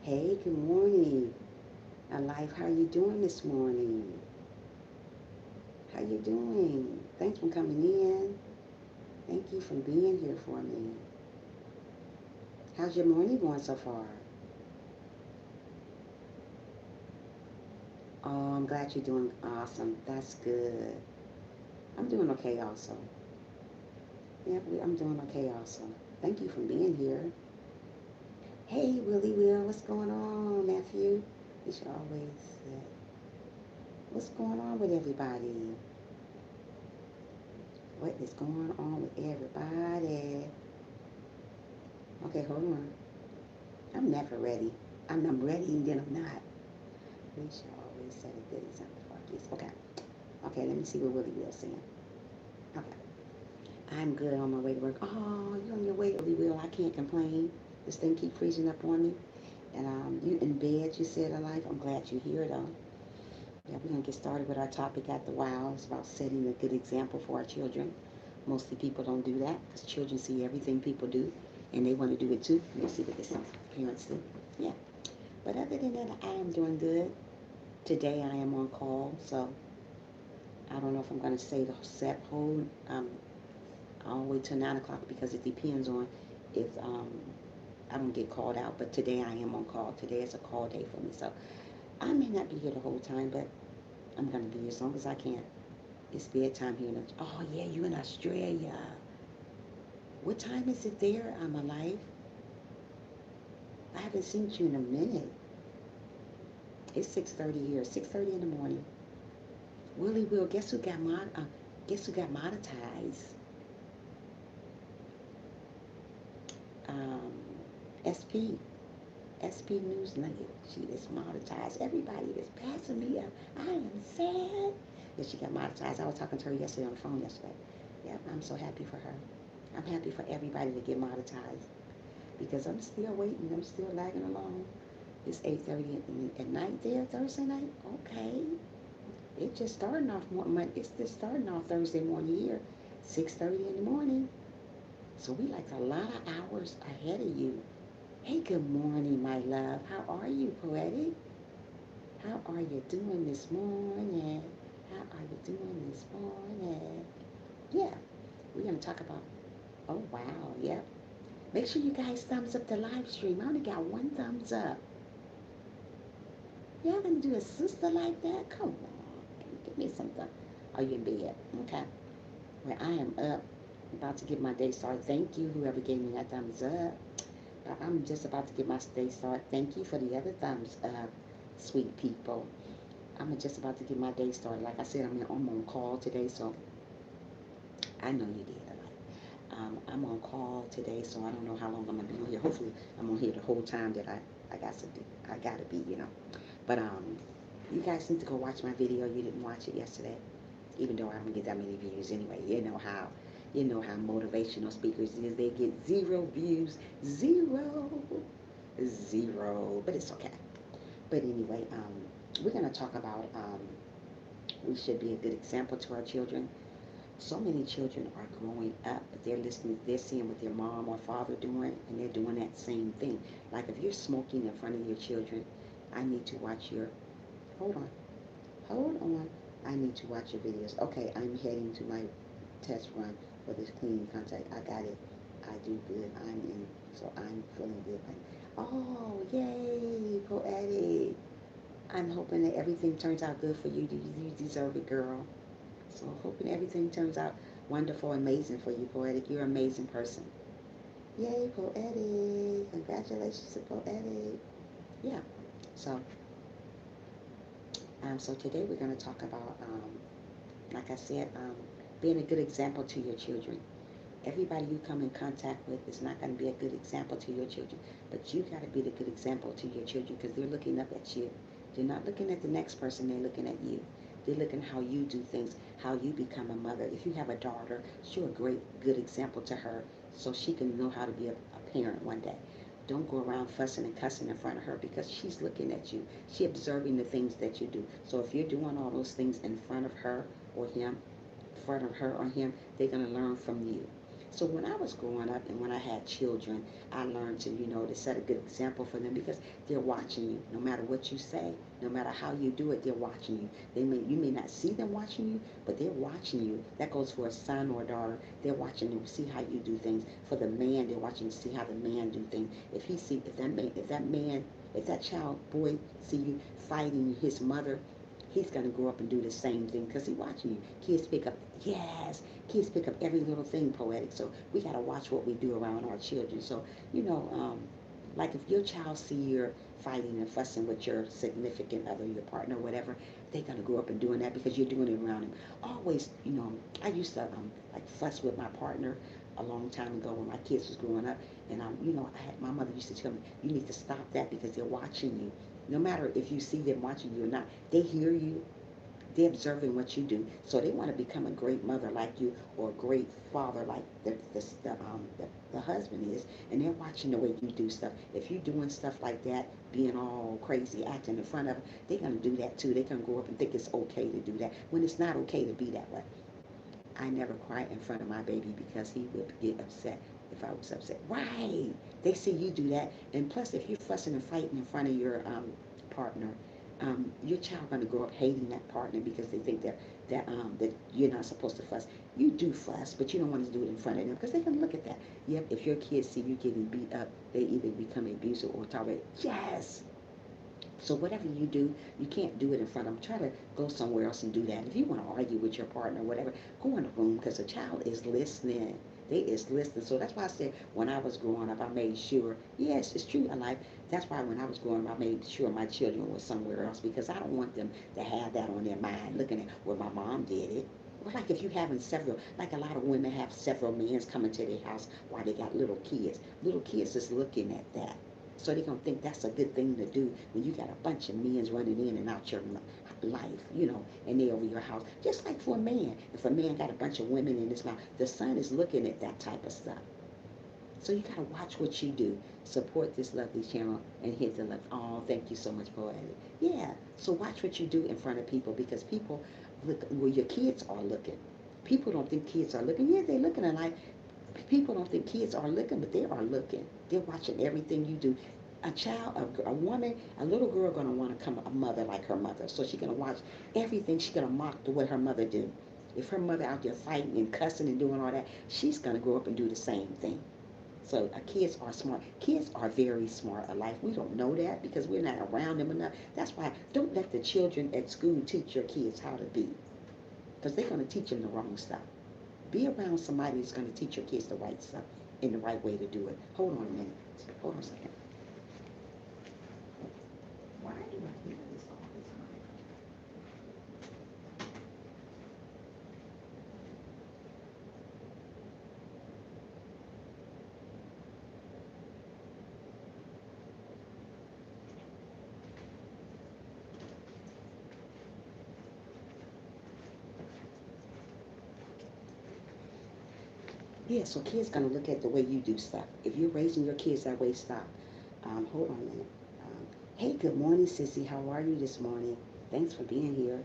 Hey, good morning. Life, how you doing this morning? How you doing? Thanks for coming in. Thank you for being here for me. How's your morning going so far? Oh, I'm glad you're doing awesome. That's good. I'm doing okay also. Yeah, I'm doing okay also. Thank you for being here. Hey, Willie Will, what's going on, nephew? You should always say, what's going on with everybody? What is going on with everybody? Okay, hold on. I'm never ready. I'm ready and then I'm not. We should always set a good example for our kids. Okay. Okay, let me see what Willie Will's saying. Okay. I'm good on my way to work. Oh, you on your way, Willie Will. I can't complain. This thing keep freezing up on me. And you in bed, you said alive. I'm glad you're here though. Yeah, we're gonna get started with our topic at the wow. It's about setting a good example for our children. Mostly people don't do that because children see everything people do and they want to do it too. You'll see what this is. Parents do. Yeah. But other than that, I am doing good. Today I am on call, so I don't know if I'm going to stay the set whole all the way till 9 o'clock because it depends on if I don't get called out. But today I am on call. Today is a call day for me, so I may not be here the whole time, but I'm going to be here as long as I can. It's bedtime here. Oh yeah, you in Australia? What time is it there? I'm alive. I haven't seen you in a minute. It's 6:30 here. 6:30 in the morning. Willie Will, guess who got monetized? Um, SP. SP News Nugget. She is monetized. Everybody is passing me up. I am sad. Yeah, she got monetized. I was talking to her yesterday on the phone yesterday. Yeah, I'm so happy for her. I'm happy for everybody to get monetized because I'm still waiting. I'm still lagging along. It's 8:30 at night there, Thursday night. Okay, it just starting off It's just starting off Thursday morning here, 6:30 in the morning. So we like a lot of hours ahead of you. Hey, good morning, my love. How are you, poetic? How are you doing this morning? How are you doing this morning? Yeah, we're gonna talk about. Oh wow, yep. Make sure you guys thumbs up the live stream. I only got one thumbs up. Y'all gonna do a sister like that? Come on, give me something. Are you in bed? Okay. Well, I am up, about to get my day started. Thank you, whoever gave me that thumbs up. I'm just about to get my day started. Thank you for the other thumbs up, sweet people. I'm just about to get my day started. Like I said, I'm on call today, so I know you did. I'm on call today, so I don't know how long I'm gonna be on here. Hopefully, I'm on here the whole time that I got to do. I gotta be, you know. But you guys need to go watch my video. You didn't watch it yesterday, even though I don't get that many views anyway. You know how motivational speakers is. They get zero views, zero, zero. But it's okay. But anyway, we're gonna talk about we should be a good example to our children. So many children are growing up, but they're listening, they're seeing what their mom or father doing, and they're doing that same thing. Like if you're smoking in front of your children, I need to watch your. Hold on, hold on. I need to watch your videos. Okay, I'm heading to my test run for this cleaning contact. I got it. I do good. I'm in, so I'm feeling good. Oh, yay, poetic. I'm hoping that everything turns out good for you. You deserve it, girl. So hoping everything turns out wonderful, amazing for you, poetic. You're an amazing person. Yay, poetic. Congratulations to poetic. Yeah. So so today we're going to talk about, like I said, being a good example to your children. Everybody you come in contact with is not going to be a good example to your children, but you got to be the good example to your children because they're looking up at you. They're not looking at the next person, they're looking at you. They're looking how you do things, how you become a mother. If you have a daughter, show a great, good example to her so she can know how to be a parent one day. Don't go around fussing and cussing in front of her because she's looking at you. She's observing the things that you do. So if you're doing all those things in front of her or him, in front of her or him, they're going to learn from you. So when I was growing up and when I had children, I learned to, to set a good example for them because they're watching you. No matter what you say, no matter how you do it, they're watching you. You may not see them watching you, but they're watching you. That goes for a son or a daughter. They're watching to see how you do things. For the man, they're watching to see how the man do things. If that child boy see you fighting his mother, he's going to grow up and do the same thing because he's watching you. Yes, kids pick up every little thing poetic. So we got to watch what we do around our children. So, you know, um, like if your child see you're fighting and fussing with your significant other, your partner, whatever, they're going to grow up and doing that because you're doing it around them. Always, I used to like fuss with my partner a long time ago when my kids was growing up. And, my mother used to tell me, you need to stop that because they're watching you. No matter if you see them watching you or not, they hear you, they're observing what you do, so they want to become a great mother like you or a great father like the husband is, and they're watching the way you do stuff. If you're doing stuff like that, being all crazy, acting in front of them, they're going to do that too. They're going to grow up and think it's okay to do that when it's not okay to be that way. I never cry in front of my baby because he would get upset if I was upset. Right. They see you do that. And plus, if you're fussing and fighting in front of your partner, your child going to grow up hating that partner because they think that you're not supposed to fuss. You do fuss, but you don't want to do it in front of them because they're going to look at that. Yep, if your kids see you getting beat up, they either become abusive or tolerate. Yes, so whatever you do, you can't do it in front of them. Try to go somewhere else and do that. If you want to argue with your partner or whatever, go in the room because a child is listening. They is listening. So that's why I said when I was growing up, I made sure, yes, it's true in life. That's why when I was growing up, I made sure my children were somewhere else because I don't want them to have that on their mind, looking at where my mom did it. Or like if you having several, like a lot of women have several men coming to their house while they got little kids. Little kids is looking at that. So they're going to think that's a good thing to do when you got a bunch of men running in and out your life, and they over your house. Just like for a man. If a man got a bunch of women in his mouth, the son is looking at that type of stuff. So you got to watch what you do. Support this lovely channel and hit the like. Oh, thank you so much, Poetic. Yeah. So watch what you do in front of people because people look, well, your kids are looking. People don't think kids are looking. Yeah, they're looking, and like people don't think kids are looking, but they are looking. They're watching everything you do. A child, a woman, a little girl gonna want to come a mother like her mother. So she's gonna watch everything. She's gonna mock the what her mother do. If her mother out there fighting and cussing and doing all that, she's gonna grow up and do the same thing. So kids are smart. Kids are very smart alike. We don't know that because we're not around them enough. That's why don't let the children at school teach your kids how to be because they're gonna teach them the wrong stuff. Be around somebody that's going to teach your kids the right stuff and the right way to do it. Hold on a minute. Hold on a second. Why do I hear this all the time? Yeah, so kids going to look at the way you do stuff. If you're raising your kids that way, stop. Hold on a minute. Hey, good morning, Sissy. How are you this morning? Thanks for being here.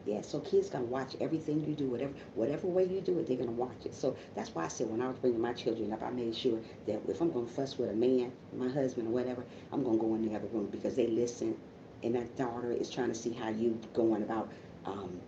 Yeah, so kids gonna watch everything you do, whatever way you do it, they're gonna watch it. So that's why I said when I was bringing my children up, I made sure that if I'm gonna fuss with a man, my husband or whatever, I'm gonna go in the other room because they listen, and that daughter is trying to see how you going about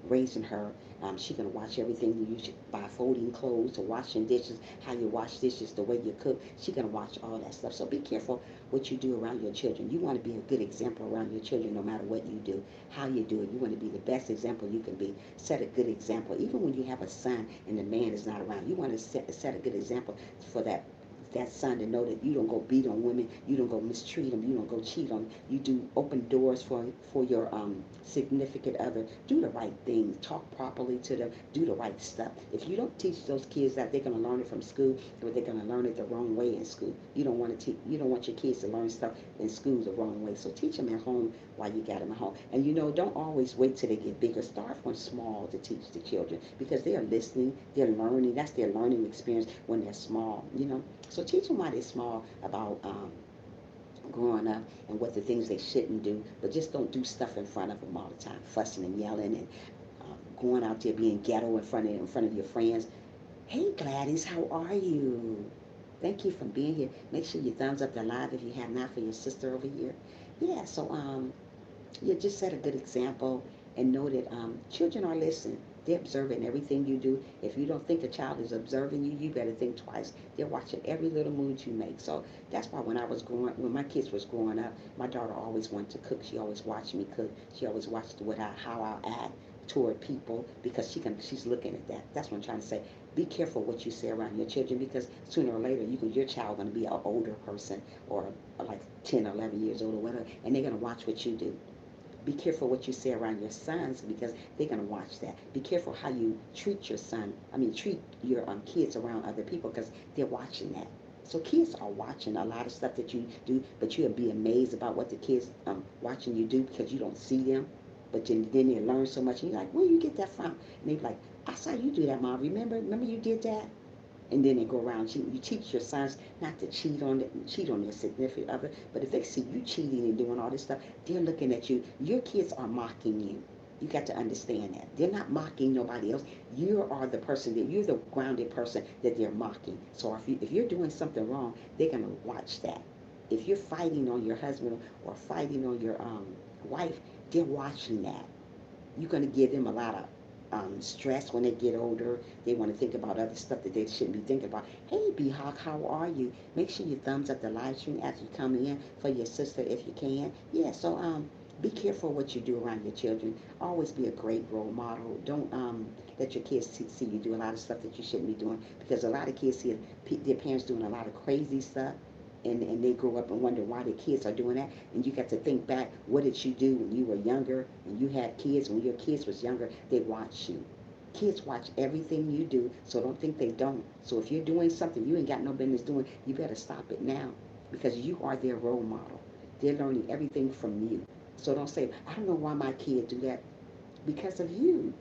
raising her. She's gonna watch everything you use by folding clothes or washing dishes, how you wash dishes, the way you cook. She's gonna watch all that stuff. So be careful what you do around your children. You want to be a good example around your children no matter what you do, how you do it. You want to be the best example you can be. Set a good example. Even when you have a son and the man is not around, you want to set a good example for that son to know that you don't go beat on women, you don't go mistreat them, you don't go cheat on them. You do open doors for your significant other. Do the right thing. Talk properly to them. Do the right stuff. If you don't teach those kids that, they're going to learn it from school, or they're going to learn it the wrong way in school. You don't want to teach. You don't want your kids to learn stuff in school the wrong way. So teach them at home while you got them at home. And don't always wait till they get bigger. Start from small to teach the children because they are listening. They're learning. That's their learning experience when they're small. So teach them while they're small about growing up and what the things they shouldn't do, but just don't do stuff in front of them all the time, fussing and yelling and going out there being ghetto in front of your friends. Hey Gladys, how are you? Thank you for being here. Make sure you thumbs up the live if you have not for your sister over here. Yeah, so you just set a good example and know that children are listening. They're observing everything you do. If you don't think a child is observing you, you better think twice. They're watching every little move you make. So that's why when my kids was growing up, my daughter always wanted to cook. She always watched me cook. She always watched how I act toward people because she's looking at that. That's what I'm trying to say. Be careful what you say around your children because sooner or later your child going to be an older person or like 10 or 11 years old or whatever, and they're going to watch what you do. Be careful what you say around your sons because they're going to watch that. Be careful how you treat your kids around other people because they're watching that. So kids are watching a lot of stuff that you do, but you'll be amazed about what the kids watching you do because you don't see them. But then they learn so much, and you're like, where do you get that from? And they're like, I saw you do that, Mom. Remember you did that? And then they go around cheating. You teach your sons not to cheat on their significant other. But if they see you cheating and doing all this stuff, they're looking at you. Your kids are mocking you. You got to understand that they're not mocking nobody else. You are the person that you're the grounded person that they're mocking. So if you're doing something wrong, they're gonna watch that. If you're fighting on your husband or fighting on your wife, they're watching that. You're going to give them a lot of stress when they get older. They want to think about other stuff that they shouldn't be thinking about. Hey, B-Hawk, how are you? Make sure you thumbs up the live stream after you come in for your sister if you can. Yeah, so be careful what you do around your children. Always be a great role model. Don't let your kids see you do a lot of stuff that you shouldn't be doing because a lot of kids see their parents doing a lot of crazy stuff and they grow up and wonder why their kids are doing that. And you got to think back, what did you do when you were younger and you had kids? When your kids was younger, they watched you. Kids watch everything you do, so don't think they don't. So if you're doing something you ain't got no business doing, you better stop it now because you are their role model. They're learning everything from you. So don't say, I don't know why my kid do that. Because of you.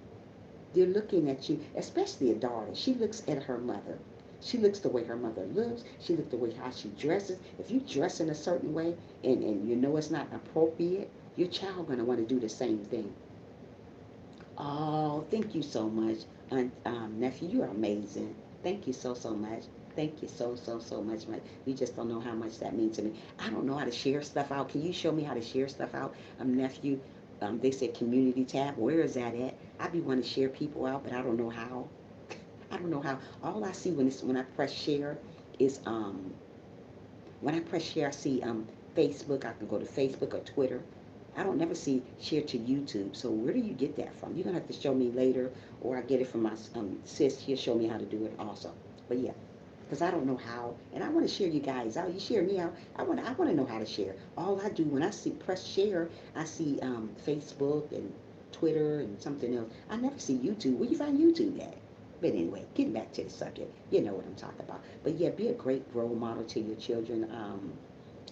They're looking at you, especially a daughter. She looks at her mother. She looks the way her mother looks. She looks the way how she dresses. If you dress in a certain way and you know it's not appropriate, your child gonna want to do the same thing. Oh, thank you so much, nephew. You're amazing. Thank you so much. Thank you so much. You just don't know how much that means to me. I don't know how to share stuff out. Can you show me how to share stuff out, nephew? They said community tab. Where is that at? I be wanting to share people out, but I don't know how. I don't know how. All I see when I press share is when I press share, I see Facebook. I can go to Facebook or Twitter. I don't never see share to YouTube. So where do you get that from? You're gonna have to show me later, or I get it from my sis. She'll show me how to do it also. But yeah, because I don't know how, and I want to share you guys out. You share me out. I want to know how to share. All I do when I see press share, I see Facebook and Twitter and something else. I never see YouTube. Where you find YouTube at? But anyway, getting back to the subject, you know what I'm talking about. But yeah, be a great role model to your children.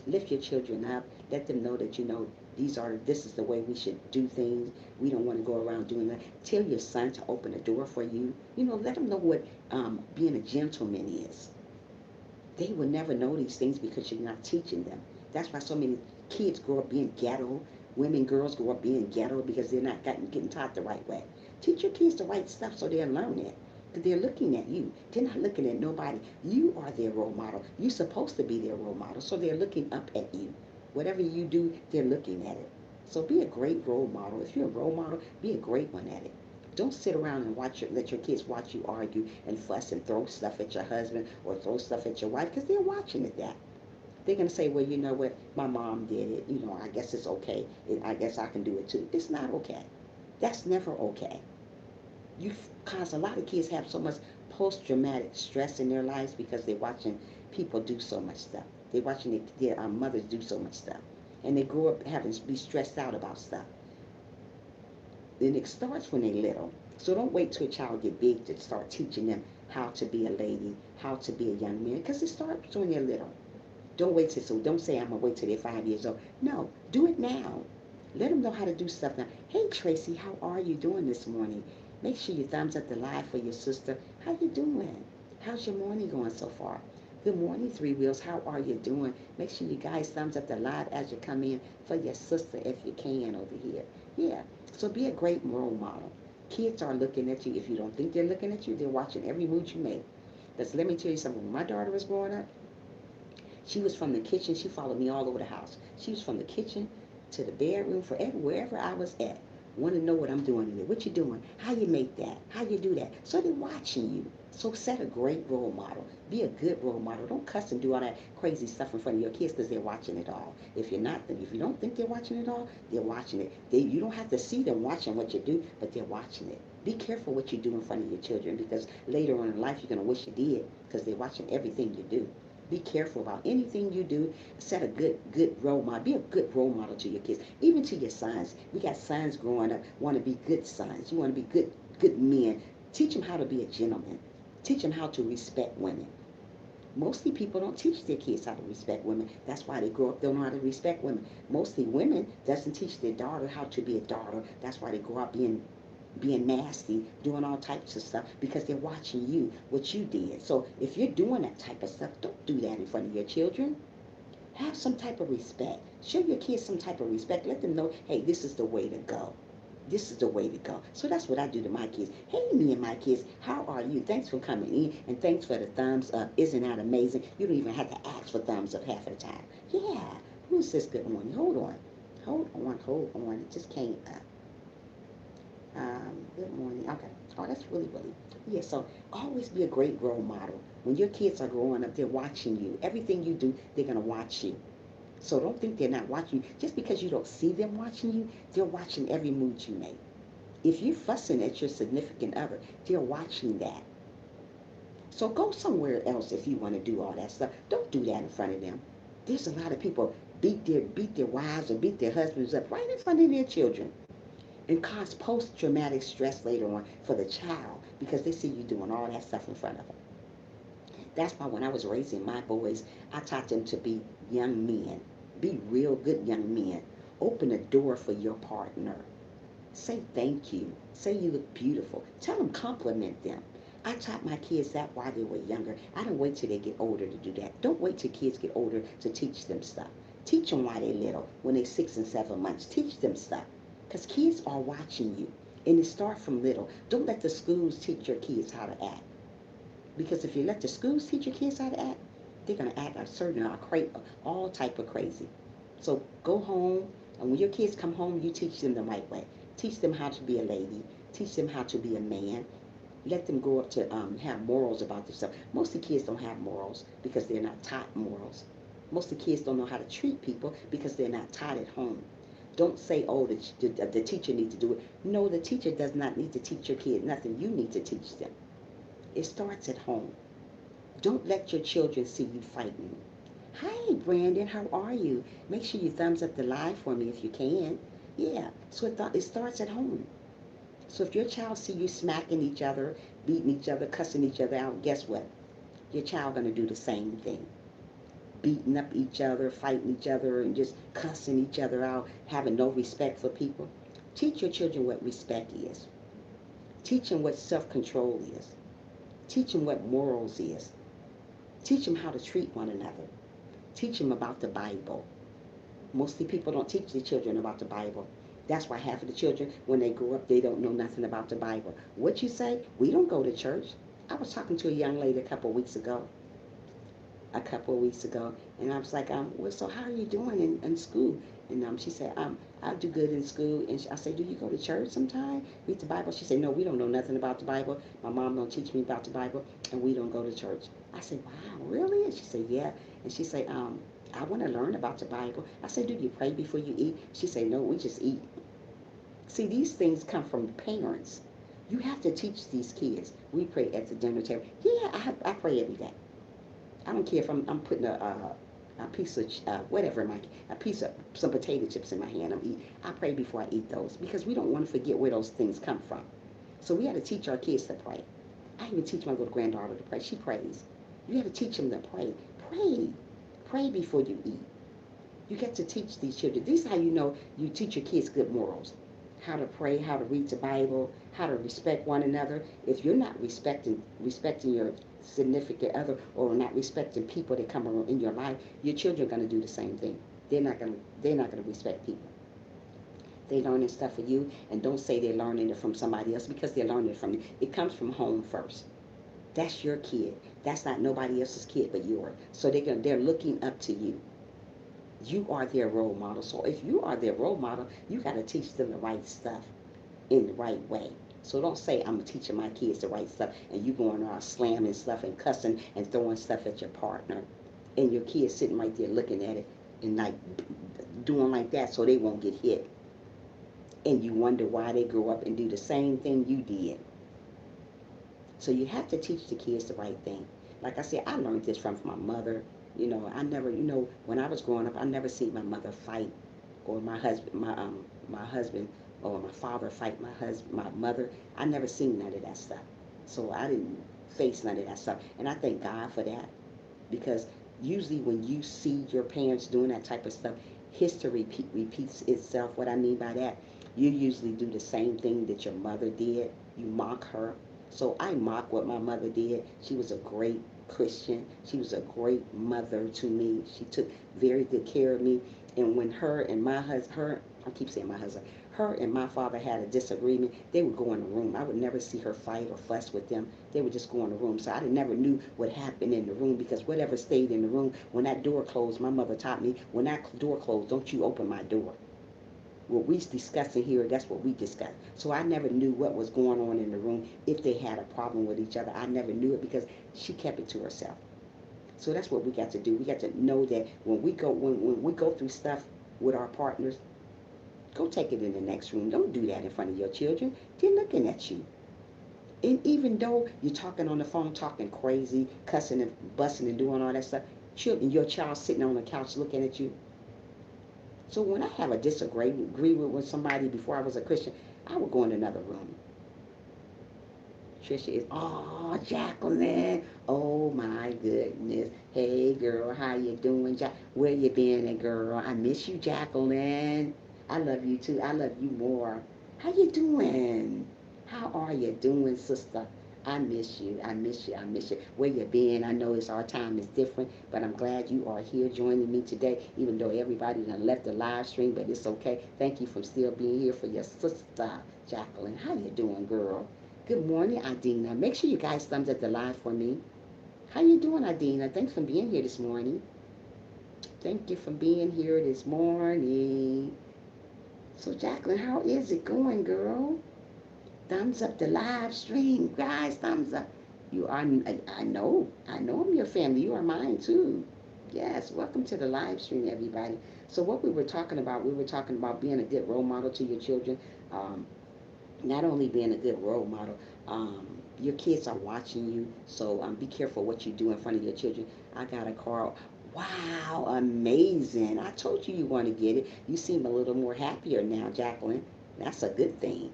Lift your children up. Let them know that this is the way we should do things. We don't want to go around doing that. Tell your son to open a door for you. Let them know what being a gentleman is. They will never know these things because you're not teaching them. That's why so many kids grow up being ghetto. Women, girls grow up being ghetto because they're not getting taught the right way. Teach your kids the right stuff so they'll learn it. Because they're looking at you. They're not looking at nobody. You are their role model. You're supposed to be their role model. So they're looking up at you. Whatever you do, they're looking at it. So be a great role model. If you're a role model, be a great one at it. Don't sit around and let your kids watch you argue and fuss and throw stuff at your husband or throw stuff at your wife because they're watching it that. They're going to say, well, you know what? My mom did it. I guess it's okay. I guess I can do it too. It's not okay. That's never okay. You cause a lot of kids have so much post-traumatic stress in their lives because they're watching people do so much stuff. They're watching their mothers do so much stuff. And they grow up having to be stressed out about stuff. And it starts when they're little. So don't wait till a child get big to start teaching them how to be a lady, how to be a young man, because it starts when they're little. Don't say I'm gonna wait till they're 5 years old. No, do it now. Let them know how to do stuff now. Hey Tracy, how are you doing this morning? Make sure you thumbs up the live for your sister. How you doing? How's your morning going so far? Good morning, Three Wheels. How are you doing? Make sure you guys thumbs up the live as you come in for your sister if you can over here. Yeah. So be a great role model. Kids are looking at you. If you don't think they're looking at you, they're watching every move you make. Because let me tell you something. When my daughter was growing up, she was from the kitchen. She followed me all over the house. She was from the kitchen to the bedroom, forever, wherever I was at. Want to know what I'm doing in there. What you doing? How you make that? How you do that? So they're watching you. So set a great role model. Be a good role model. Don't cuss and do all that crazy stuff in front of your kids because they're watching it all. If you don't think they're watching it all, they're watching it. You don't have to see them watching what you do, but they're watching it. Be careful what you do in front of your children because later on in life you're gonna wish you did because they're watching everything you do. Be careful about anything you do. Set a good role model. Be a good role model to your kids, even to your sons. We got sons growing up want to be good sons. You want to be good men. Teach them how to be a gentleman. Teach them how to respect women. Mostly people don't teach their kids how to respect women. That's why they grow up don't know how to respect women. Mostly women doesn't teach their daughter how to be a daughter. That's why they grow up being nasty, doing all types of stuff because they're watching you, what you did. So if you're doing that type of stuff, don't do that in front of your children. Have some type of respect. Show your kids some type of respect. Let them know, hey, this is the way to go. This is the way to go. So that's what I do to my kids. Hey, me and my kids, how are you? Thanks for coming in and thanks for the thumbs up. Isn't that amazing? You don't even have to ask for thumbs up half of the time. Yeah. Who's this good morning? Hold on. Hold on. It just came up. Good morning. Okay. Oh, that's really. Yeah, so always be a great role model. When your kids are growing up, they're watching you. Everything you do, they're going to watch you. So don't think they're not watching you. Just because you don't see them watching you, they're watching every move you make. If you're fussing at your significant other, they're watching that. So go somewhere else if you want to do all that stuff. Don't do that in front of them. There's a lot of people beat their wives or beat their husbands up right in front of their children and cause post-traumatic stress later on for the child because they see you doing all that stuff in front of them. That's why when I was raising my boys, I taught them to be young men. Be real good young men. Open a door for your partner. Say thank you. Say you look beautiful. Tell them, compliment them. I taught my kids that while they were younger. I don't wait till they get older to do that. Don't wait till kids get older to teach them stuff. Teach them while they're little, when they're 6 and 7 months. Teach them stuff. Because kids are watching you. And it starts from little. Don't let the schools teach your kids how to act. Because if you let the schools teach your kids how to act, they're going to act a certain, all type of crazy. So go home, and when your kids come home, you teach them the right way. Teach them how to be a lady. Teach them how to be a man. Let them grow up to have morals about themselves. Most of the kids don't have morals because they're not taught morals. Most of the kids don't know how to treat people because they're not taught at home. Don't say, oh, the teacher needs to do it. No, the teacher does not need to teach your kid nothing. You need to teach them. It starts at home. Don't let your children see you fighting. Hi, Brandon. How are you? Make sure you thumbs up the live for me if you can. Yeah. So it starts at home. So if your child see you smacking each other, beating each other, cussing each other out, guess what? Your child gonna do the same thing. Beating up each other, fighting each other, and just cussing each other out, having no respect for people. Teach your children what respect is. Teach them what self-control is. Teach them what morals is. Teach them how to treat one another. Teach them about the Bible. Mostly people don't teach their children about the Bible. That's why half of the children, when they grow up, they don't know nothing about the Bible. What you say? We don't go to church. I was talking to a young lady a couple of weeks ago, and I was like, well, so how are you doing in school? And she said, I do good in school. And I said, do you go to church sometime? Read the Bible? She said, no, we don't know nothing about the Bible. My mom don't teach me about the Bible, and we don't go to church. I said, wow, really? And she said, yeah. And she said, I want to learn about the Bible. I said, do you pray before you eat? She said, no, we just eat. See, these things come from parents. You have to teach these kids. We pray at the dinner table. Yeah, I pray every day. I don't care if I'm putting a piece of whatever in my a piece of some potato chips in my hand. I pray before I eat those because we don't want to forget where those things come from. So we have to teach our kids to pray. I even teach my little granddaughter to pray. She prays. You have to teach them to pray. Pray. Pray before you eat. You get to teach these children. This is how you know you teach your kids good morals. How to pray, how to read the Bible, how to respect one another. If you're not respecting your significant other or not respecting people that come in your life, your children are going to do the same thing. They're not going to respect people. They learning stuff for you, and don't say they're learning it from somebody else, because they're learning it from you. It comes from home first. That's your kid. That's not nobody else's kid but yours. So they're looking up to you. You are their role model. So if you are their role model, you got to teach them the right stuff in the right way. So don't say I'm teaching my kids the right stuff and you going around slamming stuff and cussing and throwing stuff at your partner, and your kids sitting right there looking at it and like doing like that so they won't get hit. And you wonder why they grow up and do the same thing you did. So you have to teach the kids the right thing. Like I said, I learned this from my mother. I never, when I was growing up, I never seen my mother fight, or my husband or my father fight my mother. I never seen none of that stuff. So I didn't face none of that stuff, and I thank God for that, because usually when you see your parents doing that type of stuff, history repeats itself. What I mean by that, you usually do the same thing that your mother did. You mock her. So I mock what my mother did. She was a great Christian. She was a great mother to me. She took very good care of me. And when her and my husband, I keep saying my husband, her and my father had a disagreement, they would go in the room. I would never see her fight or fuss with them. They would just go in the room. So I never knew what happened in the room, because whatever stayed in the room, when that door closed, my mother taught me, when that door closed, don't you open my door. What we discussing here, that's what we discussed. So I never knew what was going on in the room, if they had a problem with each other. I never knew it, because she kept it to herself. So that's what we got to do. We got to know that when we go through stuff with our partners, go take it in the next room. Don't do that in front of your children. They're looking at you. And even though you're talking on the phone, talking crazy, cussing and bussing and doing all that stuff, your child sitting on the couch looking at you. So when I have a disagreement with somebody before I was a Christian, I would go in another room. Trisha is, oh, Jacqueline. Oh, my goodness. Hey, girl, how you doing? Where you been, girl? I miss you, Jacqueline. I love you, too. I love you more. How you doing? How are you doing, sister? I miss you. I miss you. I miss you. Where you been? I know our time is different, but I'm glad you are here joining me today, even though everybody done left the live stream, but it's okay. Thank you for still being here for your sister, Jacqueline. How you doing, girl? Good morning, Adina. Make sure you guys thumbs up the live for me. How you doing, Adina? Thanks for being here this morning. Thank you for being here this morning. So, Jacqueline, how is it going, girl? Thumbs up the live stream, guys. Thumbs up. You are. I know. I know I'm your family. You are mine too. Yes. Welcome to the live stream, everybody. So, what we were talking about being a good role model to your children. Um, Not only being a good role model, your kids are watching you, so be careful what you do in front of your children. I got a car. Wow, amazing. I told you you want to get it. You seem a little more happier now, Jacqueline. That's a good thing.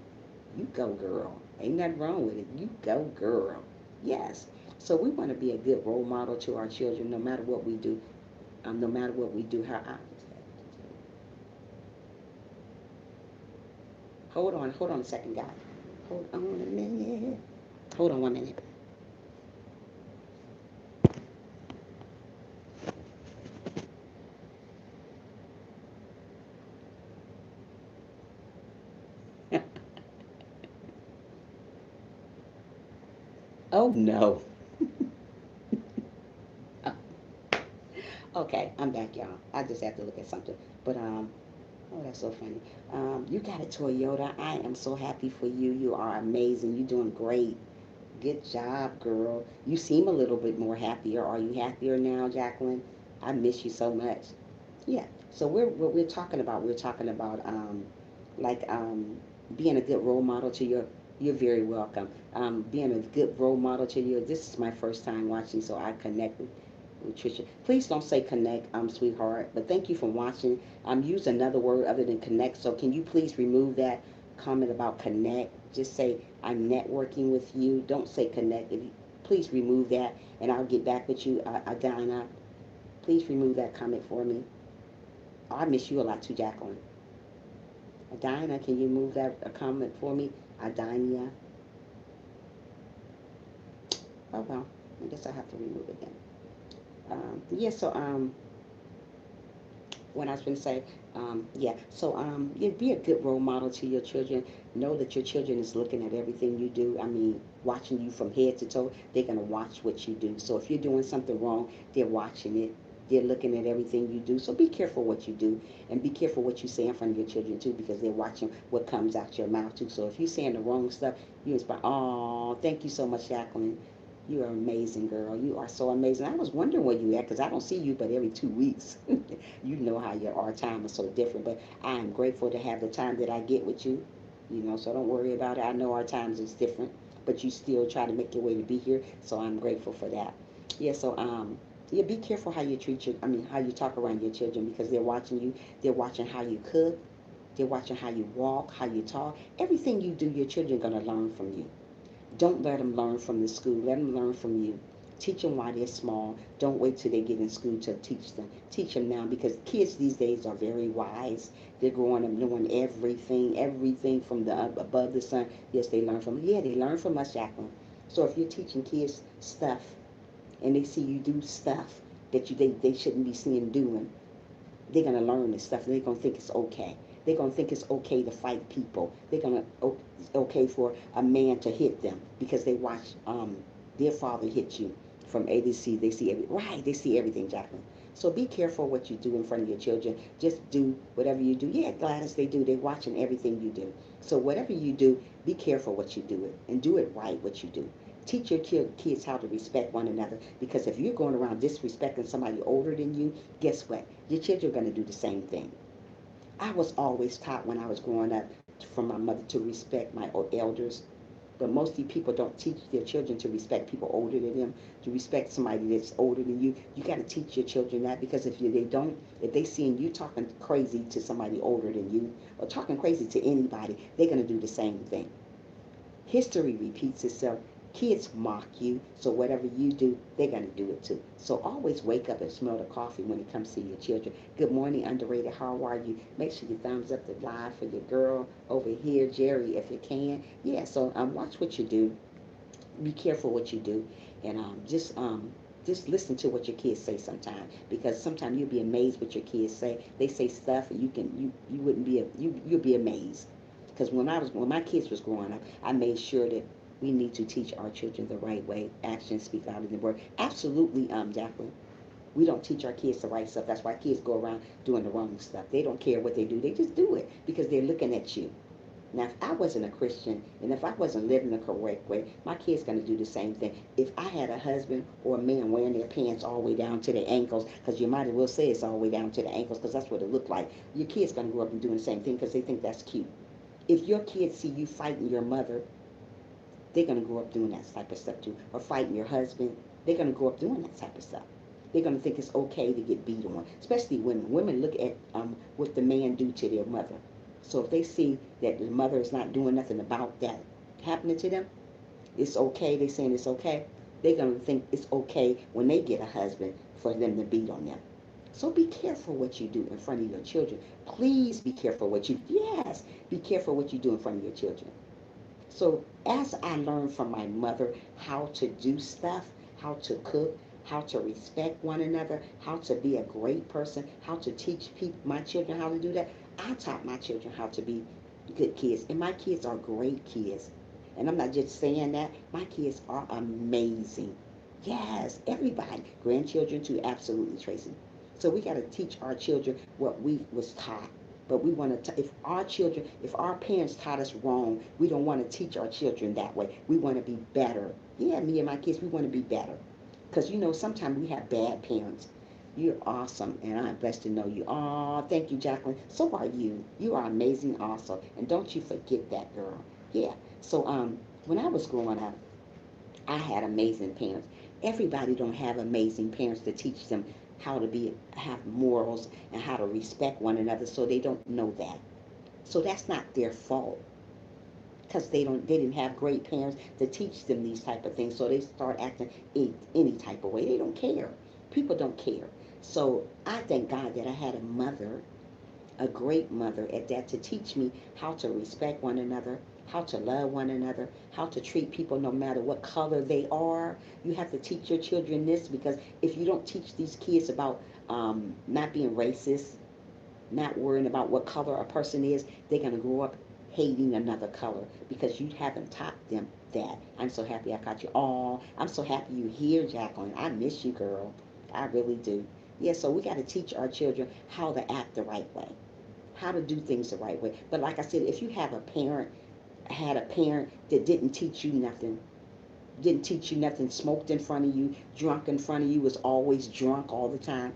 You go, girl. Ain't nothing wrong with it. You go, girl. Yes. So we want to be a good role model to our children, no matter what we do. No matter what we do. Hold on a second, guys. Hold on a minute. Hold on 1 minute. Oh no. Okay, I'm back, y'all. I just have to look at something. But oh, that's so funny. You got a Toyota. I am so happy for you. You are amazing. You're doing great. Good job, girl. You seem a little bit more happier. Are you happier now, Jacqueline? I miss you so much. Yeah. So what we're talking about. We're talking about like being a good role model to your. You're very welcome. Being a good role model to you. This is my first time watching, so I connected with Tricia. Please don't say connect, sweetheart. But thank you for watching. Use another word other than connect. So can you please remove that comment about connect? Just say I'm networking with you. Don't say connect. Please remove that, and I'll get back with you, Adina. Please remove that comment for me. Oh, I miss you a lot too, Jacqueline. Adina, can you move that a comment for me? Adina. Oh well, I guess I have to remove it then. Yeah. So what I was going to say. Yeah. So yeah, be a good role model to your children. Know that your children is looking at everything you do. I mean, watching you from head to toe. They're going to watch what you do. So if you're doing something wrong, they're watching it. They're looking at everything you do. So be careful what you do, and be careful what you say in front of your children too, because they're watching what comes out your mouth too. So if you're saying the wrong stuff, you inspire. Oh, thank you so much, Jacqueline. You are amazing, girl. You are so amazing. I was wondering where you at because I don't see you but every 2 weeks. You know how our time is so different, but I am grateful to have the time that I get with you. So don't worry about it. I know our times is different, but you still try to make your way to be here, so I'm grateful for that. Yeah. So yeah, be careful how you treat your. I mean, how you talk around your children because they're watching you. They're watching how you cook. They're watching how you walk, how you talk. Everything you do, your children are gonna learn from you. Don't let them learn from the school. Let them learn from you. Teach them while they're small. Don't wait till they get in school to teach them. Teach them now because kids these days are very wise. They're growing up knowing everything, everything from the above the sun. Yes, they learn from. Yeah, they learn from us, Jacqueline. So if you're teaching kids stuff and they see you do stuff that they shouldn't be seeing doing, they're gonna learn this stuff. And they're gonna think it's okay. They're gonna think it's okay to fight people. They're gonna it's okay for a man to hit them because they watch their father hit you from A to C. They see right. They see everything, Jacqueline. So be careful what you do in front of your children. Just do whatever you do. Yeah, Gladys, they do. They're watching everything you do. So whatever you do, be careful what you do it and do it right. What you do. Teach your kids how to respect one another because if you're going around disrespecting somebody older than you, guess what? Your children are going to do the same thing. I was always taught when I was growing up from my mother to respect my elders, but mostly people don't teach their children to respect people older than them, to respect somebody that's older than you. You got to teach your children that because they don't, if they seeing you talking crazy to somebody older than you or talking crazy to anybody, they're going to do the same thing. History repeats itself. Kids mock you, so whatever you do, they're going to do it too. So always wake up and smell the coffee when it comes to your children. Good morning, underrated. How are you? Make sure you thumbs up the live for your girl over here, Jerry, if you can. Yeah, so watch what you do. Be careful what you do, and just listen to what your kids say sometimes because sometimes you'll be amazed what your kids say. They say stuff and you wouldn't be you'll be amazed because when my kids was growing up, I made sure that we need to teach our children the right way. Actions speak louder than words. Absolutely, Jacqueline. We don't teach our kids the right stuff. That's why kids go around doing the wrong stuff. They don't care what they do. They just do it because they're looking at you. Now, if I wasn't a Christian and if I wasn't living the correct way, my kid's going to do the same thing. If I had a husband or a man wearing their pants all the way down to their ankles, because you might as well say it's all the way down to the ankles because that's what it looked like, your kid's going to grow up and doing the same thing because they think that's cute. If your kids see you fighting your mother, they're going to grow up doing that type of stuff too. Or fighting your husband, they're going to grow up doing that type of stuff. They're going to think it's okay to get beat on, especially women. Women look at what the man do to their mother. So if they see that the mother is not doing nothing about that happening to them, it's okay. They saying it's okay. They're going to think it's okay when they get a husband for them to beat on them. So be careful what you do in front of your children. Please be careful what you, yes, be careful what you do in front of your children. So as I learned from my mother how to do stuff, how to cook, how to respect one another, how to be a great person, how to teach my children how to do that, I taught my children how to be good kids. And my kids are great kids. And I'm not just saying that. My kids are amazing. Yes, everybody. Grandchildren too, absolutely, Tracy. So we got to teach our children what we was taught. But we want to, if our children, if our parents taught us wrong, we don't want to teach our children that way. We want to be better. Yeah, me and my kids, we want to be better. Because, sometimes we have bad parents. You're awesome, and I'm blessed to know you. Oh, thank you, Jacqueline. So are you. You are amazing also. And don't you forget that, girl. Yeah. So, when I was growing up, I had amazing parents. Everybody don't have amazing parents to teach them how to have morals and how to respect one another, so they don't know that. So that's not their fault because they didn't have great parents to teach them these type of things. So they start acting any type of way. They don't care. People don't care. So I thank God that I had a mother, a great mother at that, to teach me how to respect one another, how to love one another, how to treat people no matter what color they are. You have to teach your children this because if you don't teach these kids about not being racist, not worrying about what color a person is. They're going to grow up hating another color because you haven't taught them that. I'm so happy I caught you. Oh, I'm so happy you here, Jacqueline. I miss you, girl. I really do. Yeah, so we got to teach our children how to act the right way, how to do things the right way. But like I said, if you have a parent, had a parent that didn't teach you nothing, smoked in front of you, drunk in front of you, was always drunk all the time,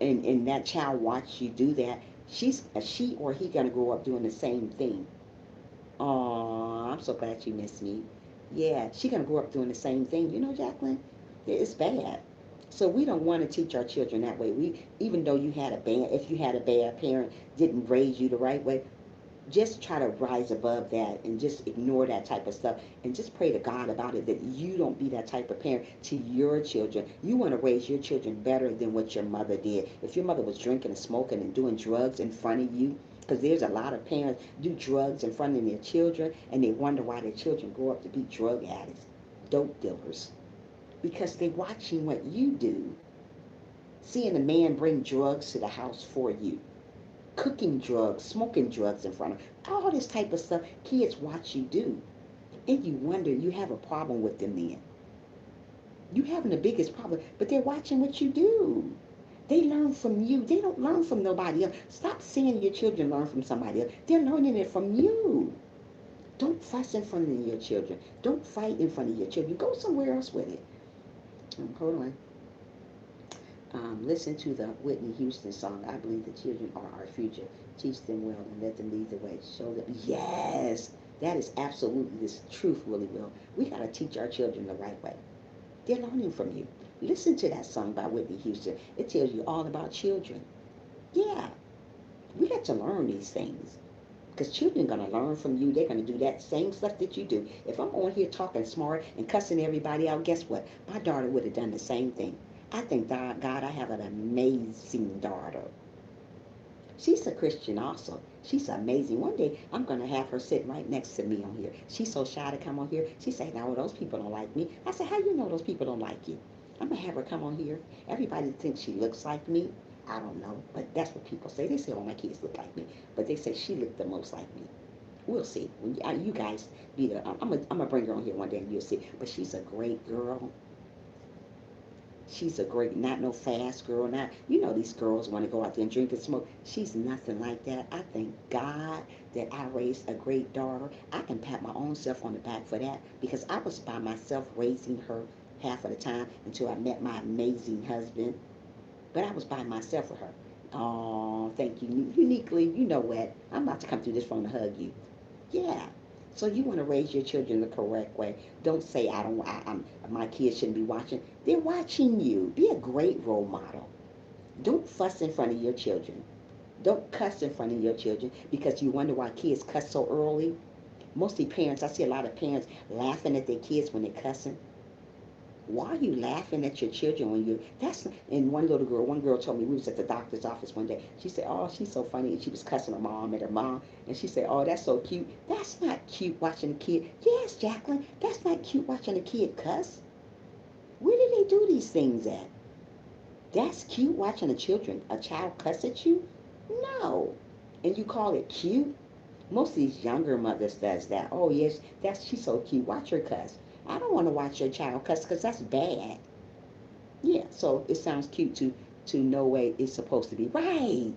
and that child watched you do that, she or he gonna grow up doing the same thing. Oh, I'm so glad you miss me. Yeah, she gonna grow up doing the same thing. You know, Jacqueline, it's bad. So we don't want to teach our children that way. Even though if you had a bad parent, didn't raise you the right way, just try to rise above that and just ignore that type of stuff and just pray to God about it, that you don't be that type of parent to your children. You want to raise your children better than what your mother did. If your mother was drinking and smoking and doing drugs in front of you, because there's a lot of parents do drugs in front of their children and they wonder why their children grow up to be drug addicts, dope dealers, because they're watching what you do, seeing a man bring drugs to the house for you, cooking drugs, smoking drugs in front of all this type of stuff. Kids watch you do, and you wonder, you have a problem with them then. You having the biggest problem, but they're watching what you do. They learn from you. They don't learn from nobody else. Stop seeing your children learn from somebody else. They're learning it from you. Don't fuss in front of your children. Don't fight in front of your children. Go somewhere else with it. Hold on. Listen to the Whitney Houston song, I Believe the Children Are Our Future. Teach them well and let them lead the way. Show them. Yes, that is absolutely this truth, really will. We got to teach our children the right way. They're learning from you. Listen to that song by Whitney Houston. It tells you all about children. Yeah, we got to learn these things. Because children are going to learn from you. They're going to do that same stuff that you do. If I'm on here talking smart and cussing everybody out, guess what? My daughter would have done the same thing. I thank God I have an amazing daughter. She's a Christian also. She's amazing. One day I'm going to have her sitting right next to me on here. She's so shy to come on here. She say, "Now those people don't like me." I said, "How you know those people don't like you?" I'm going to have her come on here. Everybody thinks she looks like me. I don't know, but that's what people say. They say all my kids look like me, but they say she looked the most like me. We'll see. When you guys be there, I'm gonna bring her on here one day and you'll see. But she's a great girl. She's a great, not no fast girl. Not, these girls want to go out there and drink and smoke. She's nothing like that. I thank God that I raised a great daughter. I can pat my own self on the back for that because I was by myself raising her half of the time until I met my amazing husband. But I was by myself with her. Oh, thank you. Uniquely, you know what? I'm about to come through this phone to hug you. Yeah. So you want to raise your children the correct way. Don't say I don't. My kids shouldn't be watching. They're watching you. Be a great role model. Don't fuss in front of your children. Don't cuss in front of your children because you wonder why kids cuss so early. Mostly parents. I see a lot of parents laughing at their kids when they're cussing. Why are you laughing at your children when you, that's, and one girl told me, we was at the doctor's office one day, she said, "Oh, she's so funny," and she was cussing her mom at her mom, and she said, "Oh, that's so cute." That's not cute watching a kid. Yes, Jacqueline, that's not cute watching a kid cuss. Where do they do these things at? That's cute watching a child cuss at you? No. And you call it cute? Most of these younger mothers does that. "Oh yes, she's so cute. Watch her cuss." I don't want to watch your child cuss because that's bad. Yeah, so it sounds cute to know way it's supposed to be. Right.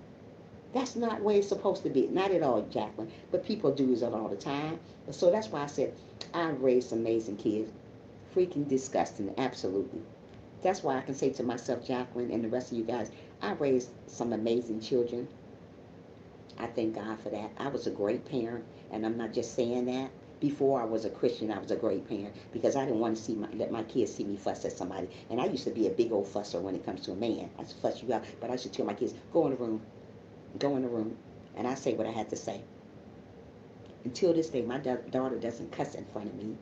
That's not where it's supposed to be. Not at all, Jacqueline. But people do it all the time. So that's why I said I raised amazing kids. Freaking disgusting. Absolutely. That's why I can say to myself, Jacqueline, and the rest of you guys, I raised some amazing children. I thank God for that. I was a great parent, and I'm not just saying that. Before I was a Christian, I was a great parent because I didn't want to let my kids see me fuss at somebody. And I used to be a big old fusser when it comes to a man. I used to fuss you out, but I used to tell my kids, "Go in the room, go in the room," and I say what I had to say. Until this day, my daughter doesn't cuss in front of me.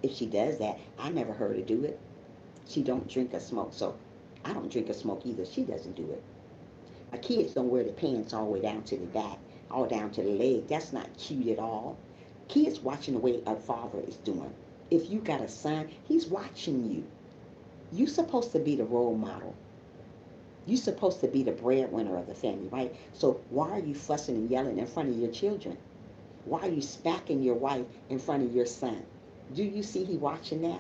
If she does that, I never heard her do it. She don't drink or smoke, so I don't drink or smoke either. She doesn't do it. My kids don't wear their pants all the way down to the back, all down to the leg. That's not cute at all. Kids watching the way a father is doing. If you got a son, he's watching you. You're supposed to be the role model. You're supposed to be the breadwinner of the family, right? So why are you fussing and yelling in front of your children? Why are you smacking your wife in front of your son? Do you see he watching that?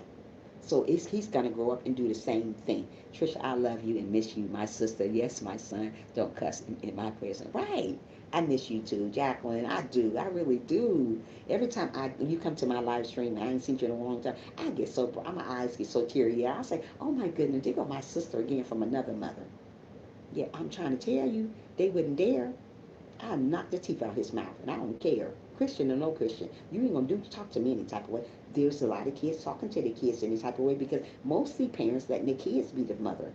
So he's going to grow up and do the same thing. Trisha, I love you and miss you, my sister. Yes, my son. Don't cuss in my presence. Right. I miss you too, Jacqueline. I do. I really do. Every time you come to my live stream, I ain't seen you in a long time. I get so my eyes get so teary. I say, oh my goodness, there go my sister again from another mother. Yeah, I'm trying to tell you, they wouldn't dare. I knock the teeth out his mouth, and I don't care, Christian or no Christian. You ain't gonna talk to me any type of way. There's a lot of kids talking to their kids any type of way because mostly parents letting their kids be the mother,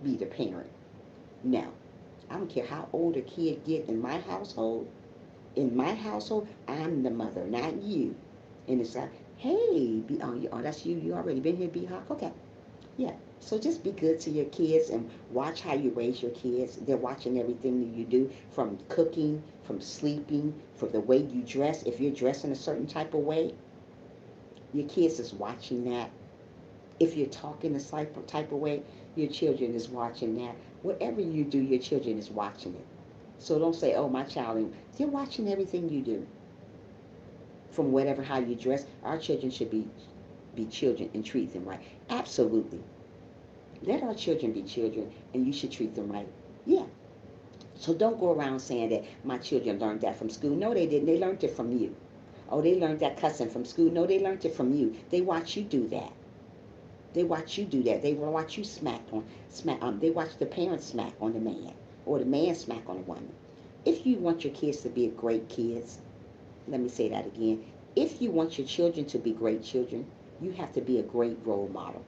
be the parent. Now, I don't care how old a kid get in my household. In my household, I'm the mother, not you. And it's like, hey, that's you. You already been here, B Hawk. Okay, yeah. So just be good to your kids and watch how you raise your kids. They're watching everything that you do, from cooking, from sleeping, from the way you dress. If you're dressing a certain type of way, your kids is watching that. If you're talking a type of way, your children is watching that. Whatever you do, your children is watching it. So don't say, oh, my child, they're watching everything you do. From whatever how you dress, our children should be children and treat them right. Absolutely. Let our children be children, and you should treat them right. Yeah. So don't go around saying that my children learned that from school. No, they didn't. They learned it from you. Oh, they learned that cussing from school. No, they learned it from you. They watch you do that. They watch you do that. They watch you smack. They watch the parents smack on the man, or the man smack on the woman. If you want your kids to be great kids, let me say that again. If you want your children to be great children, you have to be a great role model.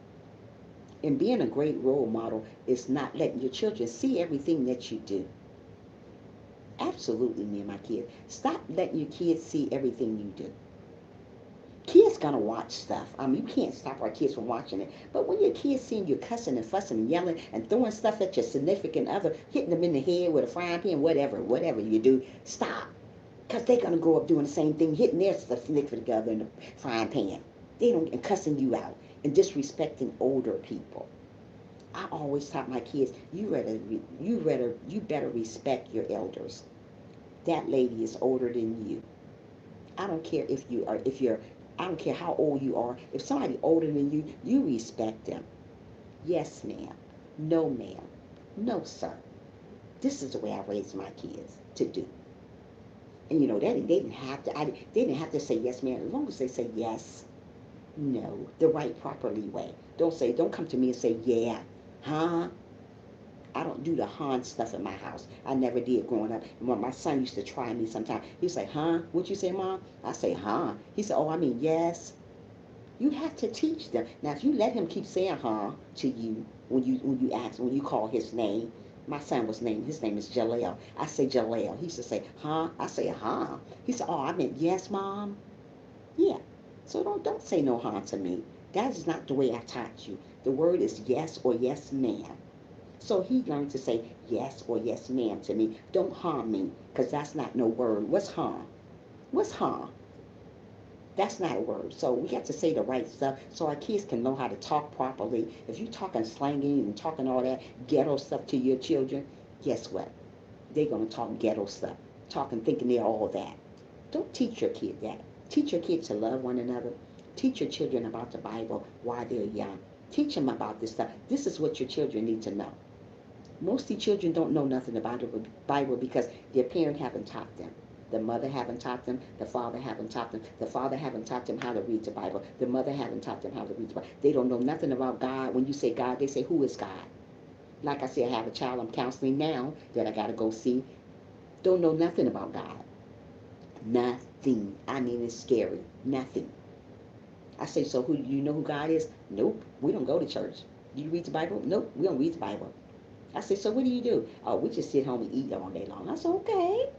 And being a great role model is not letting your children see everything that you do. Absolutely, me and my kids. Stop letting your kids see everything you do. Kids gonna watch stuff. You can't stop our kids from watching it. But when your kids seeing you cussing and fussing and yelling and throwing stuff at your significant other, hitting them in the head with a frying pan, whatever you do, stop. Because they're gonna grow up doing the same thing, hitting their significant other in the frying pan. They don't and cussing you out and disrespecting older people. I always taught my kids, you better respect your elders. That lady is older than you. I don't care if you're I don't care how old you are. If somebody older than you, you respect them. Yes, ma'am. No, ma'am. No, sir. This is the way I raised my kids to do. And they didn't have to. They didn't have to say yes, ma'am. As long as they say yes, no, the right properly way. Don't come to me and say yeah, huh? I don't do the Han stuff in my house. I never did growing up. And when my son used to try me sometimes, he'd say, huh? What you say, Mom? I say, huh? He said, oh, I mean, yes. You have to teach them. Now, if you let him keep saying huh to you when you call his name, my son was named, his name is Jaleel. I say Jaleel. He used to say, huh? I say, huh? He said, oh, I meant yes, Mom. Yeah. So don't say no huh to me. That is not the way I taught you. The word is yes or yes, ma'am. So he learned to say yes or yes, ma'am to me. Don't harm me, because that's not no word. What's harm? What's harm? That's not a word. So we have to say the right stuff so our kids can know how to talk properly. If you talking slangy and talking all that ghetto stuff to your children, guess what? They're going to talk ghetto stuff, talking thinking they're all that. Don't teach your kid that. Teach your kids to love one another. Teach your children about the Bible while they're young. Teach them about this stuff. This is what your children need to know. Most of the children don't know nothing about the Bible because their parent haven't taught them. The mother haven't taught them. The father haven't taught them. The father haven't taught them how to read the Bible. The mother haven't taught them how to read the Bible. They don't know nothing about God. When you say God, they say, who is God? Like I said, I have a child I'm counseling now that I got to go see. Don't know nothing about God. Nothing. I mean, it's scary. Nothing. I say, so who you know who God is? Nope. We don't go to church. Do you read the Bible? Nope. We don't read the Bible. I said, so what do you do? Oh, we just sit home and eat all day long. I said, okay.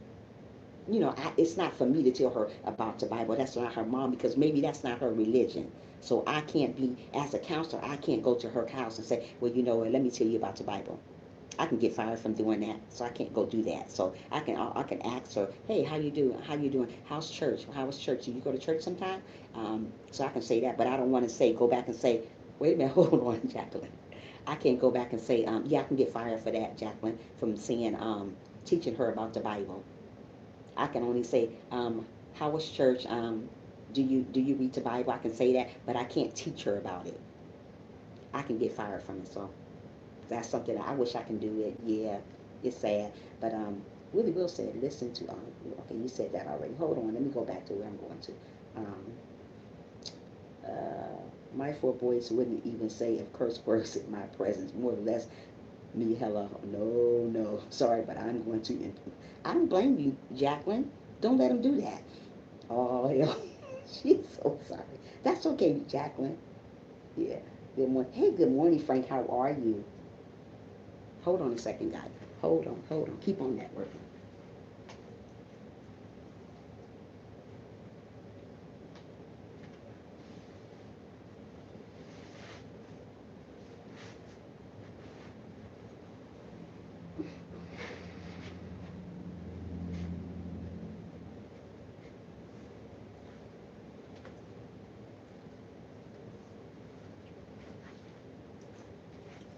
It's not for me to tell her about the Bible. That's not her mom because maybe that's not her religion. So I can't be, as a counselor, I can't go to her house and say, well, let me tell you about the Bible. I can get fired from doing that, so I can't go do that. So I can ask her, hey, how you doing? How you doing? How's church? How was church? Do you go to church sometime? So I can say that, but I don't want to go back and say, wait a minute, hold on, Jacqueline. I can go back and say, yeah, I can get fired for that, Jacqueline, from saying, teaching her about the Bible. I can only say, how was church? Do you read the Bible? I can say that, but I can't teach her about it. I can get fired from it. So that's something I wish I can do it. Yeah, it's sad, but Willie Will said, listen to. Okay, you said that already. Hold on, let me go back to where I'm going to. Um, my four boys wouldn't even say a curse words in my presence, more or less me hello. No, no, sorry, but I'm going to. I don't blame you, Jacqueline. Don't let them do that. Oh hell, she's so sorry. That's okay, Jacqueline. Yeah. Good morning. Hey, good morning, Frank. How are you? Hold on a second, guys. Hold on, hold on. Keep on networking.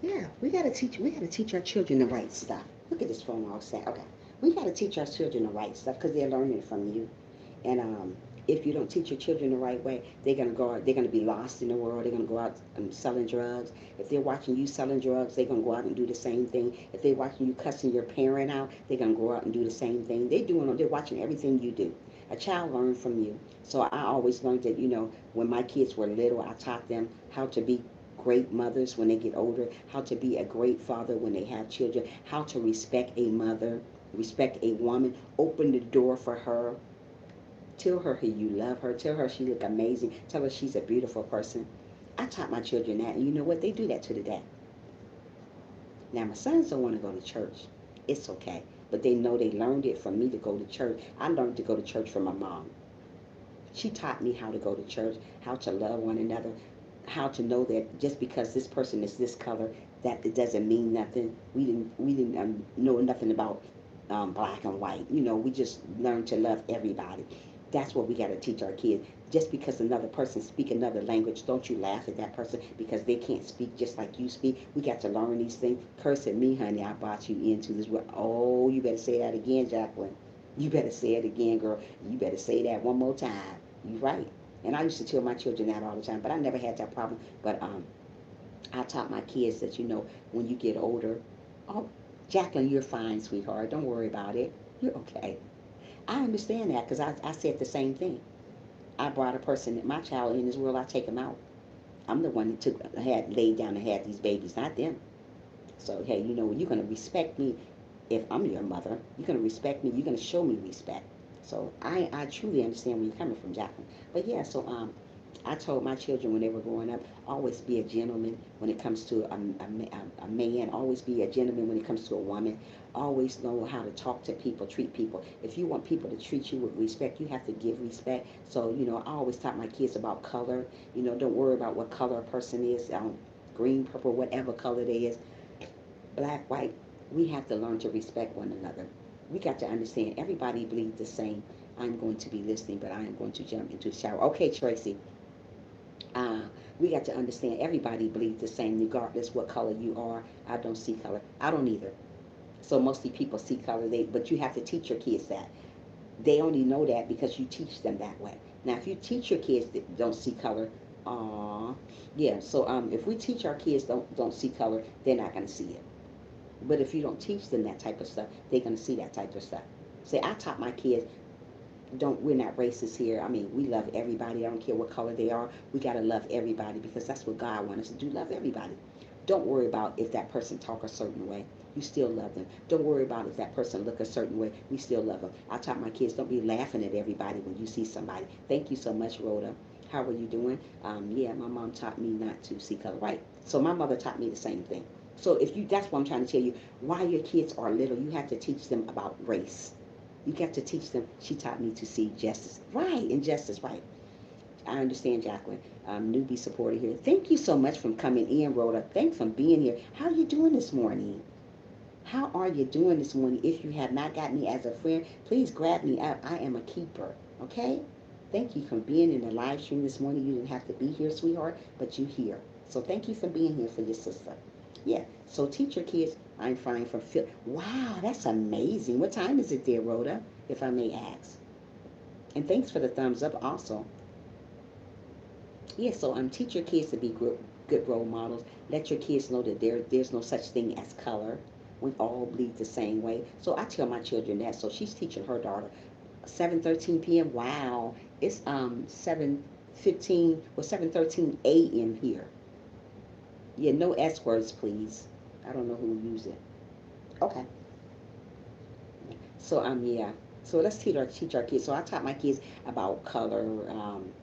Yeah, we gotta teach our children the right stuff. Look at this phone all set. Okay. We gotta teach our children the right stuff because they're learning from you. And if you don't teach your children the right way, they're gonna be lost in the world. They're gonna go out selling drugs. If they're watching you selling drugs, they're gonna go out and do the same thing. If they're watching you cussing your parent out, they're gonna go out and do the same thing. They're watching everything you do. A child learns from you. So I always learned that, when my kids were little, I taught them how to be great mothers when they get older, how to be a great father when they have children, how to respect a mother, respect a woman, open the door for her. Tell her you love her. Tell her she look amazing. Tell her she's a beautiful person. I taught my children that, and you know what? They do that to the day. Now my sons don't want to go to church. It's okay, but they know they learned it from me to go to church. I learned to go to church from my mom. She taught me how to go to church, how to love one another, how to know that just because this person is this color, that it doesn't mean nothing. We didn't know nothing about black and white. We just learned to love everybody. That's what we got to teach our kids. Just because another person speak another language, don't you laugh at that person because they can't speak just like you speak. We got to learn these things. Curse at me, honey. I brought you into this world. Oh, you better say that again, Jacqueline. You better say it again, girl. You better say that one more time. You right. And I used to tell my children that all the time, but I never had that problem. But I taught my kids that, when you get older, oh, Jacqueline, you're fine, sweetheart. Don't worry about it. You're okay. I understand that because I said the same thing. I brought a person, my child in this world, I take them out. I'm the one that had laid down and had these babies, not them. So, hey, you're going to respect me if I'm your mother. You're going to respect me. You're going to show me respect. So I truly understand where you're coming from, Jacqueline. But yeah, so I told my children when they were growing up, always be a gentleman when it comes to a man. Always be a gentleman when it comes to a woman. Always know how to talk to people, treat people. If you want people to treat you with respect, you have to give respect. So, I always taught my kids about color. Don't worry about what color a person is, green, purple, whatever color they is, black, white. We have to learn to respect one another. We got to understand everybody bleeds the same. I'm going to be listening, but I am going to jump into the shower. Okay, Tracy. Uh, we got to understand everybody bleeds the same, regardless what color you are. I don't see color. I don't either. So mostly people see color. But you have to teach your kids that. They only know that because you teach them that way. Now, if you teach your kids that don't see color, yeah. So if we teach our kids don't see color, they're not going to see it. But if you don't teach them that type of stuff, they're going to see that type of stuff. Say, I taught my kids, we're not racist here. I mean, we love everybody. I don't care what color they are. We got to love everybody because that's what God wants us to do, love everybody. Don't worry about if that person talk a certain way. You still love them. Don't worry about if that person look a certain way. We still love them. I taught my kids, don't be laughing at everybody when you see somebody. Thank you so much, Rhoda. How are you doing? Yeah, my mom taught me not to see color. Right. So my mother taught me the same thing. So that's what I'm trying to tell you. While your kids are little, you have to teach them about race. You got to teach them. She taught me to see justice. Right, injustice, right. I understand, Jacqueline. Newbie supporter here. Thank you so much for coming in, Rhoda. Thanks for being here. How are you doing this morning? How are you doing this morning? If you have not got me as a friend, please grab me up. I am a keeper. Okay? Thank you for being in the live stream this morning. You didn't have to be here, sweetheart, but you here. So thank you for being here for your sister. Yeah. So teach your kids. I'm fine for feel. Wow, that's amazing. What time is it there, Rhoda? If I may ask. And thanks for the thumbs up also. Yeah, so teach your kids to be good role models. Let your kids know that there's no such thing as color. We all bleed the same way. So I tell my children that. So she's teaching her daughter 7:13 p.m. Wow, it's 7:15 or 7:13 a.m. here. Yeah, no S words, please. I don't know who use it. Okay. So yeah. So let's teach our kids. So I taught my kids about color,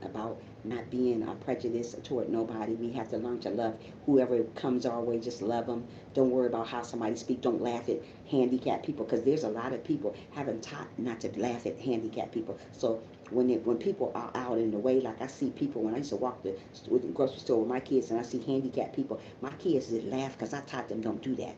about not being prejudiced toward nobody. We have to learn to love whoever comes our way. Just love them. Don't worry about how somebody speak. Don't laugh at handicapped people because there's a lot of people haven't taught not to laugh at handicapped people. So when people are out in the way, like I see people when I used to walk the grocery store with my kids and I see handicapped people, my kids did laugh because I taught them don't do that.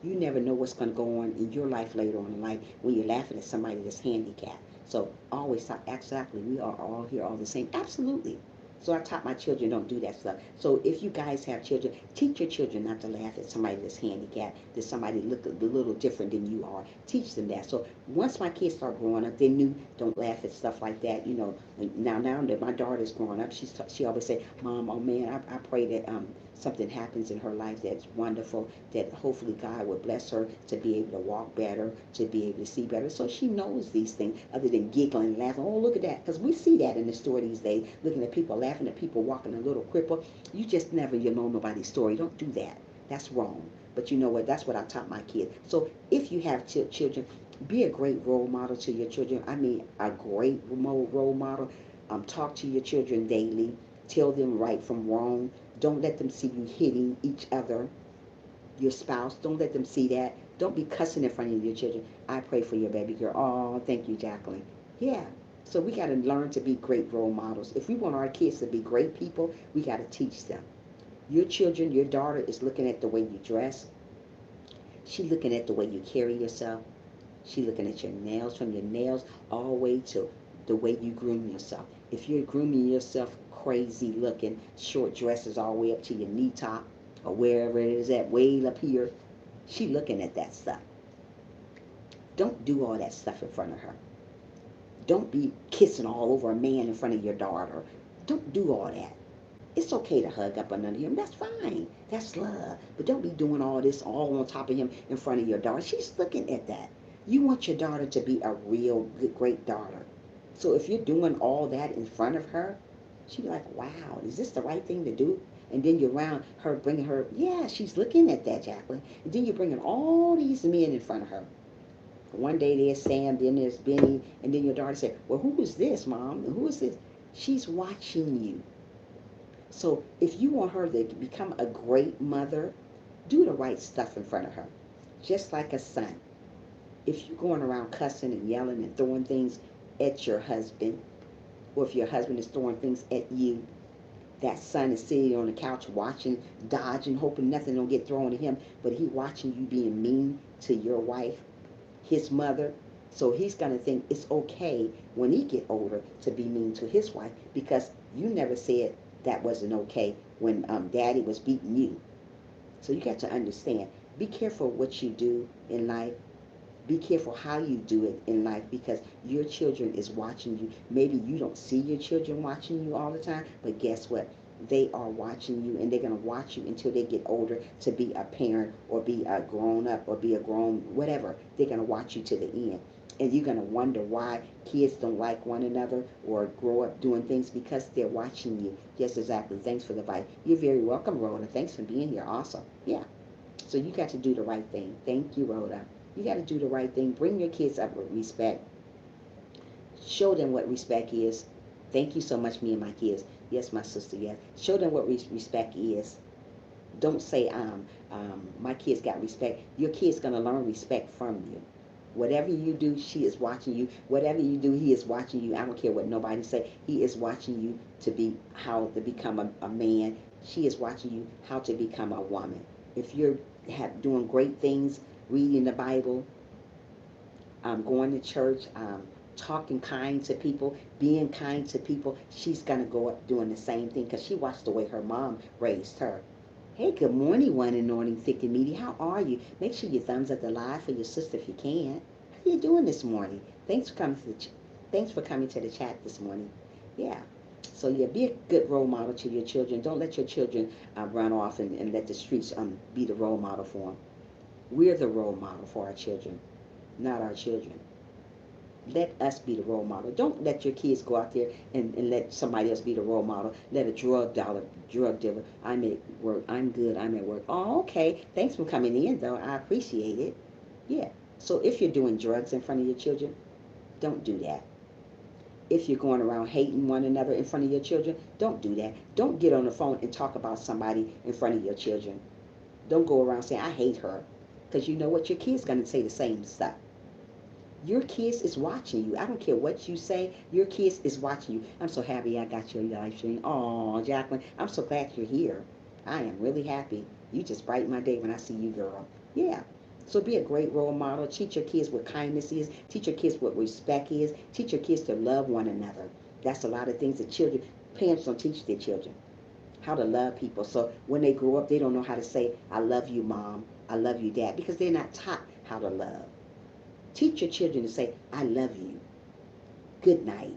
You never know what's going to go on in your life later on in life when you're laughing at somebody that's handicapped. So always talk, exactly, we are all here all the same. Absolutely. So I taught my children don't do that stuff. So if you guys have children, teach your children not to laugh at somebody that's handicapped, that somebody look a little different than you are. Teach them that. So once my kids start growing up, they knew don't laugh at stuff like that. You know, now that my daughter's growing up, she always say, Mom, oh man, I pray that something happens in her life that's wonderful, that hopefully God would bless her to be able to walk better, to be able to see better. So she knows these things other than giggling and laughing. Oh, look at that. Because we see that in the store these days, looking at people laughing at people walking a little cripple. You just never, know nobody's story. Don't do that. That's wrong. But you know what? That's what I taught my kids. So if you have children, be a great role model to your children. I mean, a great role model. Talk to your children daily. Tell them right from wrong. Don't let them see you hitting each other, your spouse. Don't let them see that. Don't be cussing in front of your children. I pray for your baby girl. Oh, thank you, Jacqueline. Yeah. So we got to learn to be great role models. If we want our kids to be great people, we got to teach them. Your children, your daughter is looking at the way you dress. She's looking at the way you carry yourself. She's looking at your nails, from your nails all the way to the way you groom yourself. If you're grooming yourself crazy looking, short dresses all the way up to your knee top or wherever it is at, way up here, she looking at that stuff. Don't do all that stuff in front of her. Don't be kissing all over a man in front of your daughter. Don't do all that. It's okay to hug up under him. That's fine. That's love. But don't be doing all this all on top of him in front of your daughter. She's looking at that. You want your daughter to be a real good, great daughter. So if you're doing all that in front of her, she'd be like, wow, is this the right thing to do? And then you're around her, bringing her, yeah, she's looking at that, Jacqueline. And then you're bringing all these men in front of her. One day there's Sam, then there's Benny, and then your daughter said, well, who is this, Mom? Who is this? She's watching you. So if you want her to become a great mother, do the right stuff in front of her. Just like a son. If you're going around cussing and yelling and throwing things at your husband, or if your husband is throwing things at you, that son is sitting on the couch watching, dodging, hoping nothing don't get thrown at him, but he watching you being mean to your wife, his mother. So he's going to think it's okay when he get older to be mean to his wife because you never said that wasn't okay when daddy was beating you. So you got to understand, be careful what you do in life. Be careful how you do it in life because your children is watching you. Maybe you don't see your children watching you all the time, but guess what? They are watching you and they're going to watch you until they get older to be a parent or be a grown up or be a grown whatever. They're going to watch you to the end. And you're going to wonder why kids don't like one another or grow up doing things because they're watching you. Yes, exactly. Thanks for the bite. You're very welcome, Rhoda. Thanks for being here. Awesome. Yeah. So you got to do the right thing. Thank you, Rhoda. You got to do the right thing. Bring your kids up with respect. Show them what respect is. Thank you so much, me and my kids. Yes, my sister, yes. Show them what respect is. Don't say, my kids got respect. Your kid's going to learn respect from you. Whatever you do, she is watching you. Whatever you do, he is watching you. I don't care what nobody say. He is watching you to be how to become a man. She is watching you how to become a woman. If you're doing great things, reading the Bible, going to church, talking kind to people, being kind to people, she's going to go up doing the same thing because she watched the way her mom raised her. Hey, good morning, one and morning, thick and meaty. How are you? Make sure you thumbs up the live for your sister if you can. How you doing this morning? Thanks for coming to the chat this morning. Yeah. So yeah, be a good role model to your children. Don't let your children run off and let the streets be the role model for them. We're the role model for our children, not our children. Let us be the role model. Don't let your kids go out there and let somebody else be the role model. Let a drug dealer. I'm at work. I'm good. I'm at work. Oh, okay. Thanks for coming in, though. I appreciate it. Yeah. So if you're doing drugs in front of your children, don't do that. If you're going around hating one another in front of your children, don't do that. Don't get on the phone and talk about somebody in front of your children. Don't go around saying, I hate her. Because you know what? Your kid's going to say the same stuff. Your kids is watching you. I don't care what you say. Your kids is watching you. I'm so happy I got your live stream. Oh, Jacqueline, I'm so glad you're here. I am really happy. You just brighten my day when I see you, girl. Yeah. So be a great role model. Teach your kids what kindness is. Teach your kids what respect is. Teach your kids to love one another. That's a lot of things that parents don't teach their children. How to love people. So when they grow up, they don't know how to say, I love you, mom. I love you, dad. Because they're not taught how to love. Teach your children to say, I love you. Good night.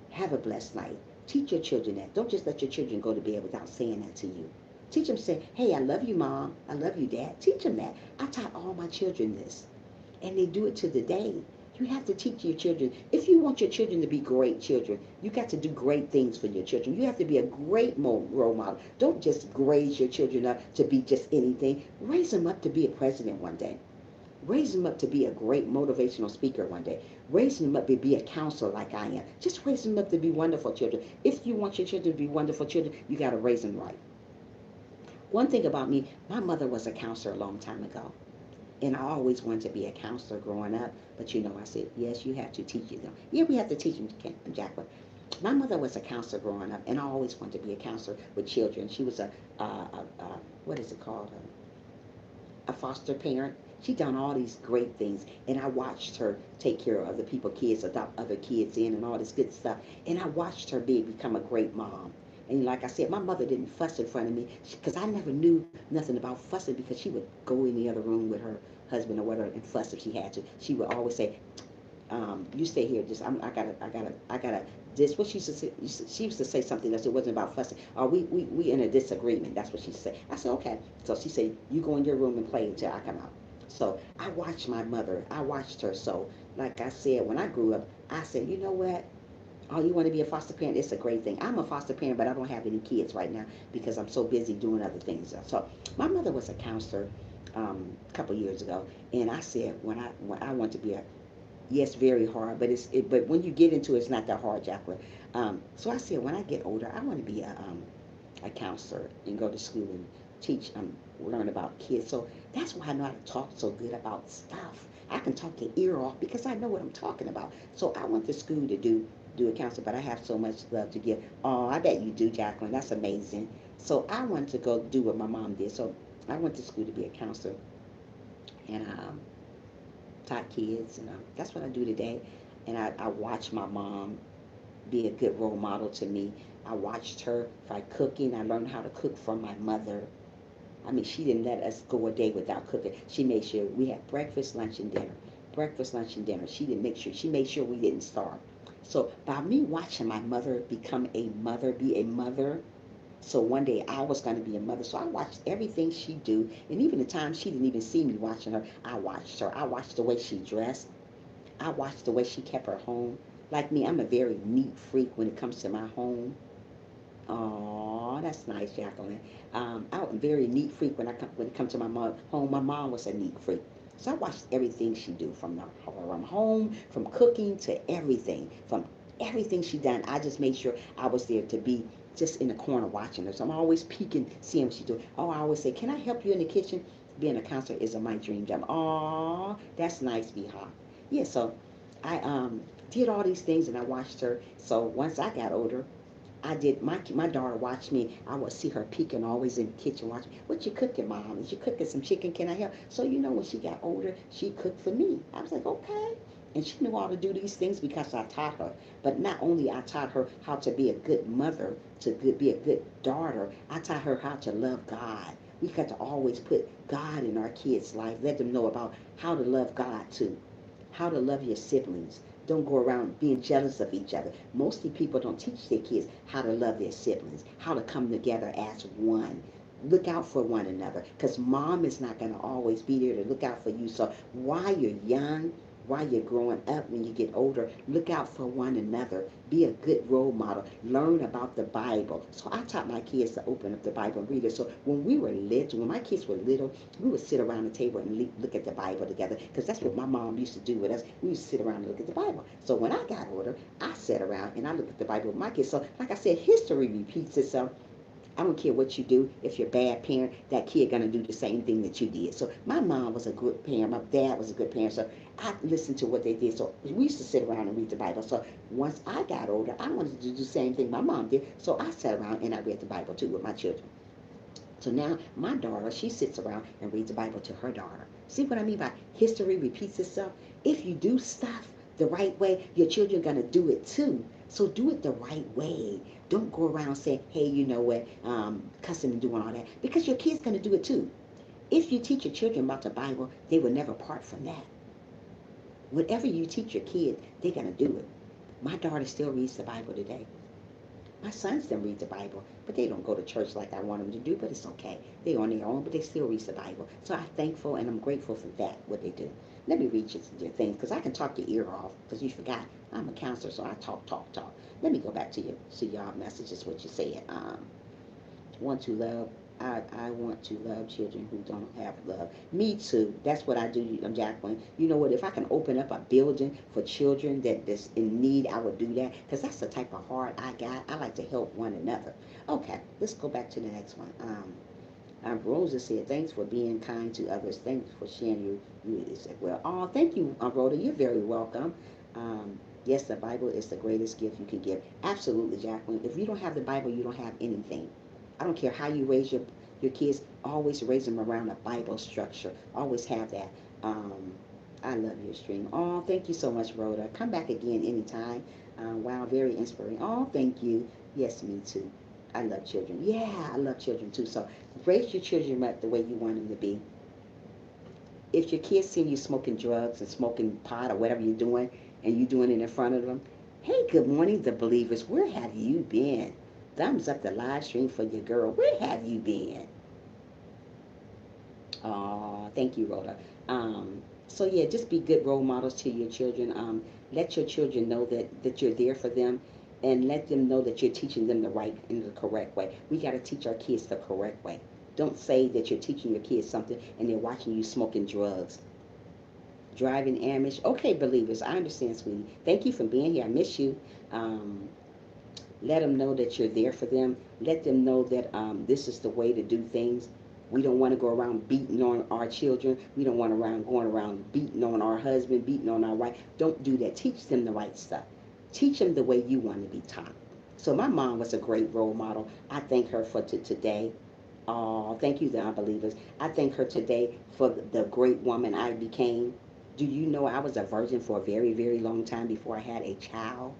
Have a blessed night. Teach your children that. Don't just let your children go to bed without saying that to you. Teach them to say, hey, I love you, mom. I love you, dad. Teach them that. I taught all my children this. And they do it to the day. You have to teach your children. If you want your children to be great children, you got to do great things for your children. You have to be a great role model. Don't just raise your children up to be just anything. Raise them up to be a president one day. Raise them up to be a great motivational speaker one day. Raise them up to be a counselor like I am. Just raise them up to be wonderful children. If you want your children to be wonderful children, you got to raise them right. One thing about me, my mother was a counselor a long time ago. And I always wanted to be a counselor growing up. But I said, yes, you have to teach them. Yeah, we have to teach them, Jacqueline. My mother was a counselor growing up, and I always wanted to be a counselor with children. She was what is it called? A foster parent. She done all these great things, and I watched her take care of other people, kids, adopt other kids in, and all this good stuff. And I watched her become a great mom. And like I said, my mother didn't fuss in front of me because I never knew nothing about fussing because she would go in the other room with her husband or whatever and fuss if she had to. She would always say, you stay here. Just I gotta. This what she used to say. She used to say something else. It wasn't about fussing. We in a disagreement. That's what she said. I said okay. So she said, you go in your room and play until I come out. So I watched my mother. I watched her. So like I said, when I grew up, I said, you know what? Oh, you want to be a foster parent? It's a great thing. I'm a foster parent, but I don't have any kids right now because I'm so busy doing other things. So my mother was a counselor a couple years ago, and I said when I want to be a yes, very hard, but but when you get into it, it's not that hard, Jacqueline. So I said, when I get older, I want to be a counselor and go to school and teach, learn about kids. So that's why I know how to talk so good about stuff. I can talk your ear off because I know what I'm talking about. So I went to school to do a counselor, but I have so much love to give. Oh, I bet you do, Jacqueline. That's amazing. So I wanted to go do what my mom did. So I went to school to be a counselor, and taught kids, and that's what I do today. And I watched my mom be a good role model to me. I watched her by cooking. I learned how to cook from my mother. I mean, she didn't let us go a day without cooking. She made sure we had breakfast, lunch, and dinner. Breakfast, lunch, and dinner. She made sure we didn't starve. So by me watching my mother become a mother, be a mother, so one day I was going to be a mother. So I watched everything she do. And even the time she didn't even see me watching her, I watched her. I watched the way she dressed. I watched the way she kept her home. Like me, I'm a very neat freak when it comes to my home. Oh, that's nice, Jacqueline. I'm a very neat freak when it comes to my mom home. My mom was a neat freak. So I watched everything she do from home, from cooking to everything, from everything she done. I just made sure I was there to be just in the corner watching her. So I'm always peeking, seeing what she do. Oh, I always say, can I help you in the kitchen? Being a counselor is my dream job. Oh, that's nice, Biha. Yeah, so I did all these things and I watched her. So once I got older, I did. My daughter watched me. I would see her peeking, always in the kitchen watching. What you cooking, Mom? Is you cooking some chicken? Can I help? So when she got older, she cooked for me. I was like, okay. And she knew how to do these things because I taught her. But not only I taught her how to be a good mother, be a good daughter, I taught her how to love God. We got to always put God in our kids' life. Let them know about how to love God too. How to love your siblings. Don't go around being jealous of each other. Mostly people don't teach their kids how to love their siblings, how to come together as one. Look out for one another because mom is not going to always be there to look out for you. So while you're young, while you're growing up, when you get older, look out for one another. Be a good role model. Learn about the Bible. So I taught my kids to open up the Bible and read it. So when we were little, when my kids were little, we would sit around the table and look at the Bible together because that's what my mom used to do with us. We used to sit around and look at the Bible. So when I got older, I sat around and I looked at the Bible with my kids. So like I said, history repeats itself. I don't care what you do. If you're a bad parent, that kid gonna do the same thing that you did. So my mom was a good parent. My dad was a good parent. So I listened to what they did. So we used to sit around and read the Bible. So once I got older, I wanted to do the same thing my mom did. So I sat around and I read the Bible too with my children. So now my daughter, she sits around and reads the Bible to her daughter. See what I mean by history repeats itself? If you do stuff the right way, your children are going to do it too. So do it the right way. Don't go around saying, hey, you know what, cussing and doing all that. Because your kid's going to do it too. If you teach your children about the Bible, they will never part from that. Whatever you teach your kid, they're going to do it. My daughter still reads the Bible today. My sons don't read the Bible, but they don't go to church like I want them to do, but it's okay. They're on their own, but they still read the Bible. So I'm thankful and I'm grateful for that, what they do. Let me read you your things, because I can talk your ear off, because you forgot I'm a counselor, so I talk. Let me go back to you, see y'all messages, what you said. Want to love. I want to love children who don't have love. Me too. That's what I do, Jacqueline. You know what? If I can open up a building for children that is in need, I would do that because that's the type of heart I got. I like to help one another. Okay, let's go back to the next one. Rosa said, "Thanks for being kind to others. Thanks for sharing you said, well, oh, thank you, Rhoda. You're very welcome. Yes, the Bible is the greatest gift you can give. Absolutely, Jacqueline. If you don't have the Bible, you don't have anything. I don't care how you raise your kids. Always raise them around a Bible structure. Always have that. I love your stream. Oh, thank you so much, Rhoda. Come back again anytime. Wow, very inspiring. Oh, thank you. Yes, me too. I love children. Yeah, I love children too. So raise your children up the way you want them to be. If your kids see you smoking drugs and smoking pot or whatever you're doing, and you doing it in front of them, hey, good morning, the believers. Where have you been? Thumbs up the live stream for your girl. Where have you been? Oh, thank you, Rhoda. So yeah, just be good role models to your children. Let your children know that you're there for them, and let them know that you're teaching them the right and the correct way. We got to teach our kids the correct way. Don't say that you're teaching your kids something and they're watching you smoking drugs, driving Amish. Okay, believers, I understand, sweetie. Thank you for being here. I miss you. Um, Let them know that you're there for them. Let them know that this is the way to do things. We don't want to go around beating on our children. We don't want to going around beating on our husband, beating on our wife. Don't do that. Teach them the right stuff. Teach them the way you want to be taught. So my mom was a great role model. I thank her for today. Oh, thank you, the unbelievers. I thank her today for the great woman I became. Do you know I was a virgin for a very, very long time before I had a child?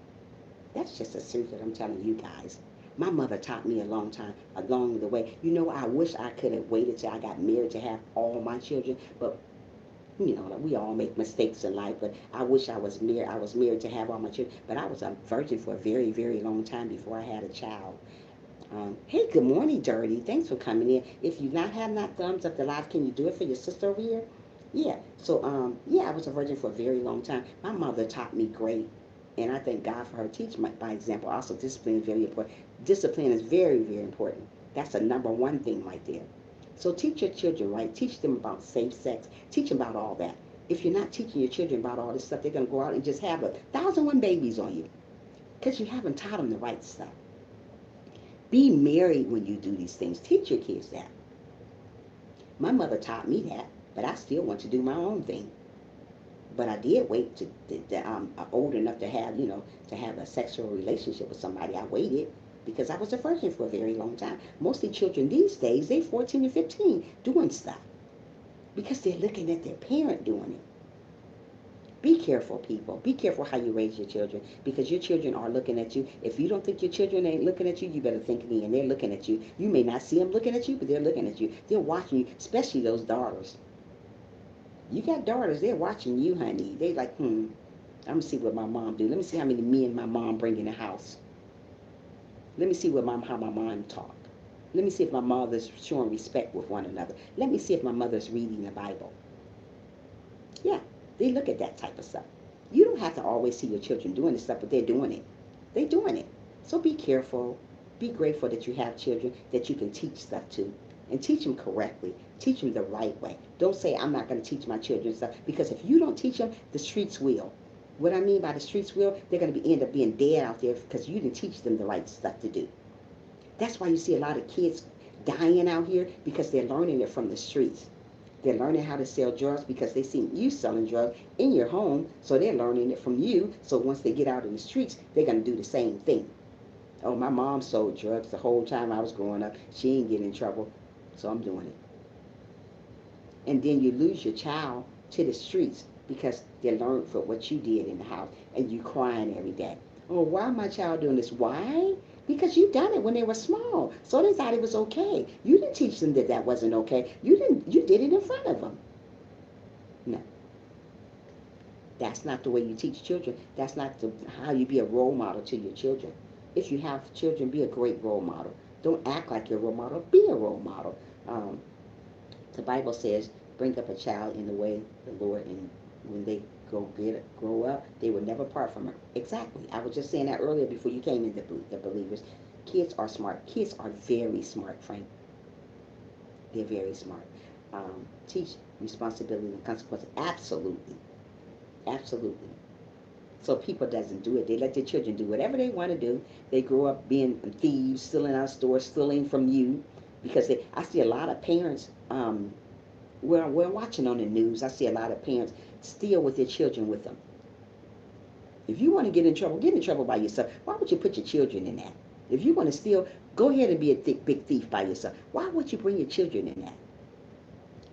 That's just a secret I'm telling you guys. My mother taught me a long time along the way. You know, I wish I could have waited till I got married to have all my children, but you know, we all make mistakes in life, but I wish I was married. I was married to have all my children, but I was a virgin for a very, very long time before I had a child. Hey, good morning, Dirty. Thanks for coming in. If you not have not thumbs up the live, can you do it for your sister over here? Yeah. So, yeah, I was a virgin for a very long time. My mother taught me great, and I thank God for her teaching by example. Also, discipline is very important. Discipline is very, very important. That's the number one thing right there. So teach your children right. Teach them about safe sex. Teach them about all that. If you're not teaching your children about all this stuff, they're going to go out and just have 1,001 babies on you because you haven't taught them the right stuff. Be married when you do these things. Teach your kids that. My mother taught me that, but I still want to do my own thing. But I did wait to I'm old enough to have, to have a sexual relationship with somebody. I waited because I was a virgin for a very long time. Mostly children these days, they're 14 and 15 doing stuff because they're looking at their parent doing it. Be careful, people. Be careful how you raise your children because your children are looking at you. If you don't think your children ain't looking at you, you better think again. They're looking at you. You may not see them looking at you, but they're looking at you. They're watching you, especially those daughters. You got daughters, they're watching you, honey. They like, I'm gonna see what my mom do. Let me see how many men my mom bring in the house. Let me see how my mom talk. Let me see if my mother's showing respect with one another. Let me see if my mother's reading the Bible. Yeah, they look at that type of stuff. You don't have to always see your children doing this stuff, but they're doing it. They're doing it. So be careful. Be grateful that you have children that you can teach stuff to. And teach them correctly. Teach them the right way. Don't say, I'm not going to teach my children stuff. Because if you don't teach them, the streets will. What I mean by the streets will, they're going to end up being dead out there because you didn't teach them the right stuff to do. That's why you see a lot of kids dying out here because they're learning it from the streets. They're learning how to sell drugs because they see you selling drugs in your home, so they're learning it from you. So once they get out in the streets, they're going to do the same thing. Oh, my mom sold drugs the whole time I was growing up. She ain't getting in trouble, so I'm doing it. And then you lose your child to the streets because they learned from what you did in the house, and you crying every day. Oh, why my child doing this? Why? Because you done it when they were small, so they thought it was okay. You didn't teach them that that wasn't okay. You didn't. You did it in front of them. No, that's not the way you teach children. That's not how you be a role model to your children. If you have children, be a great role model. Don't act like you're a role model. Be a role model. Um, the Bible says, "Bring up a child in the way of the Lord, and when they grow up, they will never part from her." Exactly. I was just saying that earlier before you came in. The believers, kids are smart. Kids are very smart, Frank. They're very smart. Teach responsibility and consequences. Absolutely, absolutely. So people doesn't do it. They let their children do whatever they want to do. They grow up being thieves, stealing out of stores, stealing from you, because I see a lot of parents. We're watching on the news. I see a lot of parents steal with their children with them. If you want to get in trouble by yourself. Why would you put your children in that? If you want to steal, go ahead and be a big thief by yourself. Why would you bring your children in that?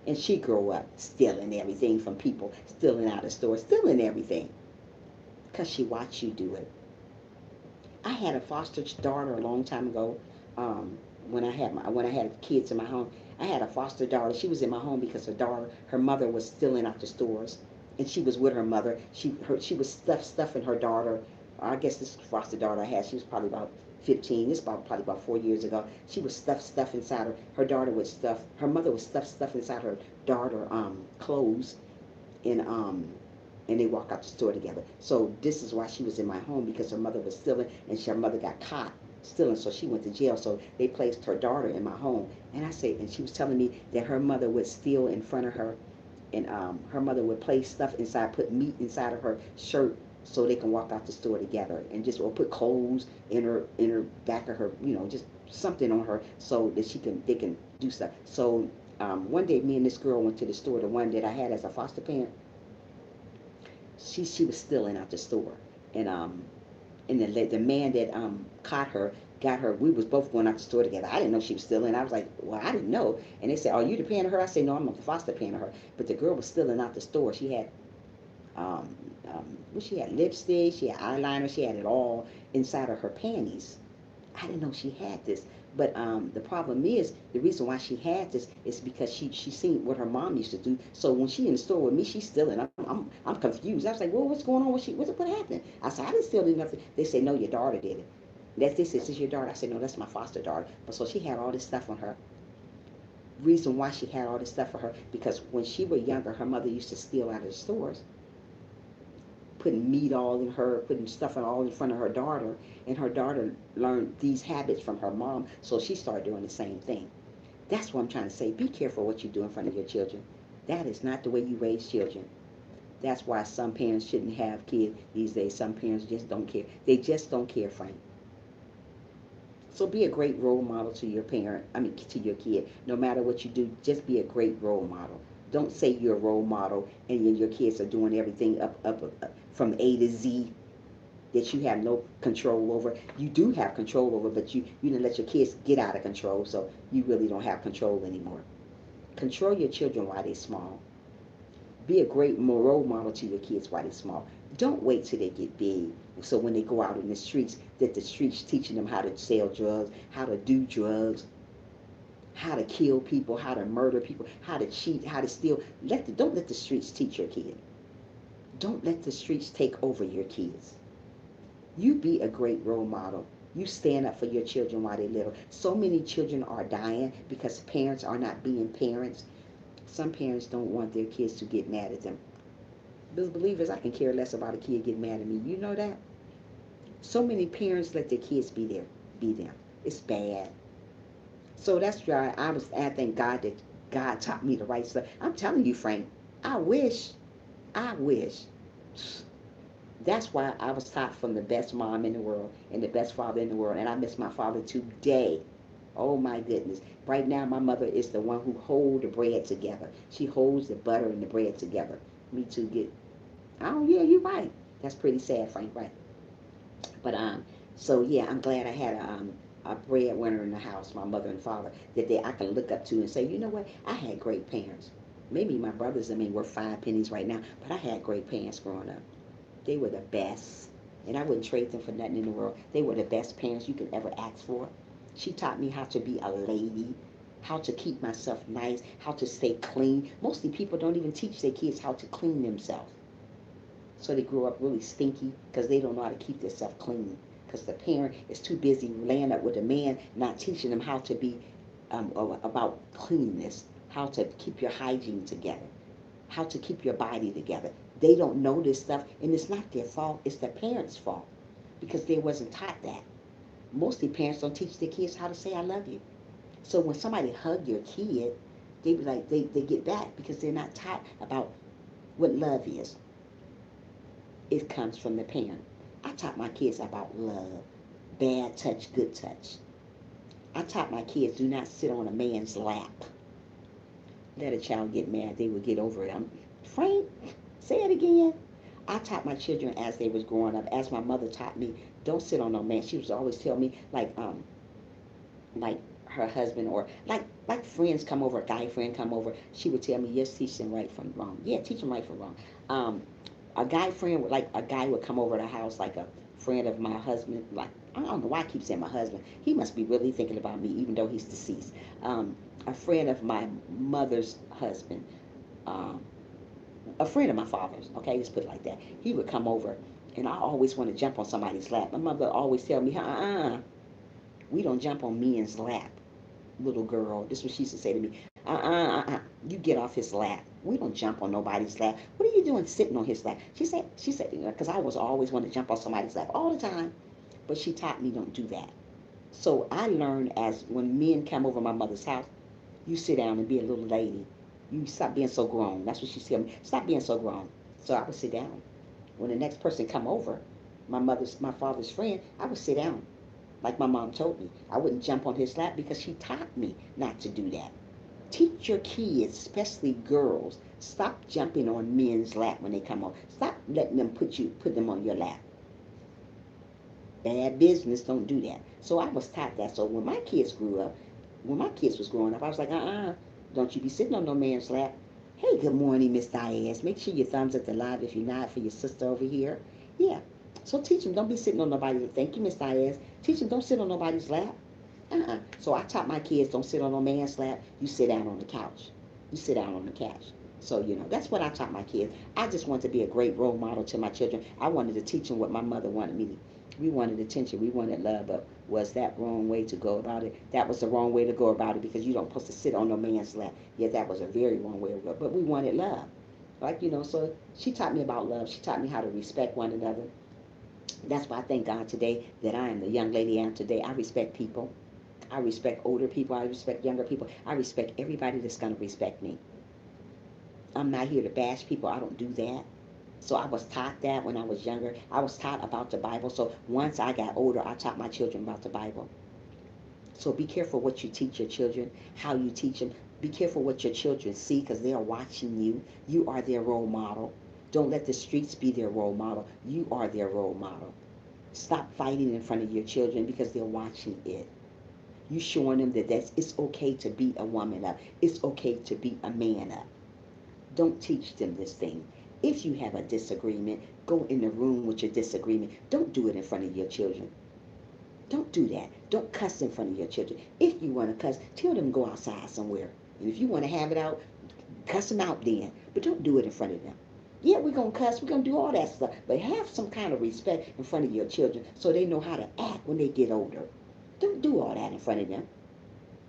And she grew up stealing everything from people, stealing out of stores, stealing everything. Because she watched you do it. I had a foster daughter a long time ago. Um, when I had kids in my home, I had a foster daughter. She was in my home because her mother was stealing out the stores, and she was with her mother. She was stuffing her daughter. I guess this foster daughter I had, she was probably about 15. This about probably about 4 years ago. She was stuff inside her. Her daughter was stuff. Her mother was stuff inside her daughter clothes, and they walk out the store together. So this is why she was in my home, because her mother was stealing, and her mother got caught stealing, so she went to jail. So they placed her daughter in my home, and she was telling me that her mother would steal in front of her, and her mother would place stuff inside, put meat inside of her shirt, so they can walk out the store together, and just or put clothes in her back of her, just something on her, so that they can do stuff. So one day, me and this girl went to the store, the one that I had as a foster parent. She was stealing out the store, and the man that caught her, got her. We was both going out the store together. I didn't know she was stealing. I was like, well, I didn't know. And they said, are you the parent of her? I said, no, I'm the foster parent of her. But the girl was stealing out the store. She had she had lipstick, she had eyeliner, she had it all inside of her panties. I didn't know she had this. But the problem is, the reason why she had this is because she seen what her mom used to do. So when she in the store with me, she's stealing. I'm confused. I was like, well, what's going on? What happened? I said, I didn't steal nothing. They said, no, your daughter did it. They said, this is your daughter. I said, no, that's my foster daughter. But so she had all this stuff on her. Reason why she had all this stuff for her, because when she was younger, her mother used to steal out of the stores, putting meat all in her, putting stuff all in front of her daughter, and her daughter learned these habits from her mom, so she started doing the same thing. That's what I'm trying to say. Be careful what you do in front of your children. That is not the way you raise children. That's why some parents shouldn't have kids these days. Some parents just don't care. They just don't care, Frank. So be a great role model to your to your kid. No matter what you do, just be a great role model. Don't say you're a role model and your kids are doing everything up from A to Z that you have no control over. You do have control over, but you didn't let your kids get out of control, so you really don't have control anymore. Control your children while they're small. Be a great role model to your kids while they're small. Don't wait till they get big. So when they go out in the streets, that the streets teaching them how to sell drugs, how to do drugs, how to kill people, how to murder people, how to cheat, how to steal. Don't let the streets teach your kid. Don't let the streets take over your kids. You be a great role model. You stand up for your children while they're little. So many children are dying because parents are not being parents. Some parents don't want their kids to get mad at them. Believers, I can care less about a kid getting mad at me. You know that? So many parents let their kids be them. It's bad. So that's why I thank God that God taught me the right stuff. I'm telling you, Frank, I wish. That's why I was taught from the best mom in the world and the best father in the world. And I miss my father today. Oh my goodness. Right now, my mother is the one who holds the bread together. She holds the butter and the bread together. Me too, oh yeah, you're right. That's pretty sad, Frank, right? But so yeah, I'm glad I had a breadwinner in the house, my mother and father, that I can look up to and say, you know what, I had great parents. Maybe my brothers, I mean, we're 5 pennies right now, but I had great parents growing up. They were the best, and I wouldn't trade them for nothing in the world. They were the best parents you could ever ask for. She taught me how to be a lady, how to keep myself nice, how to stay clean. Mostly people don't even teach their kids how to clean themselves. So they grow up really stinky because they don't know how to keep themselves clean. Because the parent is too busy laying up with a man, not teaching them how to be about cleanness, how to keep your hygiene together, how to keep your body together. They don't know this stuff, and it's not their fault. It's the parents' fault because they wasn't taught that. Mostly parents don't teach their kids how to say "I love you." So when somebody hug your kid, they be like they get back because they're not taught about what love is. It comes from the parent. I taught my kids about love, bad touch, good touch. I taught my kids do not sit on a man's lap. Let a child get mad, they will get over it. Frank, say it again. I taught my children as they was growing up, as my mother taught me, don't sit on no man. She was always tell me like her husband or like friends come over, a guy friend come over, she would tell me, yes, teach them right from wrong. Yeah, teach them right from wrong. A guy friend would like a guy would come over to the house like a friend of my husband, like I don't know why I keep saying my husband. He must be really thinking about me, even though he's deceased. A friend of my mother's husband, um, a friend of my father's, okay, let's put it like that. He would come over and I always want to jump on somebody's lap. My mother always tell me, we don't jump on men's lap, little girl. This is what she used to say to me. You get off his lap. We don't jump on nobody's lap. What are you doing sitting on his lap? She said, because I was always want to jump on somebody's lap all the time. But she taught me don't do that. So I learned as when men come over my mother's house, you sit down and be a little lady. You stop being so grown. That's what she said. Stop being so grown. So I would sit down. When the next person come over, my father's friend, I would sit down. Like my mom told me. I wouldn't jump on his lap because she taught me not to do that. Teach your kids, especially girls, stop jumping on men's lap when they come on. Stop letting them put them on your lap. Bad business, don't do that. So I was taught that. So when my kids grew up, when my kids was growing up, I was like, don't you be sitting on no man's lap. Hey, good morning, Miss Diaz. Make sure your thumbs at the live if you're not for your sister over here. Yeah. So teach them, don't be sitting on nobody's. Thank you, Miss Diaz. Teach them, don't sit on nobody's lap. So I taught my kids, don't sit on no man's lap. You sit down on the couch. You sit down on the couch. So, that's what I taught my kids. I just wanted to be a great role model to my children. I wanted to teach them what my mother wanted me to. We wanted attention. We wanted love. But was that wrong way to go about it? That was the wrong way to go about it because you don't supposed to sit on no man's lap. Yeah, that was a very wrong way to go. But we wanted love. So she taught me about love. She taught me how to respect one another. That's why I thank God today that I am the young lady I am today. I respect people. I respect older people. I respect younger people. I respect everybody that's going to respect me. I'm not here to bash people. I don't do that. So I was taught that when I was younger. I was taught about the Bible. So once I got older, I taught my children about the Bible. So be careful what you teach your children, how you teach them. Be careful what your children see because they are watching you. You are their role model. Don't let the streets be their role model. You are their role model. Stop fighting in front of your children because they're watching it. You showing them that it's okay to be a woman up. It's okay to be a man up. Don't teach them this thing. If you have a disagreement, go in the room with your disagreement. Don't do it in front of your children. Don't do that. Don't cuss in front of your children. If you want to cuss, tell them to go outside somewhere. And if you want to have it out, cuss them out then. But don't do it in front of them. Yeah, we're going to cuss. We're going to do all that stuff. But have some kind of respect in front of your children so they know how to act when they get older. Don't do all that in front of them.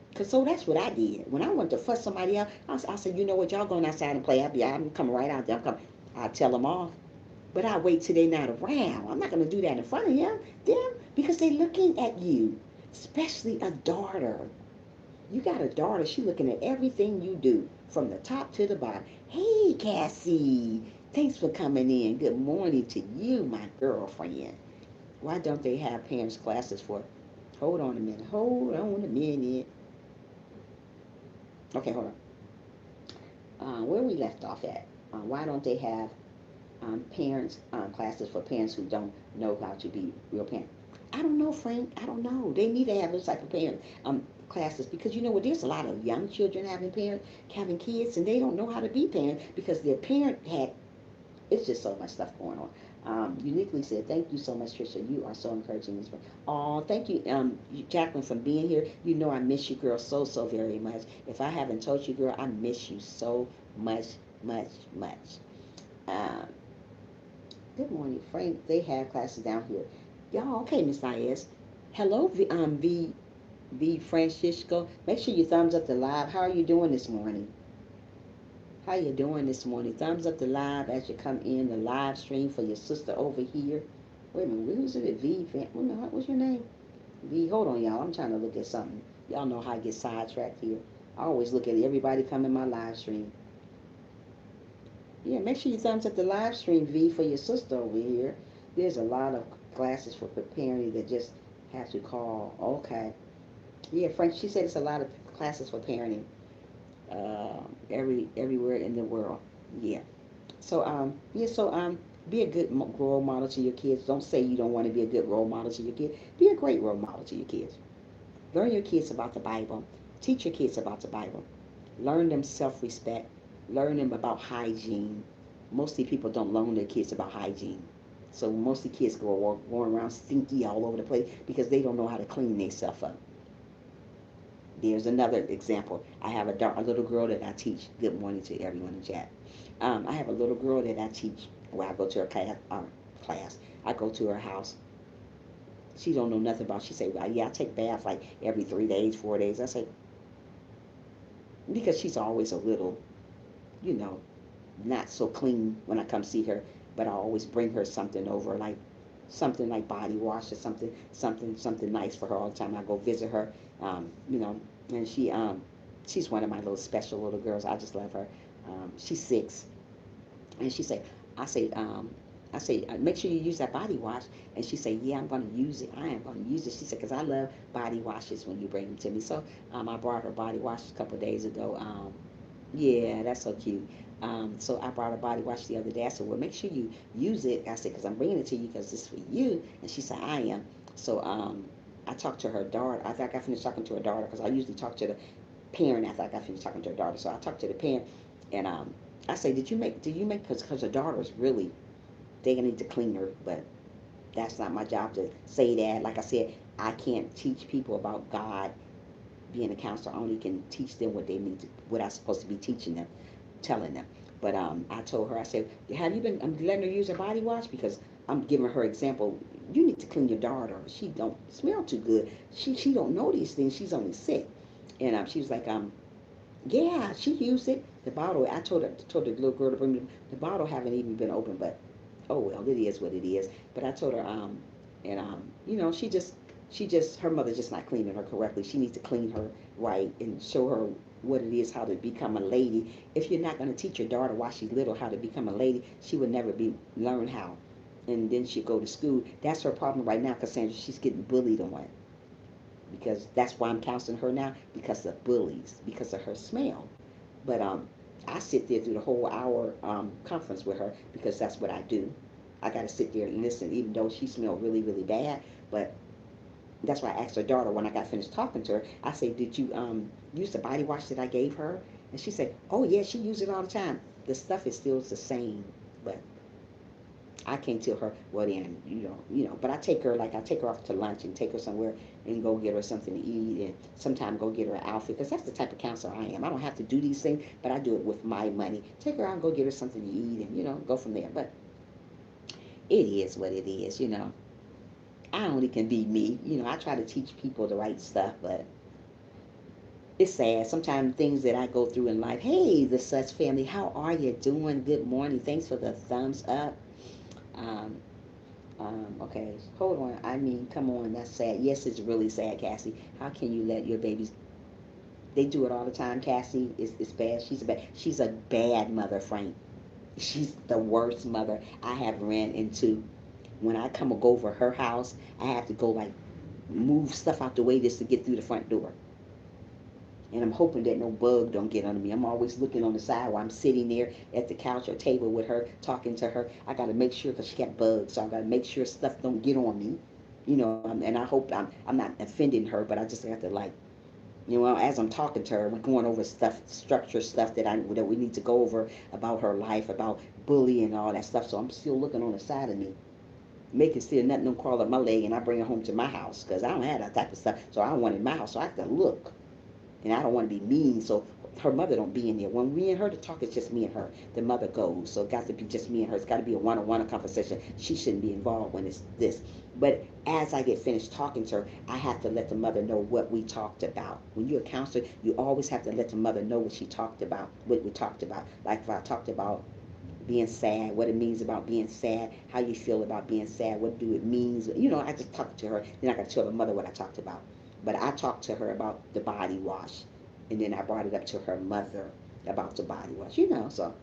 Because so that's what I did. When I wanted to fuss somebody out, I said, you know what, y'all going outside and play. I'm coming right out there. I'm coming. I tell them off. But I wait till they're not around. I'm not going to do that in front of them because they're looking at you, especially a daughter. You got a daughter. She's looking at everything you do from the top to the bottom. Hey, Cassie. Thanks for coming in. Good morning to you, my girlfriend. Why don't they have parents' classes for? Hold on a minute. Hold on a minute. Okay, hold on. Where we left off at? Why don't they have parents classes for parents who don't know how to be real parents? I don't know, Frank. I don't know. They need to have those type of parent classes because you know what? There's a lot of young children having kids, and they don't know how to be parents because their parent had. It's just so much stuff going on. Uniquely said, thank you so much, Trisha. You are so encouraging. Oh, thank you, Jacqueline, for being here. You know I miss you, girl, so, so very much. If I haven't told you, girl, I miss you so much, much, much. Um, Good morning, Frank. They have classes down here. Y'all, okay, Miss Inez. Hello, V Francisco. Make sure you thumbs up the live. How are you doing this morning? How you doing this morning? Thumbs up the live as you come in the live stream for your sister over here. Wait a minute, who's it? What's your name? V. Hold on, y'all. I'm trying to look at something. Y'all know how I get sidetracked here. I always look at everybody come in my live stream. Yeah, make sure you thumbs up the live stream, V, for your sister over here. There's a lot of classes for preparing that just have to call. Okay. Yeah, Frank, she said it's a lot of classes for parenting everywhere in the world. Yeah. So be a good role model to your kids. Don't say you don't want to be a good role model to your kids. Be a great role model to your kids. Learn your kids about the Bible. Teach your kids about the Bible. Learn them self-respect. Learn them about hygiene. Mostly people don't learn their kids about hygiene. So mostly kids going around stinky all over the place because they don't know how to clean themselves up. There's another example. I have a little girl that I teach. Good morning to everyone in chat. I have a little girl that I teach. Well, I go to her class. I go to her house. She don't know nothing about. She say, well, yeah, I take bath like every 3 days, 4 days. I say, because she's always a little, you know, not so clean when I come see her. But I always bring her something over, like something like body wash or something nice for her all the time. I go visit her, you know, and she's one of my little special little girls. I just love her. She's 6, and she say, I say, make sure you use that body wash. And she say, yeah, I'm going to use it. I am going to use it. She said, because I love body washes when you bring them to me. So I brought her body wash a couple of days ago. Yeah, that's so cute. So I brought a body wash the other day. I said, well, make sure you use it. I said, because I'm bringing it to you because it's for you. And she said, I am. So I talked to her daughter. After I got finished talking to her daughter, because I usually talk to the parent after I got finished talking to her daughter. So I talked to the parent, and I say, did you make, because her daughter's really, they need to clean her, but that's not my job to say that. Like I said, I can't teach people about God. Being a counselor, I only can teach them what they need to, what I'm supposed to be teaching them, telling them. But I told her, I said, have you been letting her use her body wash? Because I'm giving her example. You need to clean your daughter. She don't smell too good. She don't know these things. She's only sick. And she was like, yeah, she used it. The bottle. I told the little girl to bring the bottle. Haven't even been opened, but oh well, it is what it is. But I told her, and you know, she just her mother just not cleaning her correctly. She needs to clean her right and show her what it is, how to become a lady. If you're not going to teach your daughter while she's little how to become a lady, she would never learn how. And then she'll go to school. That's her problem right now, Cassandra. She's getting bullied on, because that's why I'm counseling her now, because of bullies, because of her smell. But I sit there through the whole hour conference with her because that's what I do. I got to sit there and listen, even though she smelled really, really bad. But that's why I asked her daughter when I got finished talking to her. I said, did you use the body wash that I gave her? And she said, oh yeah, she used it all the time. The stuff is still the same, but I can't tell her, well then, but I take her off to lunch and take her somewhere and go get her something to eat and sometimes go get her an outfit because that's the type of counselor I am. I don't have to do these things, but I do it with my money. Take her out and go get her something to eat and, go from there. But it is what it is. I only can be me. I try to teach people the right stuff, but it's sad. Sometimes things that I go through in life. Hey, the Such family, how are you doing? Good morning. Thanks for the thumbs up. Um, okay, hold on. I mean, come on, that's sad. Yes, it's really sad, Cassie. How can you let your babies? They do it all the time, Cassie. It's bad. She's a bad mother, Frank. She's the worst mother I have ran into. When I come or go over her house, I have to go like move stuff out the way just to get through the front door. And I'm hoping that no bug don't get under me. I'm always looking on the side while I'm sitting there at the couch or table with her, talking to her. I got to make sure because she got bugs, so I got to make sure stuff don't get on me. And I hope I'm not offending her, but I just got to like, as I'm talking to her, we're going over stuff, structure stuff that we need to go over about her life, about bullying and all that stuff. So I'm still looking on the side of me, making sure nothing don't crawl up my leg, and I bring her home to my house because I don't have that type of stuff. So I don't want it in my house, so I have to look and I don't want to be mean. So her mother don't be in there. When me and her to talk, it's just me and her. The mother goes, so it got to be just me and her. It's got to be a one-on-one conversation. She shouldn't be involved when it's this. But as I get finished talking to her, I have to let the mother know what we talked about. When you're a counselor, you always have to let the mother know what she talked about, what we talked about. Like if I talked about being sad, what it means about being sad, how you feel about being sad, what do it means. I just talked to her, then I got to tell the mother what I talked about. But I talked to her about the body wash, and then I brought it up to her mother about the body wash. So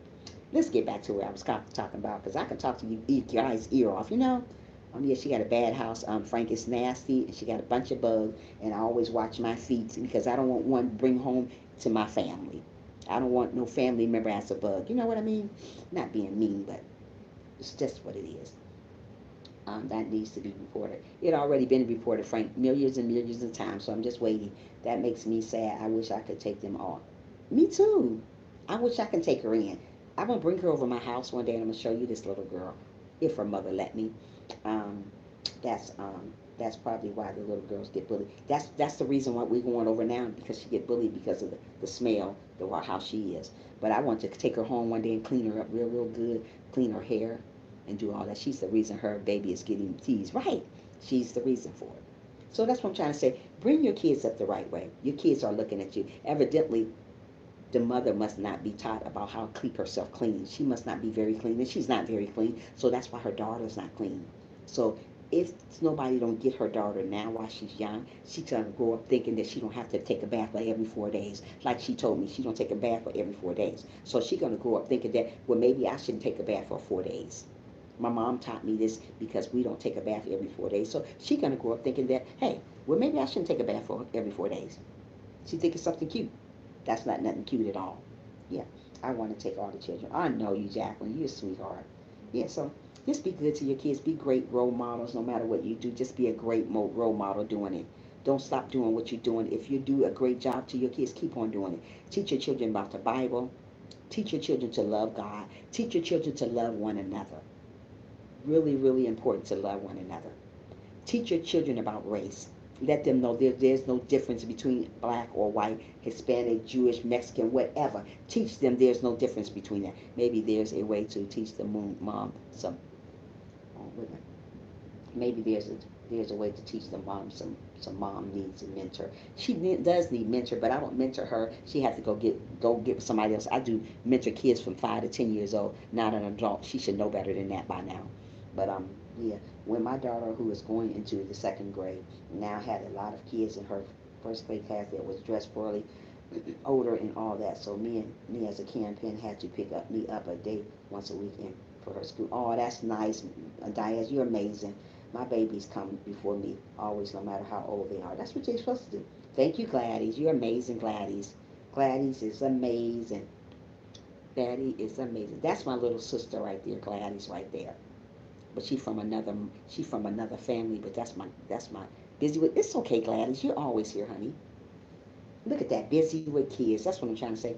let's get back to what I was talking about, because I can talk to you guys' ear off. Yeah, she got a bad house. Frank is nasty, and she got a bunch of bugs, and I always watch my feet because I don't want one to bring home to my family. I don't want no family member as a bug. You know what I mean? Not being mean, but it's just what it is. That needs to be reported. It already been reported, Frank, millions and millions of times. So I'm just waiting. That makes me sad. I wish I could take them all. Me too. I wish I could take her in. I'm gonna bring her over my house one day, and I'm gonna show you this little girl, if her mother let me. Um, that's um, that's probably why the little girls get bullied. That's the reason why we're going over now, because she get bullied because of the smell, how she is. But I want to take her home one day and clean her up real good, clean her hair, and do all that. She's the reason her baby is getting teased. Right. She's the reason for it. So that's what I'm trying to say. Bring your kids up the right way. Your kids are looking at you. Evidently, the mother must not be taught about how to keep herself clean. She must not be very clean, and she's not very clean. So that's why her daughter's not clean. So if nobody don't get her daughter now while she's young, she's gonna grow up thinking that she don't have to take a bath like every 4 days. Like she told me, she don't take a bath for every 4 days. So she's gonna grow up thinking that, well, maybe I shouldn't take a bath for 4 days. My mom taught me this because we don't take a bath every 4 days. So she's gonna grow up thinking that, hey, well, maybe I shouldn't take a bath for every 4 days. She think it's something cute. That's not nothing cute at all. Yeah, I want to take all the children. I know you, Jacqueline. You're a sweetheart. Yeah, so just be good to your kids. Be great role models no matter what you do. Just be a great role model doing it. Don't stop doing what you're doing. If you do a great job to your kids, keep on doing it. Teach your children about the Bible. Teach your children to love God. Teach your children to love one another. Really, really important to love one another. Teach your children about race. Let them know there's no difference between black or white, Hispanic, Jewish, Mexican, whatever. Teach them there's no difference between that. Maybe there's a way to teach the mom some. Oh, wait a minute. Maybe there's a way to teach the mom some mom needs a mentor. She does need mentor, but I don't mentor her. She has to go get somebody else. I do mentor kids from 5 to 10 years old. Not an adult. She should know better than that by now. But yeah, when my daughter, who is going into the second grade, now had a lot of kids in her first grade class that was dressed poorly, older and all that. So me as a campaign had to pick up me up a day once a week in for her school. Oh, that's nice, Diaz. You're amazing. My babies come before me always, no matter how old they are. That's what you're supposed to do. Thank you, Gladys. You're amazing, Gladys. Gladys is amazing. Gladys is amazing. That's my little sister right there, Gladys right there. But she from another family. But that's my busy with. It's okay, Gladys. You're always here, honey. Look at that, busy with kids. That's what I'm trying to say.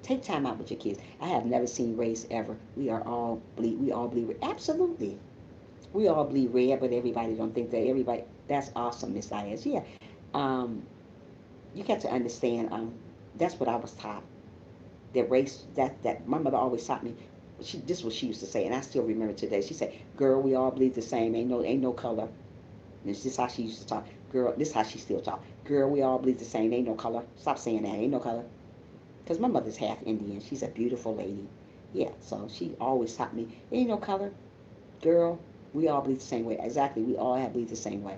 Take time out with your kids. I have never seen race ever. We all bleed. Absolutely. We all bleed red, but everybody don't think that everybody, that's awesome, Miss Diaz. Yeah. Um, you got to understand, that's what I was taught. That race, that my mother always taught me. This is what she used to say, and I still remember today. She said, "Girl, we all bleed the same. Ain't no color." And this is how she used to talk. Girl, this is how she still talk. Girl, we all bleed the same. Ain't no color. Stop saying that. Ain't no color. Because my mother's half Indian. She's a beautiful lady. Yeah, so she always taught me, ain't no color. Girl, we all bleed the same way. Exactly, we all have bleed the same way.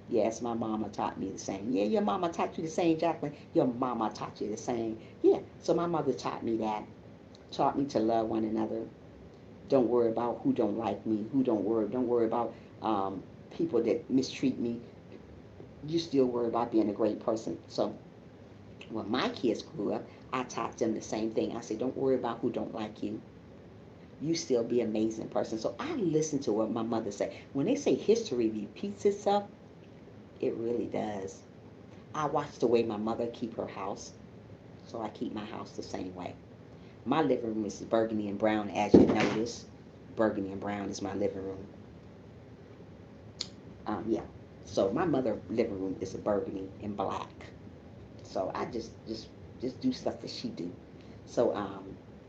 Yes, my mama taught me the same. Yeah, your mama taught you the same, Jacqueline. Your mama taught you the same. Yeah, so my mother taught me that. Taught me to love one another. Don't worry about who don't like me. Don't worry about people that mistreat me. You still worry about being a great person. So when my kids grew up, I taught them the same thing. I said, don't worry about who don't like you. You still be an amazing person. So I listen to what my mother said. When they say history repeats itself, it really does. I watch the way my mother keep her house, so I keep my house the same way. My living room is burgundy and brown, as you notice. Burgundy and brown is my living room. Yeah. So my mother' living room is a burgundy and black. So I just do stuff that she do. So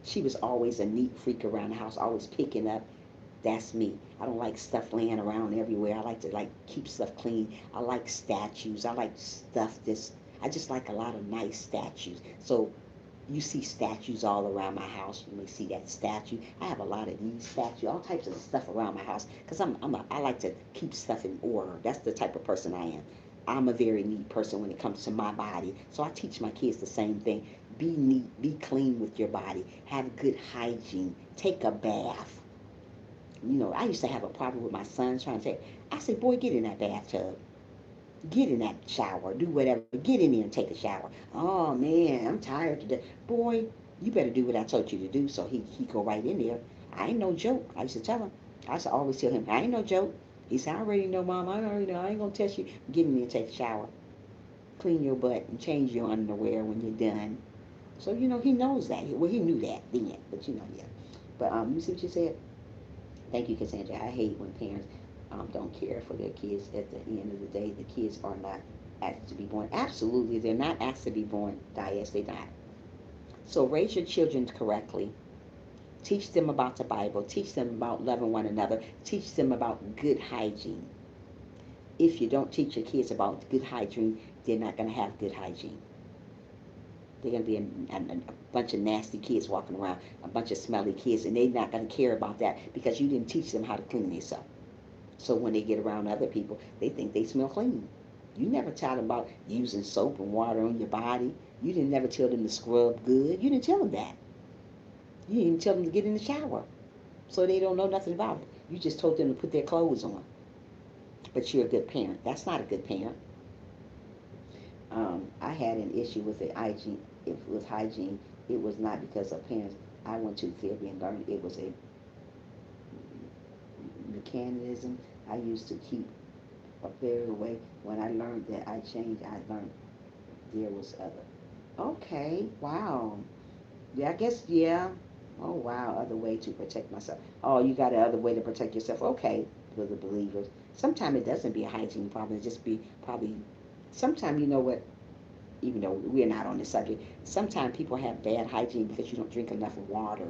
she was always a neat freak around the house, always picking up. That's me. I don't like stuff laying around everywhere. I like to keep stuff clean. I like statues. I like stuff this. I just like a lot of nice statues. So you see statues all around my house. You may see that statue. I have a lot of these statues, all types of stuff around my house because I like to keep stuff in order. That's the type of person I am. I'm a very neat person when it comes to my body. So I teach my kids the same thing. Be neat, be clean with your body, have good hygiene, take a bath. I used to have a problem with my son trying to say, I said, boy, get in that bathtub. Get in that shower. Do whatever. Get in there and take a shower. Oh, man, I'm tired today. Boy, you better do what I told you to do. So he go right in there. I ain't no joke. I used to tell him. I used to always tell him, I ain't no joke. He said, I already know, Mom. I already know. I ain't going to test you. Get in there and take a shower. Clean your butt and change your underwear when you're done. So, he knows that. Well, he knew that then. But, yeah. But you see what you said? Thank you, Cassandra. I hate when parents don't care for their kids. At the end of the day, the kids are not asked to be born. Absolutely, they're not asked to be born. Yes, they're not. So raise your children correctly. Teach them about the Bible. Teach them about loving one another. Teach them about good hygiene. If you don't teach your kids about good hygiene, they're not going to have good hygiene. They're going to be a bunch of nasty kids walking around, a bunch of smelly kids, and they're not going to care about that because you didn't teach them how to clean themselves. So when they get around other people, they think they smell clean. You never taught them about using soap and water on your body. You didn't never tell them to scrub good. You didn't tell them that. You didn't even tell them to get in the shower. So they don't know nothing about it. You just told them to put their clothes on. But you're a good parent. That's not a good parent. I had an issue with the hygiene. If it was hygiene, it was not because of parents. I went to therapy and learned it was a mechanism I used to keep a very away. When I learned that I changed, I learned there was other. Okay, wow. Yeah, I guess, yeah. Oh, wow, other way to protect myself. Oh, you got another way to protect yourself. Okay, for the believers. Sometimes it doesn't be a hygiene problem. It just be probably, sometimes you know what, even though we're not on this subject, sometimes people have bad hygiene because you don't drink enough water.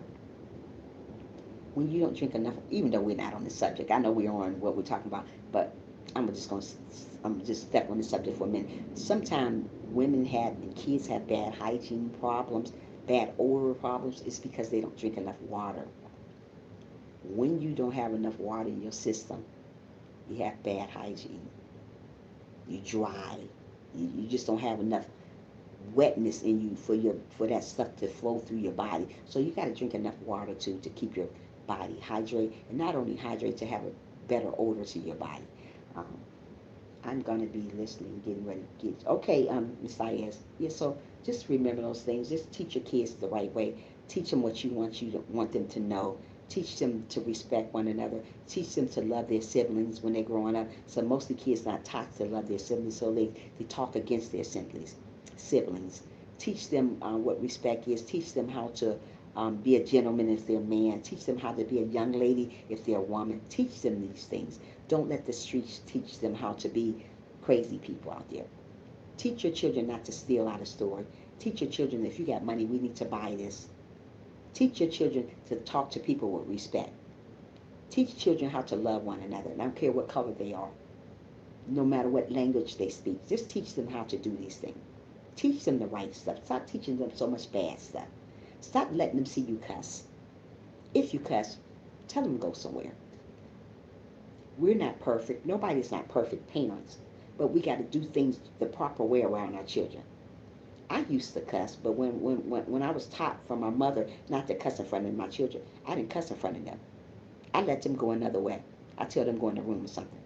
When you don't drink enough, even though we're not on the subject, I know we're on what we're talking about, but I'm just step on the subject for a minute. Sometimes women have and kids have bad hygiene problems, bad oral problems. It's because they don't drink enough water. When you don't have enough water in your system, you have bad hygiene. You dry. You just don't have enough wetness in you for that stuff to flow through your body. So you got to drink enough water to keep your body hydrated, and not only hydrate to have a better odor to your body. Um, I'm gonna be listening, getting ready to get. Okay, Miss Diaz. Yeah. So just remember those things. Just teach your kids the right way. Teach them what you want them to know. Teach them to respect one another. Teach them to love their siblings when they're growing up. So most of the kids not taught to love their siblings, so they talk against their siblings. Teach them what respect is. Teach them how to be a gentleman if they're a man. Teach them how to be a young lady if they're a woman. Teach them these things. Don't let the streets teach them how to be crazy people out there. Teach your children not to steal out of store. Teach your children, if you got money, we need to buy this. Teach your children to talk to people with respect. Teach children how to love one another. And I don't care what color they are, no matter what language they speak. Just teach them how to do these things. Teach them the right stuff. Stop teaching them so much bad stuff. Stop letting them see you cuss. If you cuss, tell them to go somewhere. We're not perfect. Nobody's not perfect parents. But we got to do things the proper way around our children. I used to cuss, but when I was taught from my mother not to cuss in front of my children, I didn't cuss in front of them. I let them go another way. I tell them go in the room or something.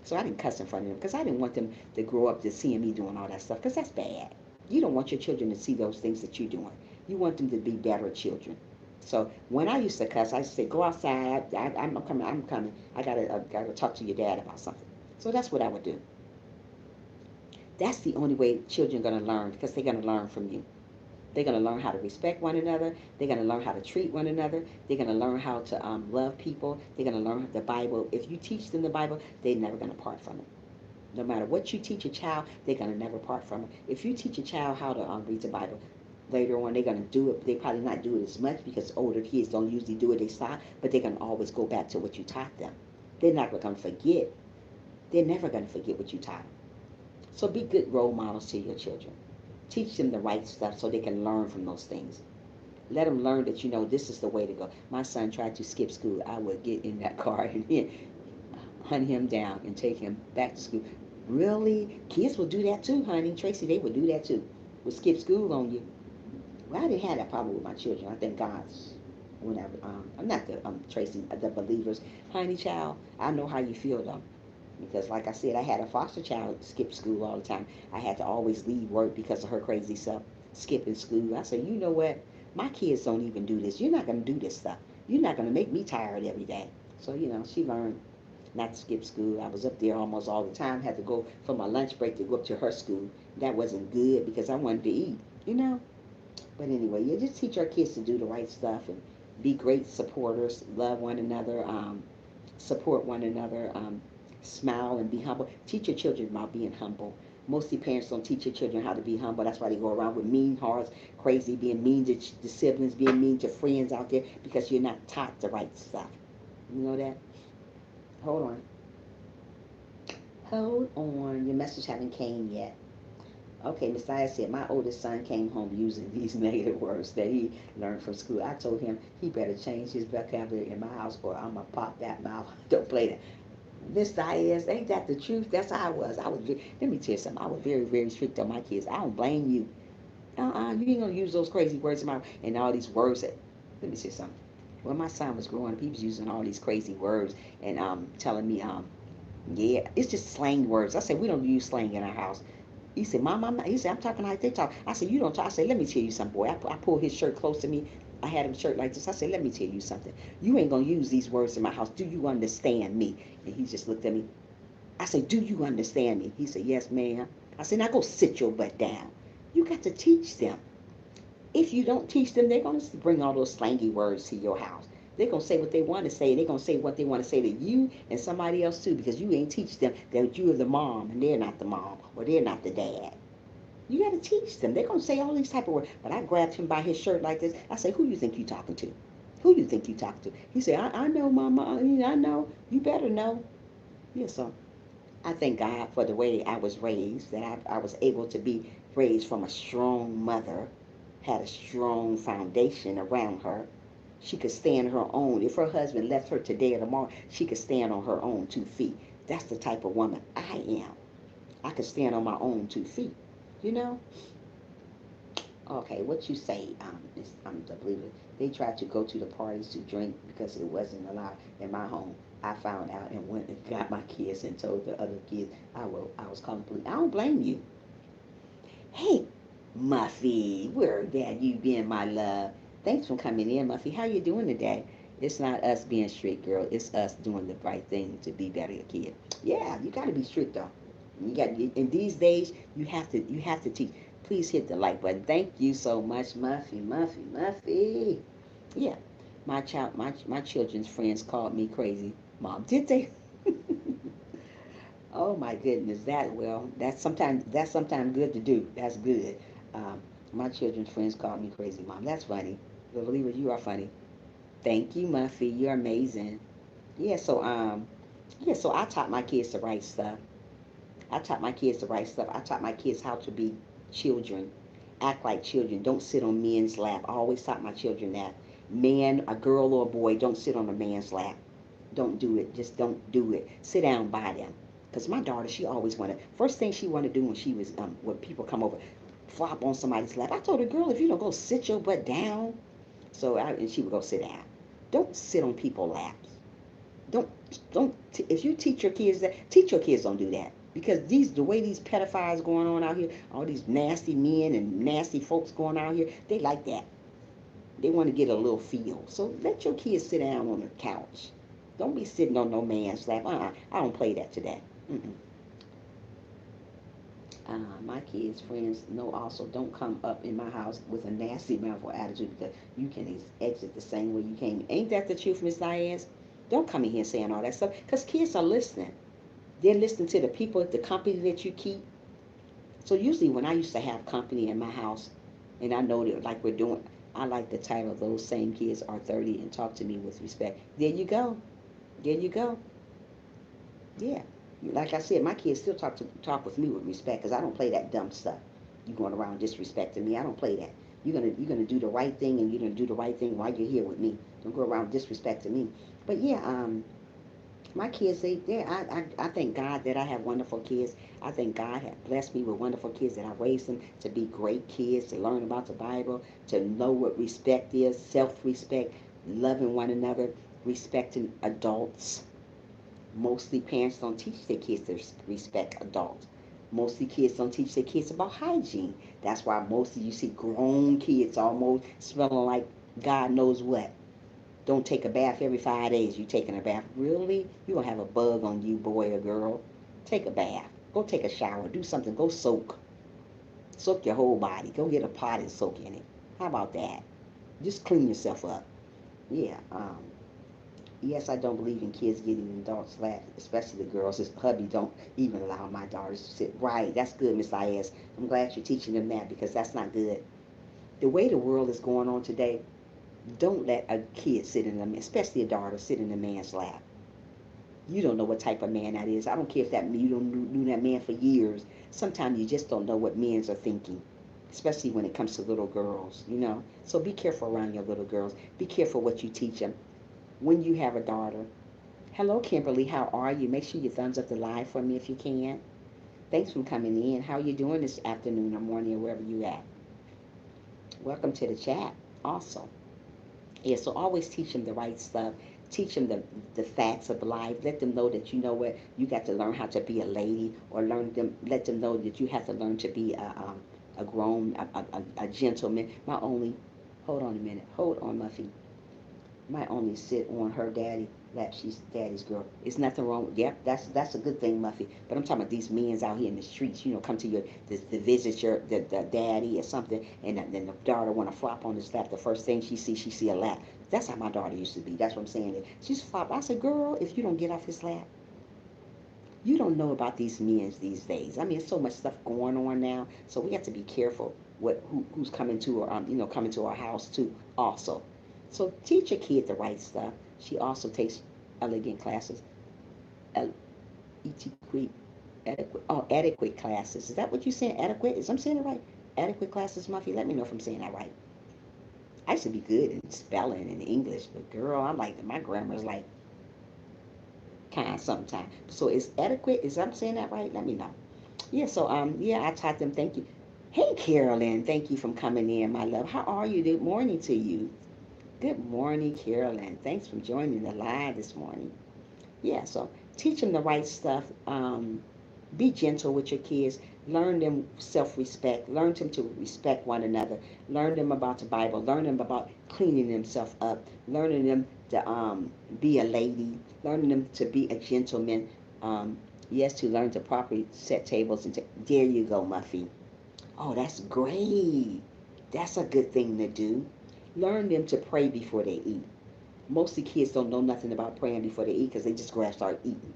So I didn't cuss in front of them because I didn't want them to grow up to seeing me doing all that stuff because that's bad. You don't want your children to see those things that you're doing. You want them to be better children. So when I used to cuss, I used to say, go outside. I'm coming. I'm coming. I gotta talk to your dad about something. So that's what I would do. That's the only way children are going to learn because they're going to learn from you. They're going to learn how to respect one another. They're going to learn how to treat one another. They're going to learn how to love people. They're going to learn the Bible. If you teach them the Bible, they're never going to part from it. No matter what you teach a child, they're going to never part from it. If you teach a child how to read the Bible, later on they're going to do it. They probably not do it as much because older kids don't usually do it. They stop, but they're going to always go back to what you taught them. They're not going to forget. They're never going to forget what you taught them. So be good role models to your children. Teach them the right stuff so they can learn from those things. Let them learn that, this is the way to go. My son tried to skip school. I would get in that car and hunt him down and take him back to school. Really? Kids will do that too, honey. Tracy, they would do that too. Would skip school on you. Well, I didn't have that problem with my children. I thank God. Whenever, I'm not the Tracy, the believers. Honey, child, I know how you feel though. Because like I said, I had a foster child skip school all the time. I had to always leave work because of her crazy stuff, skipping school. I said, you know what? My kids don't even do this. You're not going to do this stuff. You're not going to make me tired every day. So, she learned not to skip school. I was up there almost all the time. Had to go for my lunch break to go up to her school. That wasn't good because I wanted to eat. But anyway, you just teach our kids to do the right stuff and be great supporters, love one another, support one another, smile and be humble. Teach your children about being humble. Mostly parents don't teach your children how to be humble. That's why they go around with mean hearts, crazy, being mean to the siblings, being mean to friends out there because you're not taught the right stuff. You know that? Hold on. Hold on. Your message haven't came yet. Okay, Messiah said, my oldest son came home using these negative words that he learned from school. I told him he better change his vocabulary in my house or I'm going to pop that mouth. Don't play that. Miss Diaz, ain't that the truth? That's how I was. Let me tell you something. I was very, very strict on my kids. I don't blame you. You ain't going to use those crazy words in my, and all these words that, let me say something. When my son was growing up, he was using all these crazy words and telling me, yeah, it's just slang words. I said, we don't use slang in our house. He said, Mom, I'm not. He said, I'm talking like they talk. I said, you don't talk. I said, let me tell you something, boy. I pulled his shirt close to me. I had him shirt like this. I said, let me tell you something. You ain't going to use these words in my house. Do you understand me? And he just looked at me. I said, do you understand me? He said, yes, ma'am. I said, now go sit your butt down. You got to teach them. If you don't teach them, they're going to bring all those slangy words to your house. They're going to say what they want to say. They're going to say what they want to say to you and somebody else too because you ain't teach them that you're the mom and they're not the mom or they're not the dad. You got to teach them. They're going to say all these type of words. But I grabbed him by his shirt like this. I say, who you think you talking to? Who you think you talking to? He said, I know, Mama. I know. You better know. Yeah, so I thank God for the way I was raised, that I was able to be raised from a strong mother, had a strong foundation around her. She could stand on her own. If her husband left her today or tomorrow, she could stand on her own 2 feet. That's the type of woman I am. I could stand on my own 2 feet. You know? Okay, what you say, I'm the believer. They tried to go to the parties to drink because it wasn't allowed in my home. I found out and went and got my kids and told the other kids I was calling police. I don't blame you. Hey, Muffy, where have you been, my love? Thanks for coming in, Muffy. How you doing today? It's not us being strict, girl. It's us doing the right thing to be better a kid. Yeah, you got to be strict though. You got in these days you have to teach. Please hit the like button. Thank you so much, Muffy, Muffy, Muffy. Yeah, my children's friends called me crazy, Mom. Did they? Oh my goodness, that's sometimes good to do. That's good. Um, my children's friends called me crazy, Mom. That's funny. Believe it, you are funny. Thank you, Muffy. You're amazing. Yeah. So I taught my kids the right stuff. I taught my kids the right stuff. I taught my kids how to be children, act like children. Don't sit on men's lap. I always taught my children that. Man, a girl or a boy, don't sit on a man's lap. Don't do it. Just don't do it. Sit down by them. Because my daughter, she always wanted, first thing she wanted to do when she was, when people come over, flop on somebody's lap. I told her, girl, if you don't go sit your butt down, and she would go sit down. Don't sit on people's laps. Don't, if you teach your kids that, teach your kids don't do that. Because the way these pedophiles going on out here, all these nasty men and nasty folks going out here, they like that. They want to get a little feel. So let your kids sit down on the couch. Don't be sitting on no man's lap. I don't play that today. Mm-mm. My kids' friends know also don't come up in my house with a nasty mouth or attitude because you can exit the same way you came. Ain't that the truth, Miss Diaz? Don't come in here saying all that stuff because kids are listening. They're listening to the people at the company that you keep. So usually when I used to have company in my house, and I know that like we're doing, I like the title, Those Same Kids Are 30 and Talk to Me with Respect. There you go. There you go. Yeah. Like I said, my kids still talk with me with respect because I don't play that dumb stuff. You going around disrespecting me. I don't play that. You're gonna do the right thing and you're gonna do the right thing while you're here with me. Don't go around disrespecting me. But yeah, my kids, I thank God that I have wonderful kids. I thank God has blessed me with wonderful kids that I raised them to be great kids, to learn about the Bible, to know what respect is, self-respect, loving one another, respecting adults. Mostly parents don't teach their kids to respect adults. Mostly kids don't teach their kids about hygiene. That's why most of you see grown kids almost smelling like God knows what. Don't take a bath every 5 days. You taking a bath. Really? You gonna have a bug on you, boy or girl. Take a bath. Go take a shower. Do something. Go soak. Soak your whole body. Go get a pot and soak in it. How about that? Just clean yourself up. Yeah. Yes, I don't believe in kids getting in adults' lap, especially the girls. His hubby don't even allow my daughters to sit. Right. That's good, Miss IS. I'm glad you're teaching them that because that's not good. The way the world is going on today, don't let a kid sit in them, especially a daughter, sit in a man's lap. You don't know what type of man that is. I don't care if that you don't knew that man for years. Sometimes you just don't know what men are thinking, especially when it comes to little girls. So be careful around your little girls. Be careful what you teach them. When you have a daughter, hello, Kimberly, how are you? Make sure you thumbs up the live for me if you can. Thanks for coming in. How are you doing this afternoon or morning or wherever you at? Welcome to the chat. Also. Yeah, so always teach them the right stuff. Teach them the facts of life. Let them know that you know what you got to learn how to be a lady, or let them know that you have to learn to be a grown a gentleman. My only hold on a minute, hold on, Muffy. Might only sit on her daddy lap. She's daddy's girl. It's nothing wrong with. Yep, that's a good thing, Muffy. But I'm talking about these men's out here in the streets. Come to your to visit the daddy or something, and then the daughter want to flop on his lap. The first thing she see a lap. That's how my daughter used to be. That's what I'm saying. She's flop. I said, girl, if you don't get off his lap, you don't know about these men's these days. I mean, there's so much stuff going on now, so we have to be careful who's coming to our coming to our house too. Also, so teach your kid the right stuff. She also takes elegant classes, etiquette, adequate classes. Is that what you're saying? Adequate? Is I'm saying it right? Adequate classes, Muffy. Let me know if I'm saying that right. I used to be good in spelling and English, but girl, I'm like my grammar's like kind sometimes. So is adequate? Is I'm saying that right? Let me know. Yeah. So yeah, I taught them. Thank you. Hey, Carolyn. Thank you for coming in, my love. How are you? Good morning to you. Good morning, Carolyn. Thanks for joining the live this morning. Yeah, so teach them the right stuff. Be gentle with your kids. Learn them self-respect. Learn them to respect one another. Learn them about the Bible. Learn them about cleaning themselves up. Learning them to be a lady. Learning them to be a gentleman. Yes, to learn to properly set tables. There you go, Muffy. Oh, that's great. That's a good thing to do. Learn them to pray before they eat. Most of the kids don't know nothing about praying before they eat because they just go and start eating.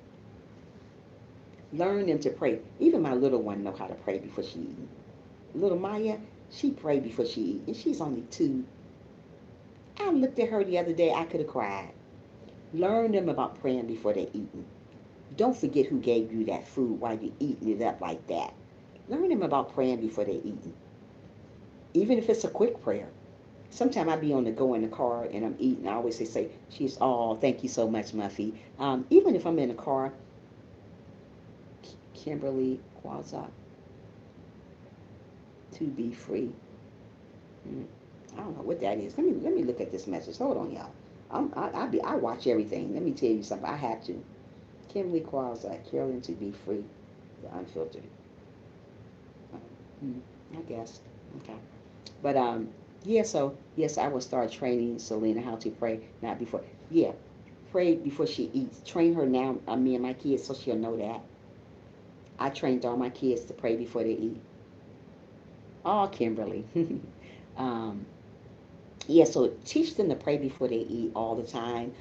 Learn them to pray. Even my little one know how to pray before she eat. Little Maya, she prayed before she eat, and she's only 2. I looked at her the other day. I could have cried. Learn them about praying before they eating. Don't forget who gave you that food while you're eating it up like that. Learn them about praying before they eating. Even if it's a quick prayer. Sometimes I be on the go in the car and I'm eating. I always say, she's, oh, thank you so much, Muffy. Even if I'm in the car, Kimberly Quaza, to be free. Mm, I don't know what that is. Let me look at this message. Hold on, y'all. I watch everything. Let me tell you something. I have to. Kimberly Quaza, Carolyn to be free, the unfiltered. Mm, I guess. Okay. But yeah. So yes, I will start training Selena how to pray. Not before. Yeah, pray before she eats. Train her now. Me and my kids, so she'll know that. I trained all my kids to pray before they eat. All Kimberly. um, yeah, so teach them to pray before they eat all the time.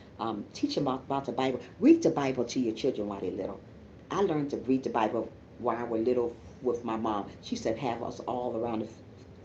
Teach them about the Bible. Read the Bible to your children while they're little. I learned to read the Bible while I was little with my mom. She said, have us all around the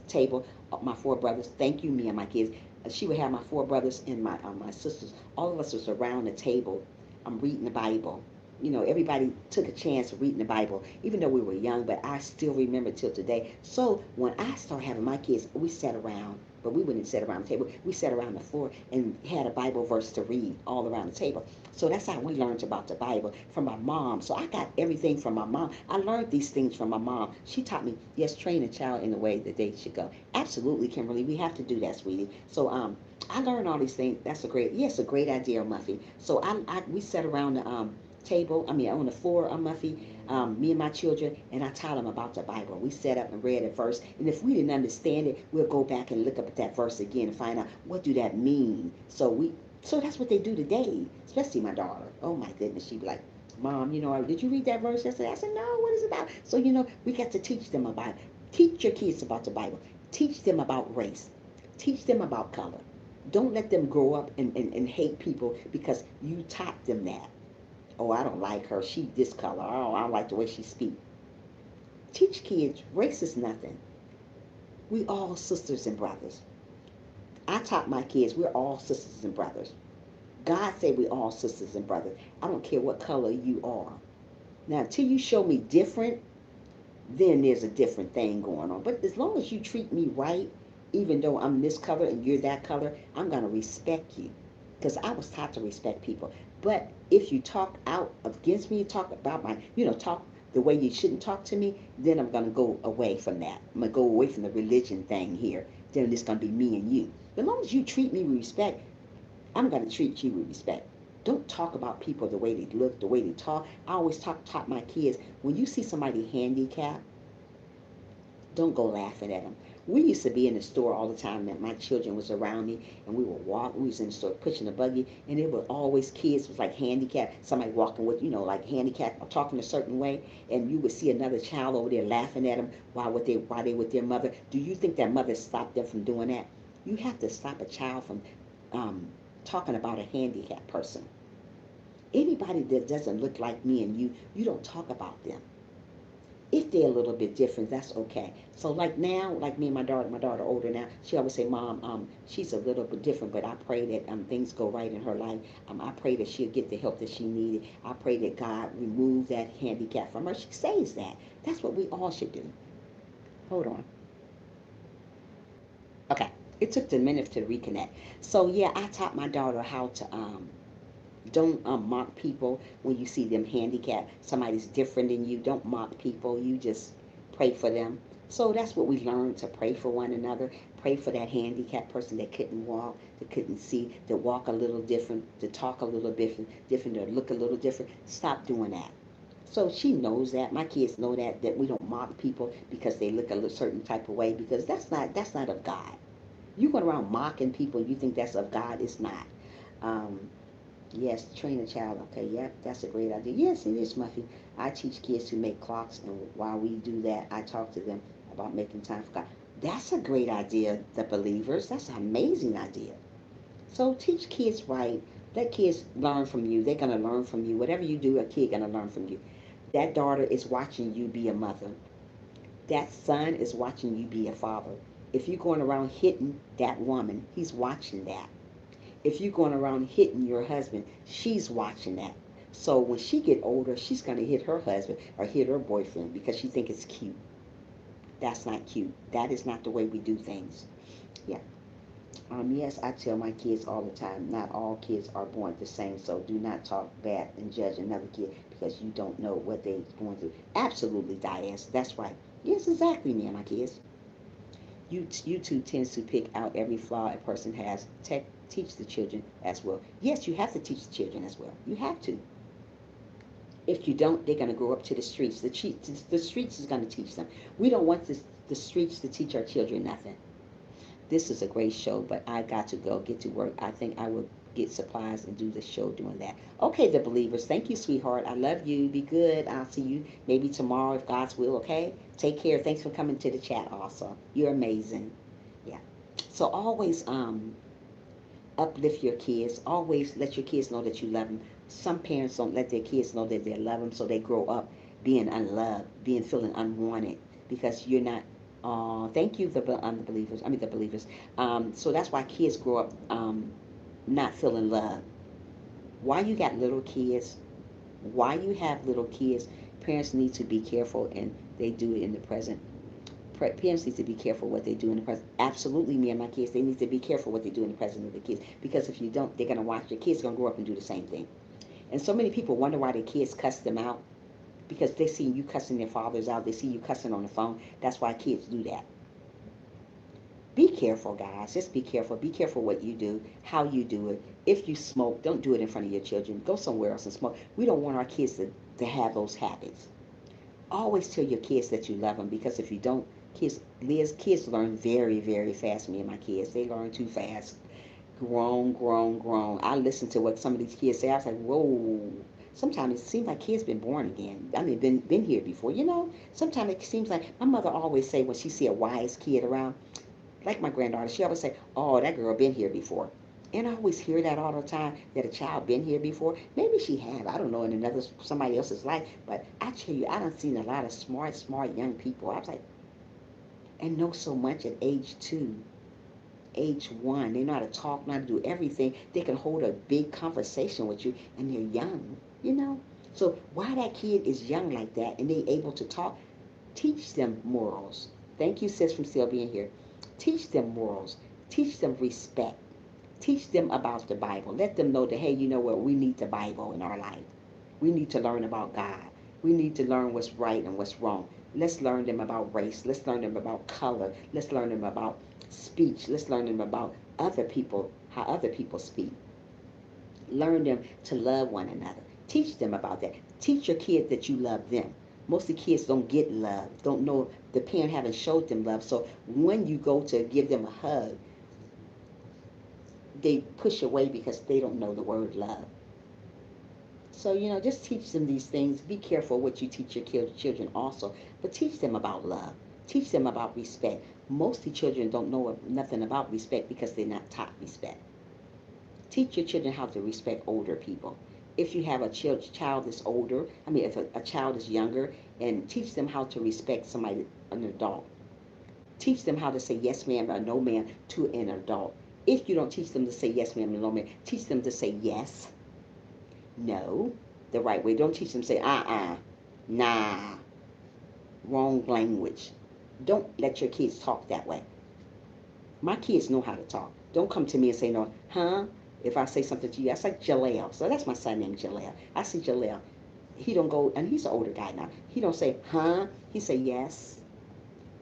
table, my 4 brothers. Thank you, me and my kids. She would have my 4 brothers and my sisters. All of us was around the table. I'm reading the Bible. Everybody took a chance of reading the Bible, even though we were young, but I still remember till today. So when I started having my kids, we sat around, but we wouldn't sit around the table. We sat around the floor and had a Bible verse to read all around the table. So that's how we learned about the Bible from my mom. So I got everything from my mom. I learned these things from my mom. She taught me, yes, train a child in the way that they should go. Absolutely, Kimberly, we have to do that, sweetie. So I learned all these things. That's a great idea, Muffy. So we sat around the table, on the floor, Muffy, me and my children, and I taught them about the Bible. We sat up and read a verse, and if we didn't understand it, we'll go back and look up at that verse again and find out what do that mean. So that's what they do today, especially my daughter. Oh my goodness, she'd be like, Mom, did you read that verse yesterday? I said, no, what is it about? So, we got to teach them about, teach your kids about the Bible. Teach them about race. Teach them about color. Don't let them grow up and hate people because you taught them that. Oh, I don't like her. She this color. Oh, I don't like the way she speaks. Teach kids race is nothing. We all sisters and brothers. I taught my kids we're all sisters and brothers. God said we all sisters and brothers. I don't care what color you are. Now, until you show me different, then there's a different thing going on. But as long as you treat me right, even though I'm this color and you're that color, I'm going to respect you. Because I was taught to respect people. But if you talk out against me, talk about talk the way you shouldn't talk to me, then I'm going to go away from that. I'm going to go away from the religion thing here. Then it's going to be me and you. But as long as you treat me with respect, I'm going to treat you with respect. Don't talk about people the way they look, the way they talk. I always taught my kids, when you see somebody handicapped, don't go laughing at them. We used to be in the store all the time that my children was around me and we would walk, we was in the store pushing a buggy and there were always kids was like handicapped, somebody walking with, like handicapped or talking a certain way and you would see another child over there laughing at them while they with their mother. Do you think that mother stopped them from doing that? You have to stop a child from um, talking about a handicapped person. Anybody that doesn't look like me and you don't talk about them. If they're a little bit different, that's okay. So like now, like me and my daughter older now, she always say, Mom, she's a little bit different, but I pray that things go right in her life. I pray that she'll get the help that she needed. I pray that God remove that handicap from her. She says that. That's what we all should do. Hold on. Okay. It took the minute to reconnect. So yeah, I taught my daughter how to don't mock people when you see them handicapped. Somebody's different than you. Don't mock people. You just pray for them. So that's what we learned, to pray for one another. Pray for that handicapped person that couldn't walk, that couldn't see, that walk a little different, to talk a little different, to look a little different. Stop doing that. So she knows that. My kids know that we don't mock people because they look a certain type of way, because that's not of God. You going around mocking people, you think that's of God? It's not. Um, Yes, train a child. Okay, yep, that's a great idea. Yes, it is, Muffy. I teach kids to make clocks, and while we do that, I talk to them about making time for God. That's a great idea, the believers. That's an amazing idea. So teach kids right. Let kids learn from you. They're going to learn from you. Whatever you do, a kid going to learn from you. That daughter is watching you be a mother. That son is watching you be a father. If you're going around hitting that woman, he's watching that. If you're going around hitting your husband, she's watching that. So when she get older, she's going to hit her husband or hit her boyfriend because she think it's cute. That's not cute. That is not the way we do things. Yeah. Yes, I tell my kids all the time, not all kids are born the same, so do not talk bad and judge another kid because you don't know what they're going through. Absolutely, Diaz. That's right. Yes, exactly, me and my kids. You two tends to pick out every flaw a person has. Teach the children as well. Yes, you have to teach the children as well. You have to. If you don't, they're going to grow up to the streets. The streets is going to teach them. We don't want the streets to teach our children nothing. This is a great show, but I got to go get to work. I think I will get supplies and do the show doing that. Okay, the believers. Thank you, sweetheart. I love you. Be good. I'll see you maybe tomorrow if God's will, okay? Take care. Thanks for coming to the chat also. You're amazing. Yeah. So always uplift your kids. Always let your kids know that you love them. Some parents don't let their kids know that they love them, so they grow up being unloved, being feeling unwanted because you're not. Thank you, the believers. I mean, the believers. So that's why kids grow up not feeling love. Why you got little kids? Why you have little kids? Parents need to be careful, and they do it in the present. Parents need to be careful what they do in the present. Absolutely, me and my kids, they need to be careful what they do in the present of the kids because if you don't, they're gonna watch your kids gonna grow up and do the same thing. And so many people wonder why their kids cuss them out because they see you cussing their fathers out. They see you cussing on the phone. That's why kids do that. Be careful, guys. Just be careful. Be careful what you do, how you do it. If you smoke, don't do it in front of your children. Go somewhere else and smoke. We don't want our kids to have those habits. Always tell your kids that you love them because if you don't, kids learn very, very fast. Me and my kids, they learn too fast. Grown, grown, grown. I listen to what some of these kids say. I was like, whoa. Sometimes it seems like kids been born again. I mean, been here before. Sometimes it seems like my mother always say when she see a wise kid around, like my granddaughter, she always say, "Oh, that girl been here before." And I always hear that all the time that a child been here before. Maybe she have. I don't know in another somebody else's life. But I tell you, I done seen a lot of smart young people. I was like, and know so much at age 2, age 1. They know how to talk, know how to do everything. They can hold a big conversation with you, and they're young. So why that kid is young like that and they able to talk, teach them morals. Thank you, sis, from still being here. Teach them morals. Teach them respect. Teach them about the Bible. Let them know that, hey, you know what? We need the Bible in our life. We need to learn about God. We need to learn what's right and what's wrong. Let's learn them about race. Let's learn them about color. Let's learn them about speech. Let's learn them about other people, how other people speak. Learn them to love one another. Teach them about that. Teach your kids that you love them. Most of the kids don't get love, don't know the parent haven't showed them love. So when you go to give them a hug, they push away because they don't know the word love. So, just teach them these things. Be careful what you teach your children also, but teach them about love. Teach them about respect. Most of the children don't know nothing about respect because they're not taught respect. Teach your children how to respect older people. If you have a child that's older, if a child is younger, and teach them how to respect somebody, an adult. Teach them how to say yes ma'am or no ma'am to an adult. If you don't teach them to say yes ma'am and no ma'am, teach them to say yes, no, the right way. Don't teach them to say nah, wrong language. Don't let your kids talk that way. My kids know how to talk. Don't come to me and say no, huh? If I say something to you, I say Jaleel. So that's my son named Jaleel. I say Jaleel. He don't go, and he's an older guy now. He don't say, huh? He say yes.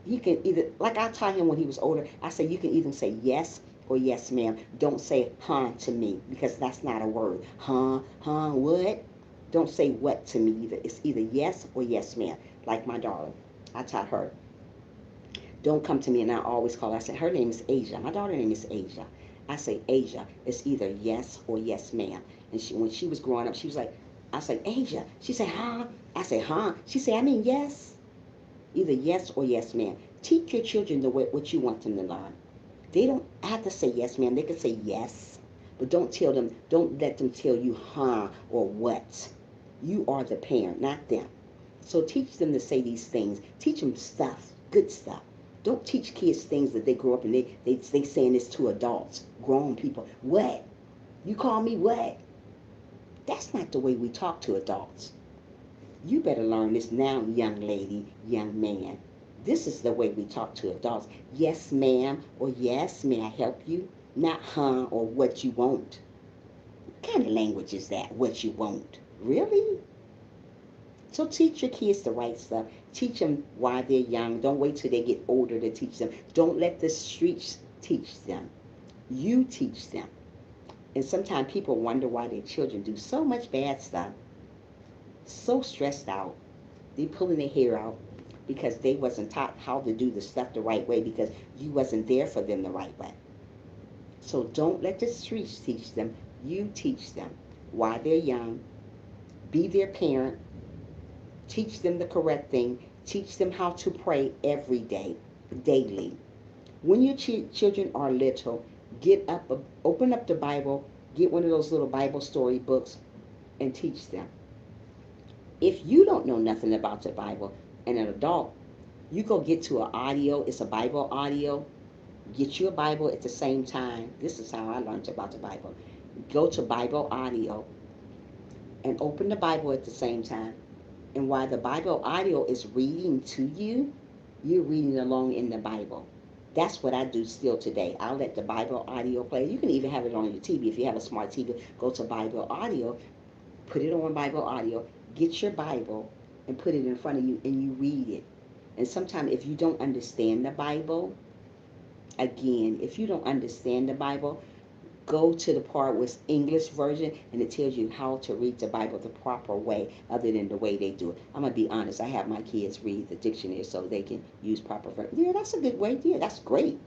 He can either, like I taught him when he was older, I say you can either say yes or yes ma'am. Don't say huh to me because that's not a word. Huh, what? Don't say what to me either. It's either yes or yes ma'am. Like my daughter, I taught her. Don't come to me and I always call her. I said, her name is Asia. My daughter's name is Asia. I say, Asia, it's either yes or yes ma'am. And when she was growing up, she was like, I said, Asia. She said, huh? I said, huh? She said, I mean, yes. Either yes or yes, ma'am. Teach your children the way, what you want them to learn. They don't have to say yes, ma'am. They can say yes. But don't let them tell you huh or what. You are the parent, not them. So teach them to say these things. Teach them stuff, good stuff. Don't teach kids things that they grow up and they saying this to adults, grown people. What? You call me what? That's not the way we talk to adults. You better learn this now, young lady, young man. This is the way we talk to adults. Yes, ma'am, or yes, may I help you? Not huh or what you want. What kind of language is that? What you want? Really? So teach your kids the right stuff. Teach them why they're young. Don't wait till they get older to teach them. Don't let the streets teach them. You teach them. And sometimes people wonder why their children do so much bad stuff. So stressed out. They pulling their hair out because they wasn't taught how to do the stuff the right way because you wasn't there for them the right way. So don't let the streets teach them. You teach them why they're young. Be their parent. Teach them the correct thing. Teach them how to pray every day, daily. When your children are little, get up, open up the Bible, get one of those little Bible story books, and teach them. If you don't know nothing about the Bible, and an adult, you go get to an audio. It's a Bible audio. Get you a Bible at the same time. This is how I learned about the Bible. Go to Bible audio and open the Bible at the same time. And while the Bible audio is reading to you, you're reading along in the Bible. That's what I do still today. I'll let the Bible audio play. You can even have it on your TV. If you have a smart TV, go to Bible audio, put it on Bible audio, get your Bible and put it in front of you and you read it. And sometimes if you don't understand the Bible, again, if you don't understand the Bible, go to the part with English version and it tells you how to read the Bible the proper way other than the way they do it. I'm going to be honest. I have my kids read the dictionary so they can use proper. Yeah, that's a good way. Yeah, that's great.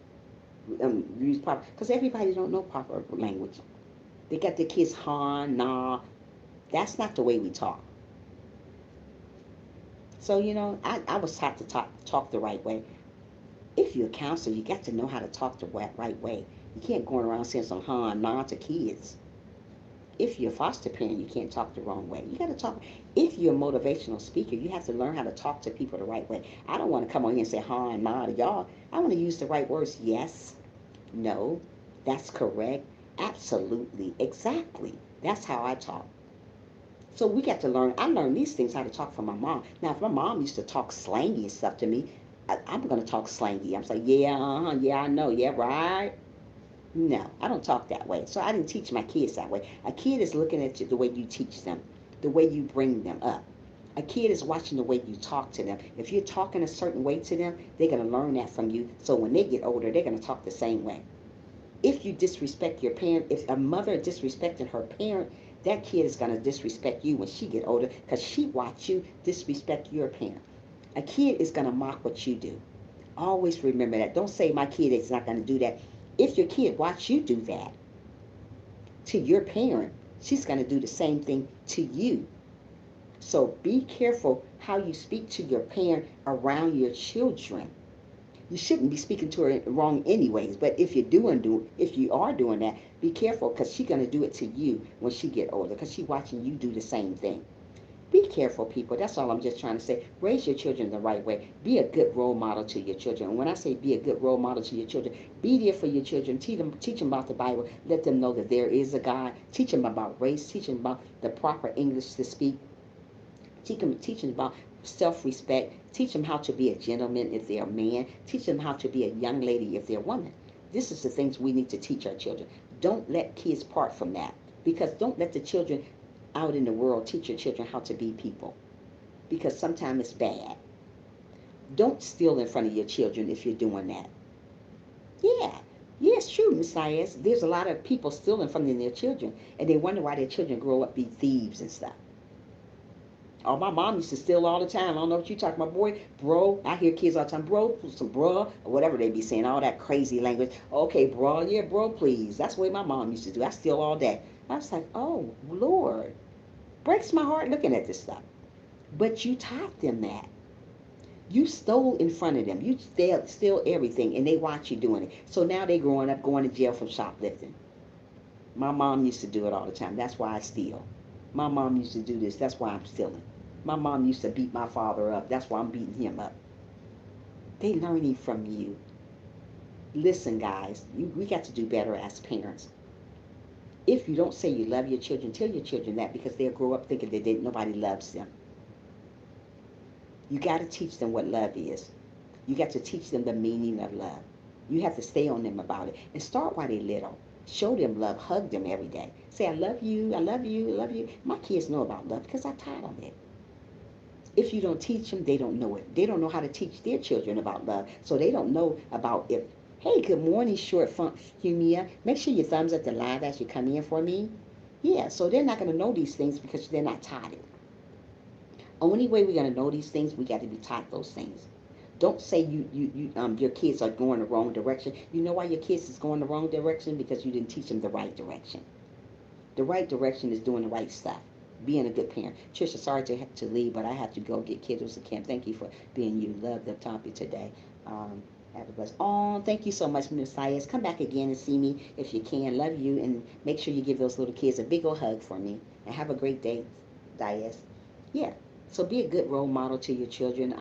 Use proper. Because everybody don't know proper language. They got the kids, huh, nah. That's not the way we talk. So, I was taught to talk the right way. If you're a counselor, you got to know how to talk the right way. You can't go around saying some huh and nah to kids. If you're a foster parent, you can't talk the wrong way. You got to talk. If you're a motivational speaker, you have to learn how to talk to people the right way. I don't want to come on here and say huh and nah to y'all. I want to use the right words. Yes, no, that's correct, absolutely, exactly. That's how I talk. So we got to learn. I learned these things how to talk from my mom. Now, if my mom used to talk slangy and stuff to me, I'm going to talk slangy. I'm like, yeah, yeah, I know, yeah, right. No, I don't talk that way. So I didn't teach my kids that way. A kid is looking at you the way you teach them, the way you bring them up. A kid is watching the way you talk to them. If you're talking a certain way to them, they're going to learn that from you. So when they get older, they're going to talk the same way. If you disrespect your parent, if a mother disrespected her parent, that kid is going to disrespect you when she get older because she watched you disrespect your parent. A kid is going to mock what you do. Always remember that. Don't say my kid is not going to do that. If your kid watch you do that to your parent, she's going to do the same thing to you. So be careful how you speak to your parent around your children. You shouldn't be speaking to her wrong anyways, but if you are doing that, be careful because she's going to do it to you when she get older because she's watching you do the same thing. Be careful, people. That's all I'm just trying to say. Raise your children the right way. Be a good role model to your children. And when I say be a good role model to your children, be there for your children. Teach them about the Bible. Let them know that there is a God. Teach them about race. Teach them about the proper English to speak. Teach them about self-respect. Teach them how to be a gentleman if they're a man. Teach them how to be a young lady if they're a woman. This is the things we need to teach our children. Don't let kids part from that. Because don't let the children out in the world teach your children how to be people. Because sometimes it's bad. Don't steal in front of your children if you're doing that. Yeah. Yeah, it's true, Miss Diaz. There's a lot of people stealing from their children. And they wonder why their children grow up be thieves and stuff. Oh, my mom used to steal all the time. I don't know what you talking about, boy. Bro, I hear kids all the time, bro, some bruh, or whatever they be saying, all that crazy language. Okay, bro, yeah, bro, please. That's the way my mom used to do. I steal all day. I was like, oh, Lord. Breaks my heart looking at this stuff. But you taught them that. You stole in front of them. You steal everything, and they watch you doing it. So now they growing up going to jail for shoplifting. My mom used to do it all the time. That's why I steal. My mom used to do this. That's why I'm stealing. My mom used to beat my father up. That's why I'm beating him up. They learning from you. Listen, guys, we got to do better as parents. If you don't say you love your children, tell your children that because they'll grow up thinking that nobody loves them. You got to teach them what love is. You got to teach them the meaning of love. You have to stay on them about it and start while they're little. Show them love. Hug them every day. Say, I love you. I love you. I love you. My kids know about love because I taught them it. If you don't teach them, they don't know it. They don't know how to teach their children about love. So they don't know about if, hey, good morning, short Humia. Make sure your thumbs at the live as you come in for me. Yeah, so they're not going to know these things because they're not taught it. Only way we're going to know these things, we got to be taught those things. Don't say your kids are going the wrong direction. You know why your kids is going the wrong direction? Because you didn't teach them the right direction. The right direction is doing the right stuff, being a good parent. Trisha, sorry to leave, but I have to go get kiddos to camp. Thank you for being you. Love the topic today. Have a blessed. Oh, thank you so much, Miss Sias. Come back again and see me if you can. Love you, and make sure you give those little kids a big old hug for me. And have a great day, Dias. Yeah. So be a good role model to your children.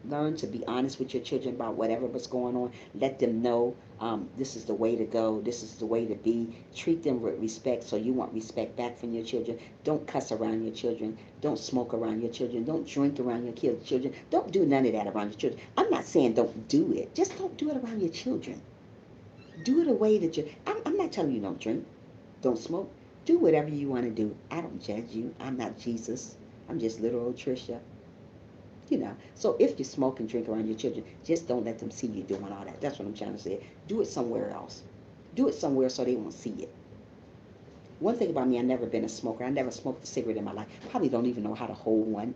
Learn to be honest with your children about whatever was going on. Let them know this is the way to go. This is the way to be. Treat them with respect so you want respect back from your children. Don't cuss around your children. Don't smoke around your children. Don't drink around your children. Don't do none of that around your children. I'm not saying don't do it. Just don't do it around your children. Do it a way that you. I'm not telling you don't drink. Don't smoke. Do whatever you want to do. I don't judge you. I'm not Jesus. I'm just little old Trisha. So if you smoke and drink around your children, just don't let them see you doing all that. That's what I'm trying to say. Do it somewhere else. Do it somewhere so they won't see it. One thing about me, I've never been a smoker. I never smoked a cigarette in my life. Probably don't even know how to hold one.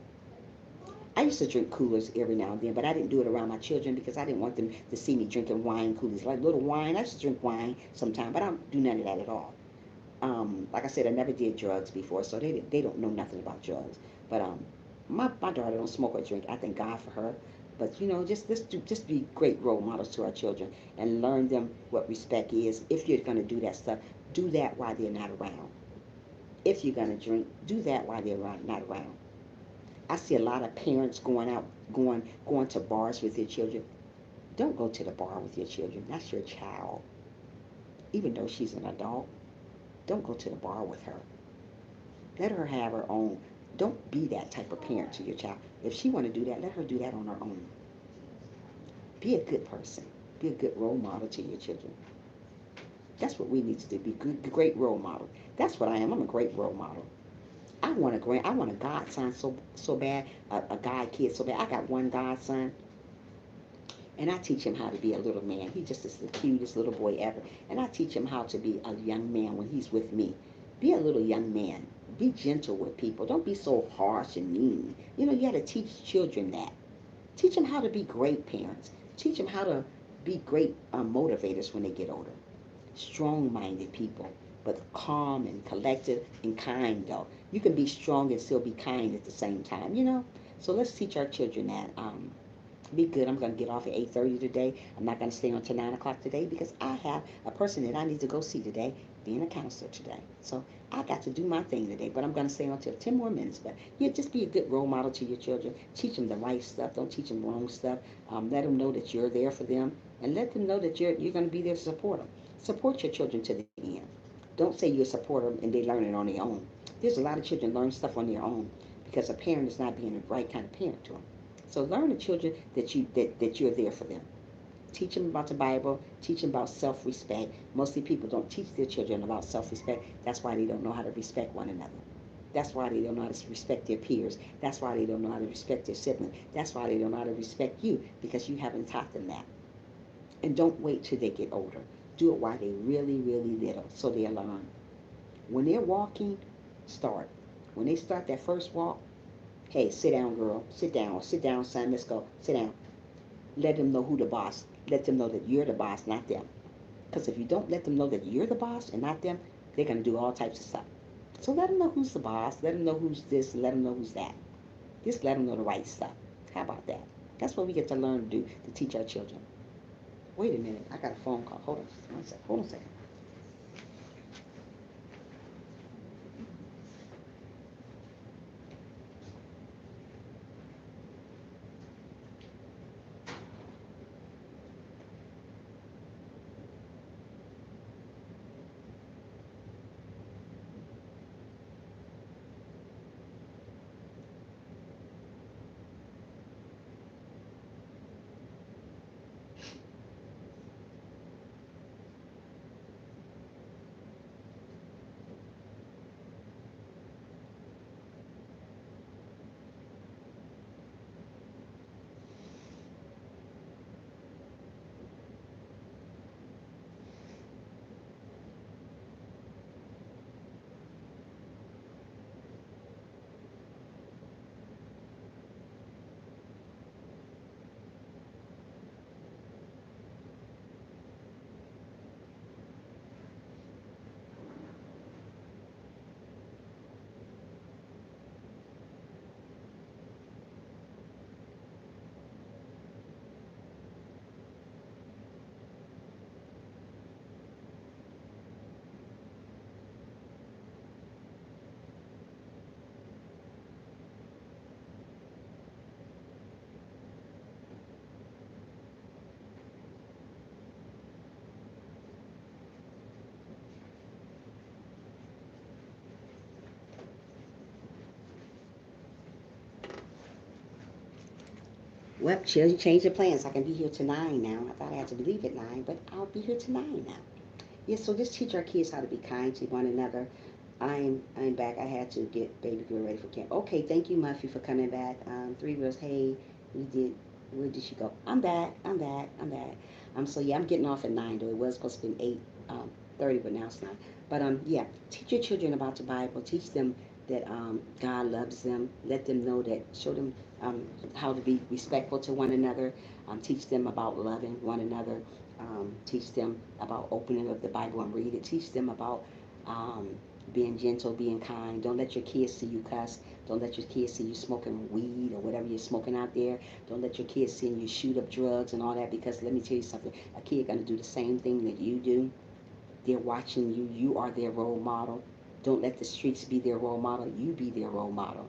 I used to drink coolers every now and then, but I didn't do it around my children because I didn't want them to see me drinking wine coolers. Like little wine, I used to drink wine sometimes, but I don't do none of that at all. Like I said, I never did drugs before, so they don't know nothing about drugs. But my daughter don't smoke or drink. I thank God for her. But just be great role models to our children and learn them what respect is. If you're gonna do that stuff, do that while they're not around. If you're gonna drink, do that while they're not around. I see a lot of parents going to bars with their children. Don't go to the bar with your children. That's your child. Even though she's an adult, don't go to the bar with her. Let her have her own. Don't be that type of parent to your child. If she want to do that, let her do that on her own. Be a good person. Be a good role model to your children. That's what we need to do. Be good, great role model. That's what I am. I'm a great role model. I want a godson so bad, a god kid so bad. I got one godson, and I teach him how to be a little man. He just is the cutest little boy ever. And I teach him how to be a young man when he's with me. Be a little young man. Be gentle with people. Don't be so harsh and mean. You got to teach children that. Teach them how to be great parents. Teach them how to be great motivators when they get older. Strong-minded people, but calm and collected and kind, though. You can be strong and still be kind at the same time. So let's teach our children that. Be good. I'm going to get off at 8:30 today. I'm not going to stay until 9 o'clock today because I have a person that I need to go see today, being a counselor today. So I got to do my thing today, but I'm going to stay until 10 more minutes. But yeah, just be a good role model to your children. Teach them the right stuff. Don't teach them wrong stuff. Let them know that you're there for them, and let them know that you're going to be there to support them. Support your children to the end. Don't say you support them and they learn it on their own. There's a lot of children learn stuff on their own because a parent is not being the right kind of parent to them. So learn the children that you're there for them. Teach them about the Bible. Teach them about self-respect. Mostly people don't teach their children about self-respect. That's why they don't know how to respect one another. That's why they don't know how to respect their peers. That's why they don't know how to respect their siblings. That's why they don't know how to respect you because you haven't taught them that. And don't wait till they get older. Do it while they're really, really little so they'll learn. When they're walking, start. When they start that first walk, hey, sit down, girl. Sit down, son. Let's go. Sit down. Let them know who the boss. Let them know that you're the boss, not them. Because if you don't let them know that you're the boss and not them, they're going to do all types of stuff. So let them know who's the boss. Let them know who's this. Let them know who's that. Just let them know the right stuff. How about that? That's what we get to learn to do to teach our children. Wait a minute, I got a phone call. Hold on, one second. Hold on a second. Well, Jill, you changed your plans. I can be here to 9 now. I thought I had to leave at 9, but I'll be here to 9 now. Yeah, so just teach our kids how to be kind to one another. I'm back. I had to get baby girl ready for camp. Okay, thank you, Muffy, for coming back. Three Wheels, hey, we did. Where did she go? I'm back. I'm back. I'm back. So yeah, I'm getting off at 9. Though it was supposed to be 8:30, but now it's 9. But yeah, teach your children about the Bible. Teach them that God loves them. Let them know that. Show them how to be respectful to one another. Teach them about loving one another. Teach them about opening up the Bible and read it. Teach them about um, being gentle, being kind. Don't let your kids see you cuss. Don't let your kids see you smoking weed or whatever you're smoking out there. Don't let your kids see you shoot up drugs and all that, because let me tell you something. A kid gonna do the same thing that you do. They're watching you. You are their role model. Don't let the streets be their role model. You be their role model.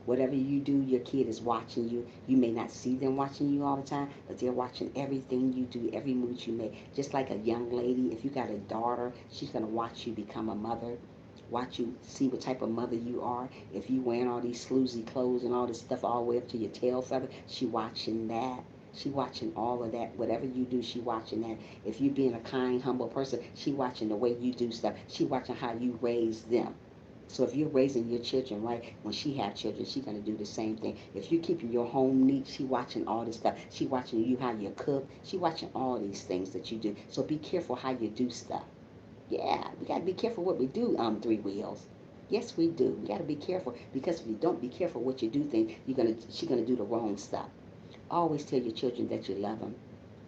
Whatever you do, your kid is watching you. You may not see them watching you all the time, but they're watching everything you do, every move you make. Just like a young lady, if you got a daughter, she's going to watch you become a mother, watch you see what type of mother you are. If you wearing all these sleazy clothes and all this stuff all the way up to your tail feather, she watching that. She watching all of that. Whatever you do, she watching that. If you being a kind, humble person, she watching the way you do stuff. She watching how you raise them. So if you're raising your children right, when she have children, she's gonna do the same thing. If you're keeping your home neat, she watching all this stuff. She watching you how you cook. She watching all these things that you do. So be careful how you do stuff. Yeah, we gotta be careful what we do. Three wheels. Yes, we do. We gotta be careful, because if you don't be careful what you do, things she's gonna do the wrong stuff. Always tell your children that you love them.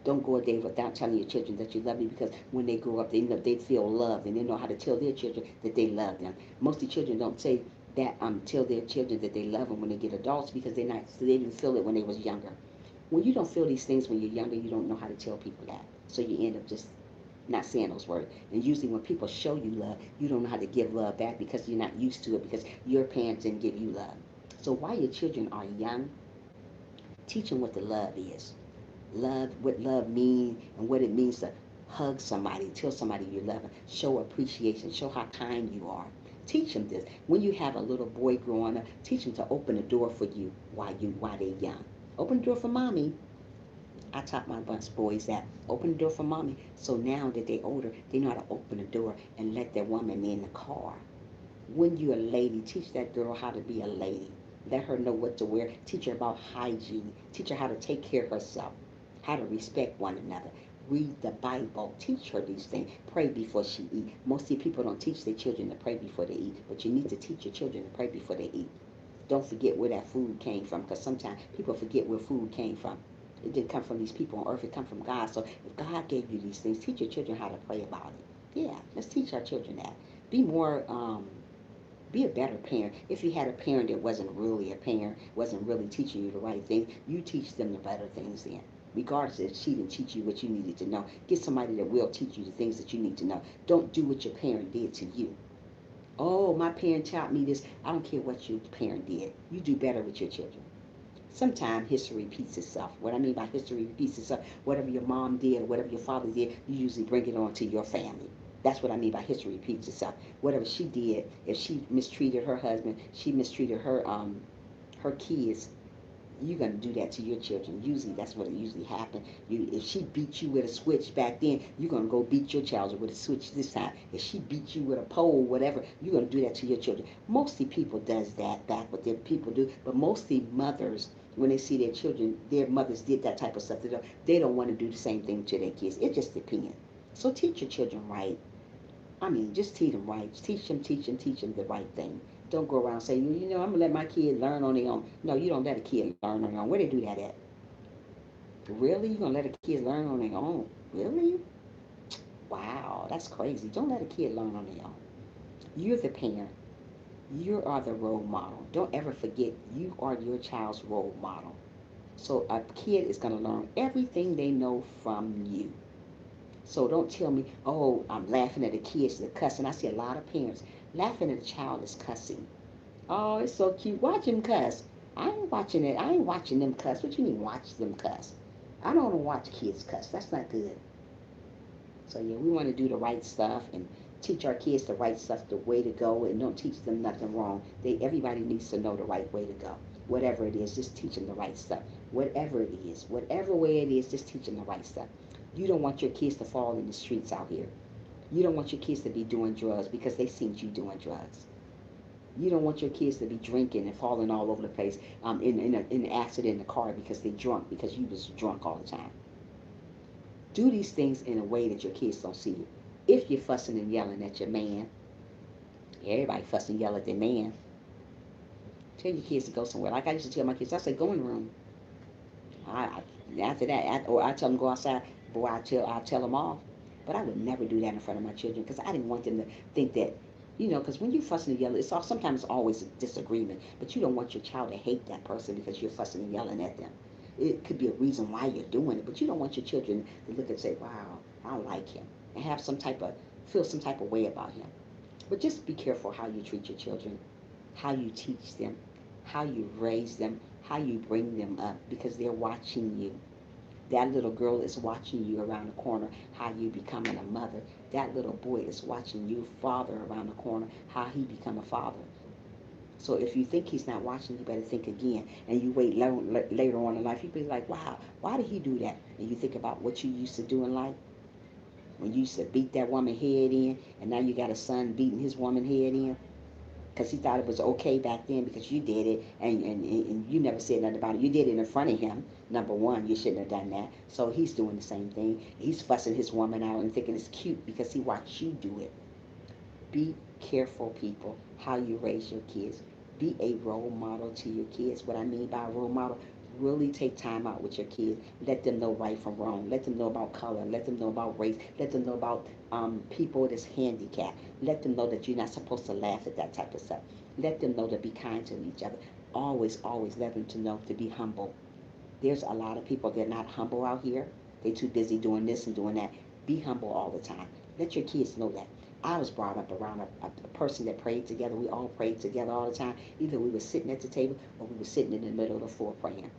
Don't go a day without telling your children that you love them, because when they grow up, they know they feel loved, and they know how to tell their children that they love them. Most of the children don't say that tell their children that they love them when they get adults, because they didn't feel it when they was younger. When you don't feel these things when you're younger, you don't know how to tell people that. So you end up just not saying those words. And usually when people show you love, you don't know how to give love back, because you're not used to it, because your parents didn't give you love. So while your children are young, teach them what the love is. Love, what love means, and what it means to hug somebody, tell somebody you love them, show appreciation, show how kind you are. Teach them this. When you have a little boy growing up, teach them to open the door for you while they're young. Open the door for mommy. I taught my bunch boys that. Open the door for mommy. So now that they're older, they know how to open the door and let their woman in the car. When you're a lady, teach that girl how to be a lady. Let her know what to wear. Teach her about hygiene. Teach her how to take care of herself, how to respect one another. Read the Bible. Teach her these things. Pray before she eat. Most of the people don't teach their children to pray before they eat, but you need to teach your children to pray before they eat. Don't forget where that food came from, because sometimes people forget where food came from. It didn't come from these people on earth. It come from God. So if God gave you these things, teach your children how to pray about it. Yeah, let's teach our children that. Be more Be a better parent. If you had a parent that wasn't really a parent, wasn't really teaching you the right thing, you teach them the better things then. Regardless if she didn't teach you what you needed to know, get somebody that will teach you the things that you need to know. Don't do what your parent did to you. Oh, my parent taught me this. I don't care what your parent did. You do better with your children. Sometimes history repeats itself. What I mean by history repeats itself, whatever your mom did or whatever your father did, you usually bring it on to your family. That's what I mean by history repeats itself. Whatever she did, if she mistreated her husband, she mistreated her kids, you're gonna do that to your children. Usually, that's what it usually happens. If she beat you with a switch back then, you're gonna go beat your child with a switch this time. If she beat you with a pole, whatever, you're gonna do that to your children. Mostly people does that back, what their people do. But mostly mothers, when they see their children, their mothers did that type of stuff. They don't want to do the same thing to their kids. It just depends. So teach your children right. I mean, just teach them right. Teach them the right thing. Don't go around saying, I'm gonna let my kid learn on their own. No, you don't let a kid learn on their own. Where they do that at? Really? You gonna let a kid learn on their own? Really? Wow, that's crazy. Don't let a kid learn on their own. You're the parent. You are the role model. Don't ever forget you are your child's role model. So a kid is gonna learn everything they know from you. So don't tell me, oh, I'm laughing at the kids that cussing. I see a lot of parents laughing at a child that's cussing. Oh, it's so cute. Watch him cuss. I ain't watching it. I ain't watching them cuss. What you mean watch them cuss? I don't want to watch kids cuss. That's not good. So yeah, we want to do the right stuff and teach our kids the right stuff, the way to go, and don't teach them nothing wrong. Everybody needs to know the right way to go. Whatever it is, just teach them the right stuff. Whatever it is, whatever way it is, just teach them the right stuff. You don't want your kids to fall in the streets out here. You don't want your kids to be doing drugs because they seen you doing drugs. You don't want your kids to be drinking and falling all over the place in an accident in the car because they drunk because you was drunk all the time. Do these things in a way that your kids don't see you. If you're fussing and yelling at your man, everybody fussing and yelling at their man, tell your kids to go somewhere. Like I used to tell my kids, I say, go in the room. After that, or I tell them go outside. Boy, I tell them off. But I would never do that in front of my children because I didn't want them to think that, because when you're fussing and yelling, sometimes it's always a disagreement. But you don't want your child to hate that person because you're fussing and yelling at them. It could be a reason why you're doing it, but you don't want your children to look and say, "Wow, I don't like him," and have feel some type of way about him. But just be careful how you treat your children, how you teach them, how you raise them, how you bring them up because they're watching you. That little girl is watching you around the corner, how you becoming a mother. That little boy is watching you, father, around the corner, how he become a father. So if you think he's not watching, you better think again. And you wait later on in life, you be like, wow, why did he do that? And you think about what you used to do in life. When you used to beat that woman head in, and now you got a son beating his woman head in because he thought it was okay back then because you did it and you never said nothing about it. You did it in front of him. Number one, you shouldn't have done that. So he's doing the same thing. He's fussing his woman out and thinking it's cute because he watched you do it. Be careful, people, how you raise your kids. Be a role model to your kids. What I mean by a role model, really take time out with your kids. Let them know right from wrong. Let them know about color. Let them know about race. Let them know about people that's handicapped. Let them know that you're not supposed to laugh at that type of stuff. Let them know to be kind to each other. Always, always let them to know to be humble. There's a lot of people that are not humble out here. They're too busy doing this and doing that. Be humble all the time. Let your kids know that. I was brought up around a person that prayed together. We all prayed together all the time. Either we were sitting at the table or we were sitting in the middle of the floor praying.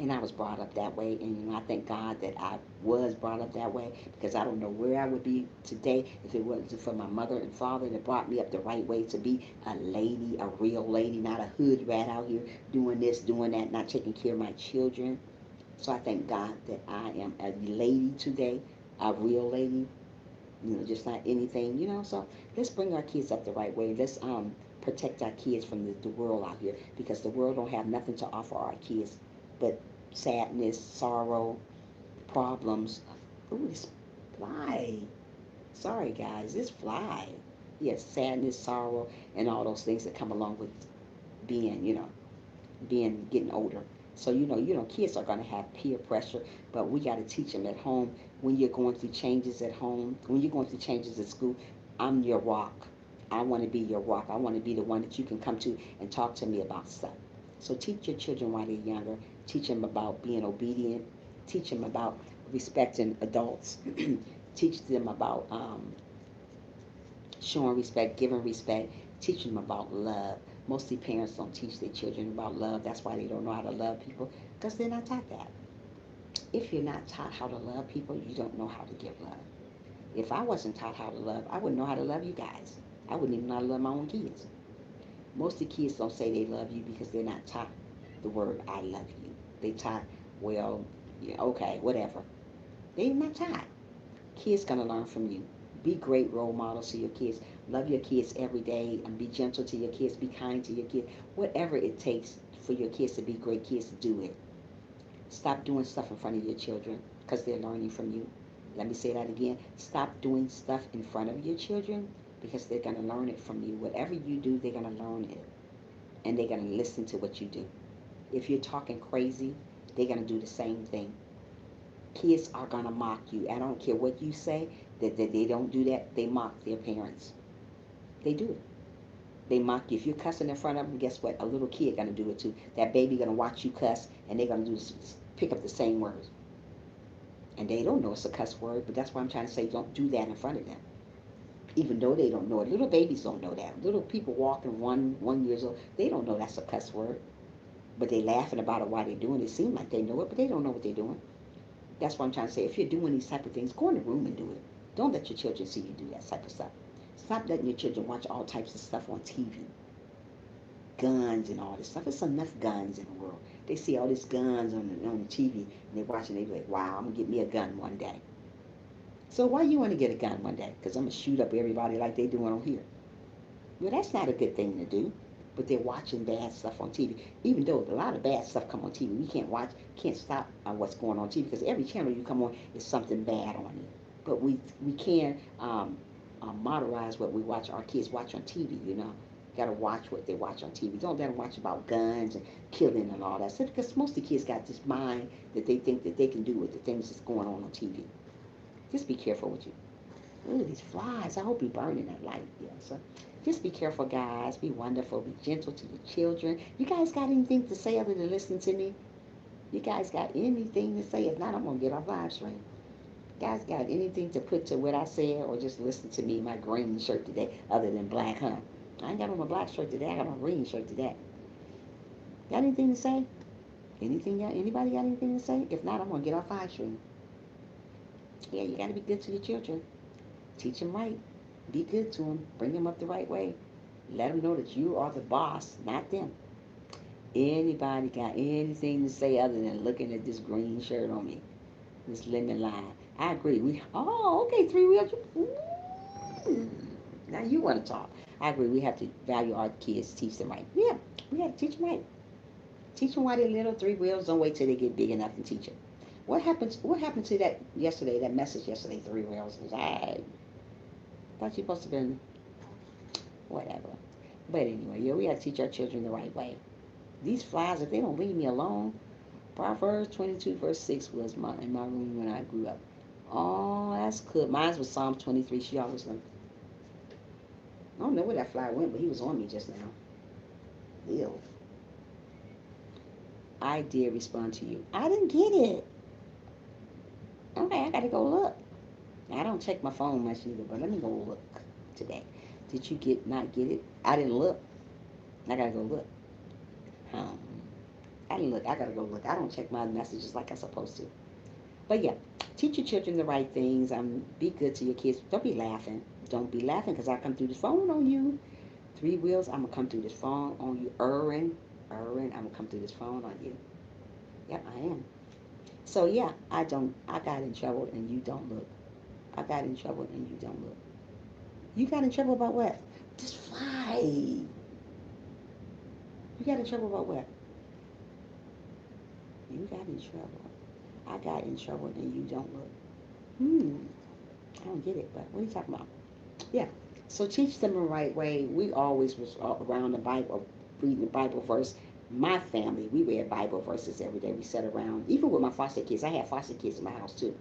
And I was brought up that way. And I thank God that I was brought up that way because I don't know where I would be today if it wasn't for my mother and father that brought me up the right way to be a lady, a real lady, not a hood rat out here doing this, doing that, not taking care of my children. So I thank God that I am a lady today, a real lady, just not anything, So let's bring our kids up the right way. Let's protect our kids from the world out here because the world don't have nothing to offer our kids but sadness, sorrow, problems. Ooh, this fly. Sorry, guys, this fly. Yes, sadness, sorrow, and all those things that come along with being, getting older. So kids are gonna have peer pressure, but we got to teach them at home when you're going through changes at home, when you're going through changes at school. I'm your rock. I want to be your rock. I want to be the one that you can come to and talk to me about stuff. So teach your children while they're younger. Teach them about being obedient. Teach them about respecting adults. Teach them about showing respect, giving respect. Teach them about love. Mostly parents don't teach their children about love. That's why they don't know how to love people, because they're not taught that. If you're not taught how to love people, you don't know how to give love. If I wasn't taught how to love, I wouldn't know how to love you guys. I wouldn't even know how to love my own kids. Most of the kids don't say they love you because they're not taught the word I love you. They taught, well, yeah, okay, whatever. They're not taught. Kids gonna learn from you. Be great role models to your kids. Love your kids every day and be gentle to your kids. Be kind to your kids. Whatever it takes for your kids to be great kids, do it. Stop doing stuff in front of your children because they're learning from you. Let me say that again. Stop doing stuff in front of your children because they're going to learn it from you. Whatever you do, they're going to learn it. And they're going to listen to what you do. If you're talking crazy, they're going to do the same thing. Kids are going to mock you. I don't care what you say, that they don't do that. They mock their parents. They do it. They mock you. If you're cussing in front of them, guess what? A little kid going to do it too. That baby going to watch you cuss, and they're going to pick up the same words. And they don't know it's a cuss word, but that's why I'm trying to say don't do that in front of them. Even though they don't know it. Little babies don't know that. Little people walking 1 years old, they don't know that's a cuss word. But they laughing about it while they're doing it. It seems like they know it, but they don't know what they're doing. That's what I'm trying to say. If you're doing these type of things, go in the room and do it. Don't let your children see you do that type of stuff. Stop letting your children watch all types of stuff on TV. Guns and all this stuff. There's enough guns in the world. They see all these guns on the TV and they're watching. They be like, wow, I'm gonna get me a gun one day. So why you want to get a gun one day? Because I'm gonna shoot up everybody like they doing on here. Well, that's not a good thing to do. But they're watching bad stuff on TV. Even though a lot of bad stuff come on TV, we can't watch, can't stop what's going on TV because every channel you come on is something bad on it. But we can modernize what we watch. Our kids watch on TV. Got to watch what they watch on TV. Don't let them watch about guns and killing and all that stuff because most of the kids got this mind that they think that they can do with the things that's going on TV. Just be careful with you. Look at these flies. I hope you're burning that light. Yeah, so just be careful, guys. Be wonderful. Be gentle to your children. You guys got anything to say other than listening to me? You guys got anything to say? If not, I'm going to get off live stream. You guys got anything to put to what I said or just listen to me, my green shirt today, other than black, huh? I ain't got on my black shirt today. I got on my green shirt today. Got anything to say? Anybody got anything to say? If not, I'm going to get off live stream. Yeah, you got to be good to your children. Teach them right. Be good to them. Bring them up the right way. Let them know that you are the boss, not them. Anybody got anything to say other than looking at this green shirt on me? This lemon line. I agree. Okay, three wheels. Now you want to talk. I agree. We have to value our kids, teach them right. Yeah, we got to teach them right. Teach them while they're little. Three wheels. Don't wait till they get big enough and teach them. What happened to that yesterday? That message yesterday. Three wheels. I thought you supposed to have been whatever. But anyway, yeah, we got to teach our children the right way. These flies, if they don't leave me alone, Proverbs 22 verse 6 was in my room when I grew up. Oh, that's good. Mine was Psalm 23. She always like, I don't know where that fly went, but he was on me just now. Ew. I did respond to you. I didn't get it. Okay, I got to go look. I don't check my phone much either, but let me go look today. Did you not get it? I didn't look. I gotta go look. Um, I didn't look. I gotta go look. I don't check my messages like I'm supposed to. But yeah, teach your children the right things. Be good to your kids. Don't be laughing. Don't be laughing because I come through this phone on you. Three wheels. I'm gonna come through this phone on you. I'm gonna come through this phone on you. Yep, I am. So yeah, I got in trouble and you don't look. I got in trouble and you don't look. You got in trouble about what? Just fly. You got in trouble about what? You got in trouble. I got in trouble and you don't look. I don't get it, but what are you talking about? Yeah. So teach them the right way. We always was around the Bible, reading the Bible verse. My family, we read Bible verses every day. We sat around, even with my foster kids. I had foster kids in my house too,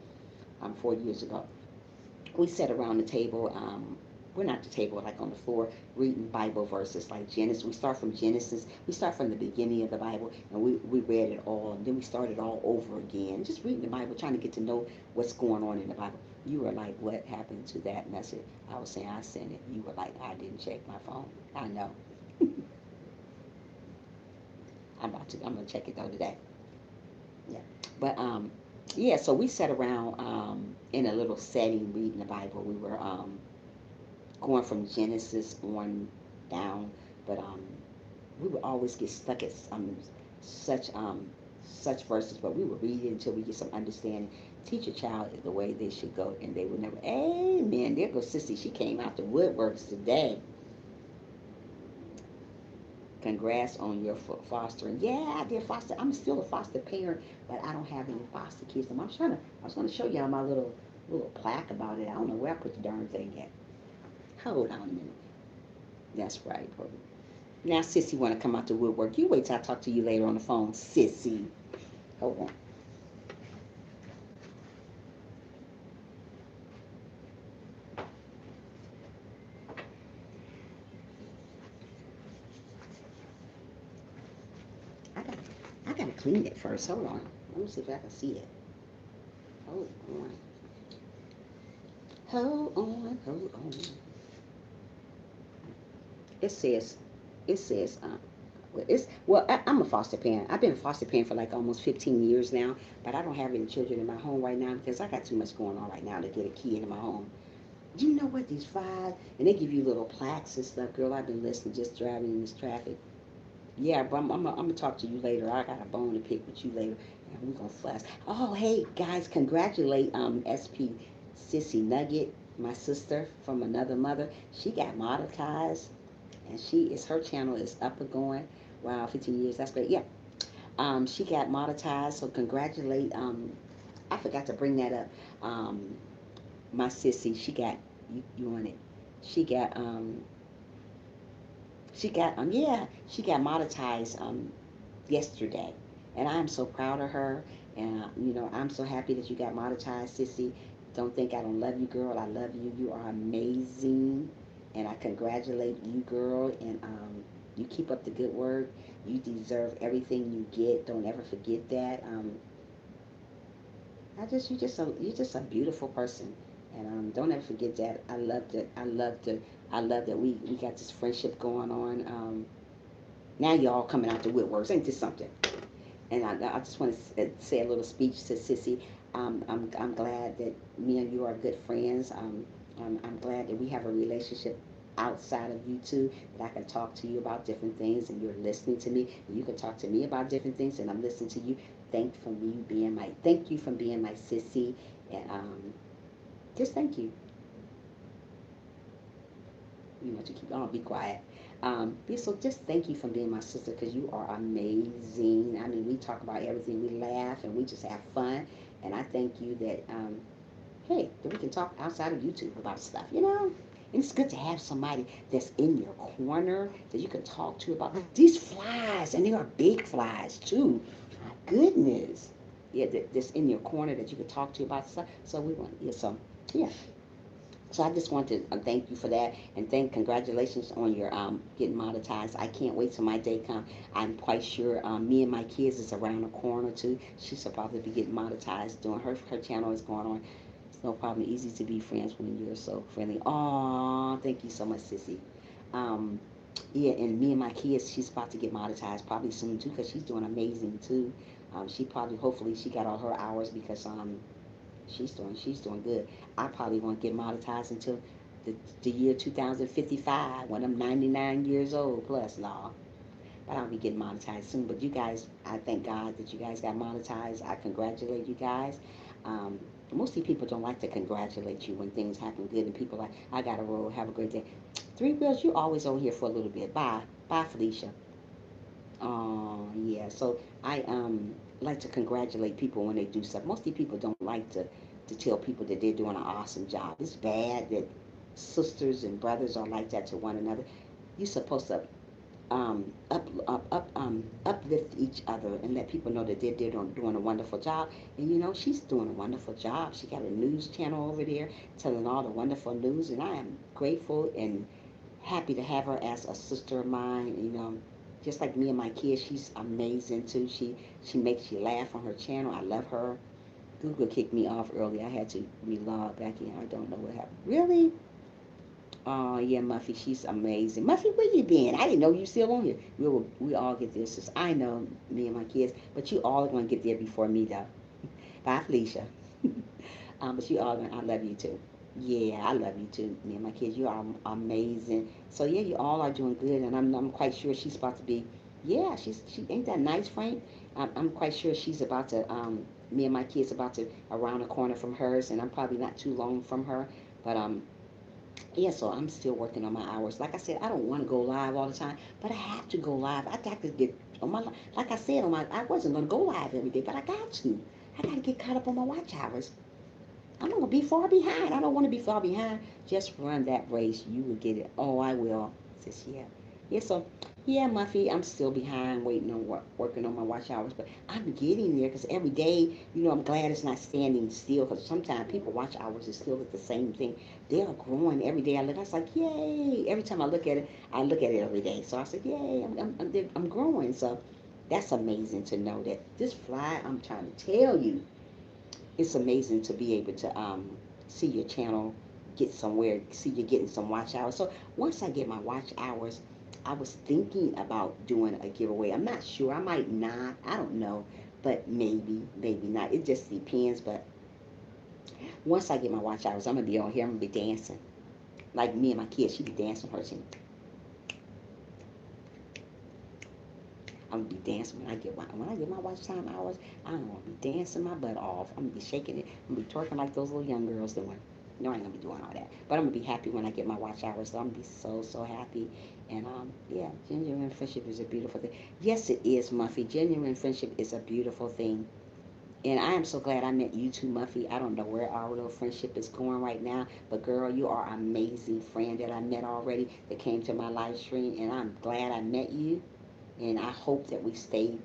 4 years ago. We sat around the table we're not at the table, like on the floor, reading Bible verses like Genesis. We start from Genesis. We start from the beginning of the Bible, and we read it all, and then we started all over again, just reading the Bible, trying to get to know what's going on in the Bible. You were like, what happened to that message? I was saying I sent it. You were like, I didn't check my phone. I know. I'm gonna check it though today. Yeah. But yeah, so we sat around in a little setting reading the Bible. We were going from Genesis on down, but we would always get stuck at such such verses, but we would read it until we get some understanding. Teach a child the way they should go, and they would never. Amen. There goes Sissy. She came out the woodworks today. Congrats on your fostering. Yeah, I did foster. I'm still a foster parent, but I don't have any foster kids. I'm trying to. I was going to show y'all my little plaque about it. I don't know where I put the darn thing at. Hold on a minute. That's right, bro. Now, Sissy, want to come out the woodwork. You wait till I talk to you later on the phone, Sissy. Hold on. I got I gotta clean it first. Hold on. Let me see if I can see it. Hold on. Hold on. Hold on. It says it says I'm a foster parent. I've been a foster parent for like almost 15 years now, but I don't have any children in my home right now because I got too much going on right now to get a kid in my home. Do you know what these five and they give you little plaques and stuff, girl? I've been listening, just driving in this traffic. Yeah, but I'm gonna talk to you later. I got a bone to pick with you later, and we're gonna fuss. Oh, hey guys, congratulate SP Sissy Nugget, my sister from another mother. She got monetized, and her channel is up and going. Wow, 15 years, that's great. Yeah, she got monetized, so congratulate. I forgot to bring that up. Um, my sissy, she got you on it. She got yeah, she got monetized yesterday, and I'm so proud of her. And I'm so happy that you got monetized, sissy. Don't think I don't love you, girl. I love you. You are amazing, and I congratulate you, girl. And you keep up the good work. You deserve everything you get. Don't ever forget that. You're just a beautiful person, and don't ever forget that. I love that. I love that we got this friendship going on. Now y'all coming out the woodworks. Ain't this something? And I just want to say a little speech to Sissy. I'm glad that me and you are good friends. I'm glad that we have a relationship outside of YouTube, that I can talk to you about different things and you're listening to me, and you can talk to me about different things and I'm listening to you. Thank you for being my sissy, and just thank you. You know to keep on, be quiet. So just thank you for being my sister because you are amazing. I mean, we talk about everything, we laugh and we just have fun, and I thank you that hey, that we can talk outside of YouTube about stuff, you know? And it's good to have somebody that's in your corner that you can talk to about these flies, and they are big flies too. My goodness. Yeah, that's in your corner that you can talk to about stuff. So we want, yeah, so yeah. So I just want to thank you for that and congratulations on your getting monetized. I can't wait till my day come. I'm quite sure me and my kids is around the corner too. She's probably be getting monetized doing her channel is going on. It's no problem. Easy to be friends when you're so friendly. Oh, thank you so much, sissy. Um, yeah, and me and my kids, she's about to get monetized probably soon too because she's doing amazing too. She probably, hopefully, she got all her hours because she's doing good. I probably won't get monetized until the year 2055 when I'm 99 years old plus law. But I'll be getting monetized soon. But you guys, I thank God that you guys got monetized. I congratulate you guys. Um, Mostly people don't like to congratulate you when things happen good and people like, I got to roll, have a great day. Three Wheels, you always over here for a little bit. Bye. Bye, Felicia. Yeah. So I like to congratulate people when they do stuff. Mostly people don't like to tell people that they're doing an awesome job. It's bad that sisters and brothers are like that to one another. You're supposed to uplift each other and let people know that they're doing a wonderful job. And she's doing a wonderful job. She got a news channel over there telling all the wonderful news, and I am grateful and happy to have her as a sister of mine. Just like me and my kids, she's amazing too. She makes you laugh on her channel. I love her. Google kicked me off early. I had to relog back in. I don't know what happened. Really? Oh yeah, Muffy, she's amazing. Muffy, where you been? I didn't know you still on here. We all get this. I know, me and my kids, but you all are gonna get there before me though. Bye, Felicia. But you all, I love you too. Yeah, I love you too. Me and my kids, you are amazing. So yeah, you all are doing good, and I'm quite sure she's about to be. Yeah, she ain't that nice, Frank. I'm quite sure she's about to. Me and my kids about to around the corner from hers, and I'm probably not too long from her. But yeah, so I'm still working on my hours. Like I said, I don't want to go live all the time, but I have to go live. I got to get on my, like I said, I wasn't going to go live every day, but I got to. I got to get caught up on my watch hours. I'm not going to be far behind. I don't want to be far behind. Just run that race. You will get it. Oh, I will. Says, yeah. Yeah, so, yeah, Muffy, I'm still behind waiting on working on my watch hours, but I'm getting there because every day, I'm glad it's not standing still because sometimes people watch hours is still at the same thing. They are growing every day. I was like, yay. Every time I look at it every day. So I said, yay, I'm growing. So that's amazing to know that this fly, I'm trying to tell you, it's amazing to be able to see your channel get somewhere, see you getting some watch hours. So once I get my watch hours, I was thinking about doing a giveaway. I'm not sure. I might not. I don't know. But maybe not. It just depends. But once I get my watch hours, I'm going to be on here. I'm going to be dancing. Like me and my kids, she be dancing her team. I'm gonna be dancing when I get my watch time hours. I'm gonna be dancing my butt off. I'm gonna be shaking it. I'm gonna be twerking like those little young girls doing. No, I ain't gonna be doing all that. But I'm gonna be happy when I get my watch hours. So I'm gonna be so happy. And yeah, genuine friendship is a beautiful thing. Yes, it is, Muffy. Genuine friendship is a beautiful thing. And I am so glad I met you too, Muffy. I don't know where our little friendship is going right now, but girl, you are an amazing friend that I met already that came to my live stream, and I'm glad I met you. And I hope that we stay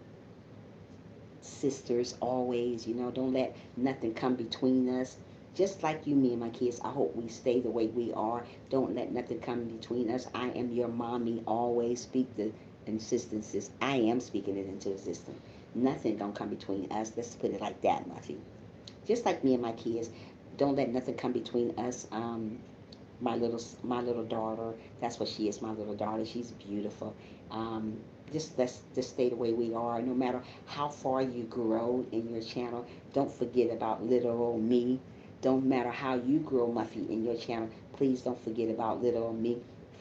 sisters always. Don't let nothing come between us. Just like you, me, and my kids, I hope we stay the way we are. Don't let nothing come between us. I am your mommy. Always speak the insistences. I am speaking it into existence. Nothing don't come between us. Let's put it like that, Muffy. Just like me and my kids, don't let nothing come between us. My little daughter. That's what she is. My little daughter. She's beautiful. Um, let's just stay the way we are. No matter how far you grow in your channel, don't forget about little old me. Don't matter how you grow, Muffy, in your channel. Please don't forget about little old me.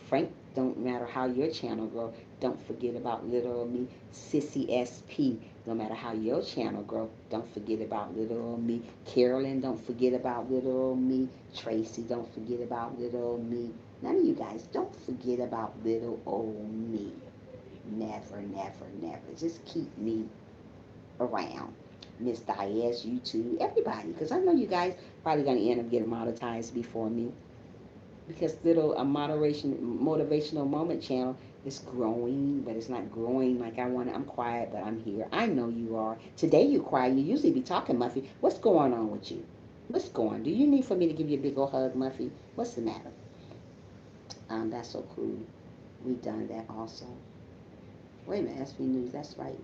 Frank, don't matter how your channel grow. Don't forget about little old me. Sissy SP, no matter how your channel grow, don't forget about little old me. Carolyn, don't forget about little old me. Tracy, don't forget about little old me. None of you guys, don't forget about little old me. Never, never, never. Just keep me around. Miss Diaz, you too, everybody, because I know you guys probably gonna end up getting monetized before me. Because little a moderation motivational moment channel is growing, but it's not growing like I want. I'm quiet, but I'm here. I know you are. Today you quiet. You usually be talking, Muffy. What's going on with you? What's going? Do you need for me to give you a big old hug, Muffy? What's the matter? That's so cool. We done that also. Wait a minute, SB News. That's right.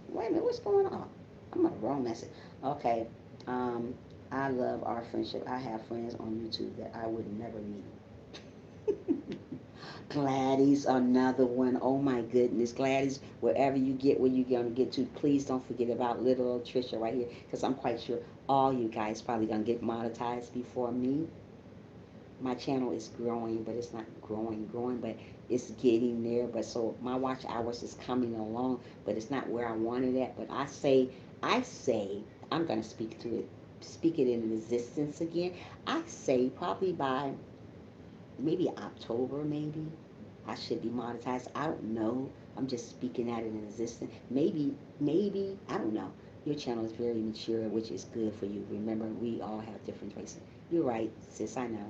Wait a minute, what's going on? I'm on the wrong message. Okay. Um, I love our friendship. I have friends on YouTube that I would never meet. Gladys, another one. Oh my goodness, Gladys, wherever you get where you're gonna get to, please don't forget about little old Trisha right here, because I'm quite sure all you guys probably gonna get monetized before me. My channel is growing, but it's not growing, but it's getting there. But so my watch hours is coming along, but it's not where I wanted it. But I say, I'm gonna speak it in existence again. I say probably by maybe October, maybe I should be monetized. I don't know. I'm just speaking that in existence. Maybe I don't know. Your channel is very mature, which is good for you. Remember, we all have different choices. You're right, sis. I know.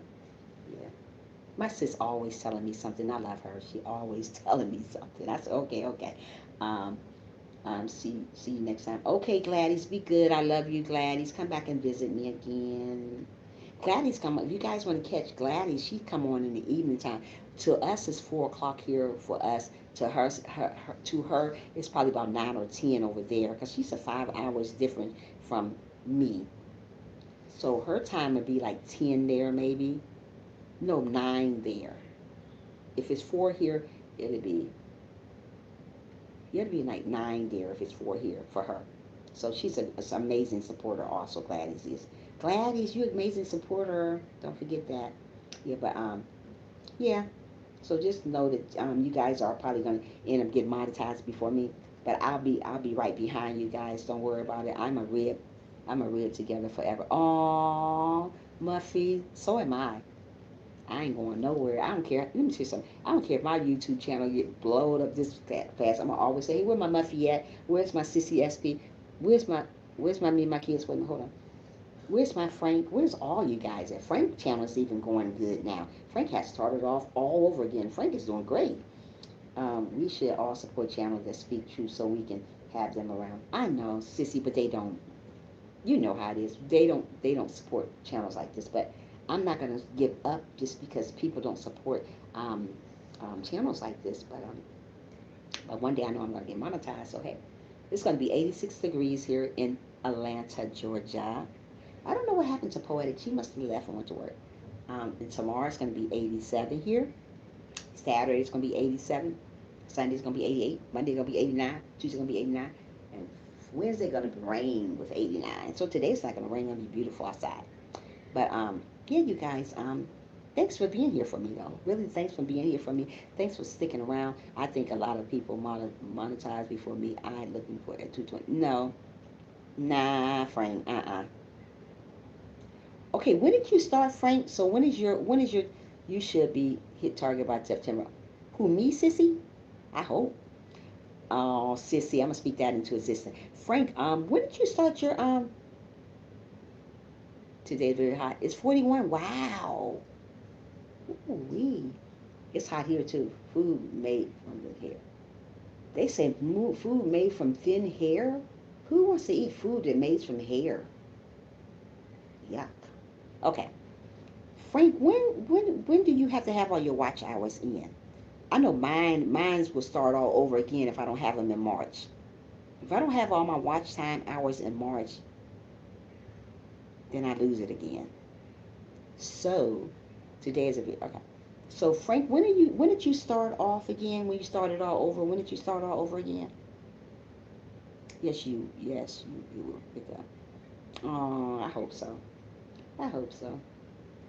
Yeah. My sis always telling me something. I love her. She always telling me something. I said, okay, okay. Um, see you next time. Okay, Gladys, be good. I love you, Gladys. Come back and visit me again. Gladys come. If you guys want to catch Gladys, she come on in the evening time. To us, it's 4 o'clock here for us. To to her, it's probably about 9 or 10 over there because she's a 5 hours different from me. So her time would be like 10 there, maybe. No, 9 there. If it's 4 here, it'd be it'd be like 9 there if it's 4 here for her. So she's an amazing supporter. Also, Gladys is. Gladys, you amazing supporter. Don't forget that. Yeah, but yeah. So just know that you guys are probably gonna end up getting monetized before me. But I'll be right behind you guys. Don't worry about it. I'm a rib together forever. Oh, Muffy, so am I. I ain't going nowhere. I don't care. Let me tell you something. I don't care if my YouTube channel get blowed up this fast. I'm gonna always say, hey, where my Muffy at? Where's my Sissy SP? Where's my Where's my me and my kids? Wait, hold on. Where's my Frank? Where's all you guys at? Frank channel is even going good now. Frank has started off all over again. Frank is doing great. We should all support channels that speak truth so we can have them around. I know, Sissy, but they don't. You know how it is. They don't support channels like this. But I'm not gonna give up just because people don't support um, channels like this. But one day I know I'm gonna get monetized. So hey, it's gonna be 86 degrees here in Atlanta, Georgia. I don't know what happened to Poetic. She must have left and went to work. And tomorrow it's gonna be 87 here. Saturday it's gonna be 87. Sunday's gonna be 88. Monday's gonna be 89. Tuesday's gonna be 89. And Wednesday gonna be rain with 89. So today's not gonna rain. Gonna be beautiful outside. But yeah, you guys. Thanks for being here for me though. Really, thanks for being here for me. Thanks for sticking around. I think a lot of people monetize before me. I looking for a 220. No, nah, Frank. Okay, when did you start, Frank? So when is your you should be hit target by September. Who, me, Sissy? I hope. Oh, Sissy, I'm gonna speak that into existence. Frank, when did you start your today's very hot. It's 41. Wow. Ooh-wee. It's hot here too. Food made from the hair. They say food made from thin hair. Who wants to eat food that made from hair? Yuck. Okay. Frank, when do you have to have all your watch hours in? I know mine's will start all over again if I don't have them in March. If I don't have all my watch time hours in March, then I lose it again. So today is a bit okay. So Frank, when did you start off again? When you started all over? When did you start all over again? Yes, you will pick up. Oh, I hope so. I hope so.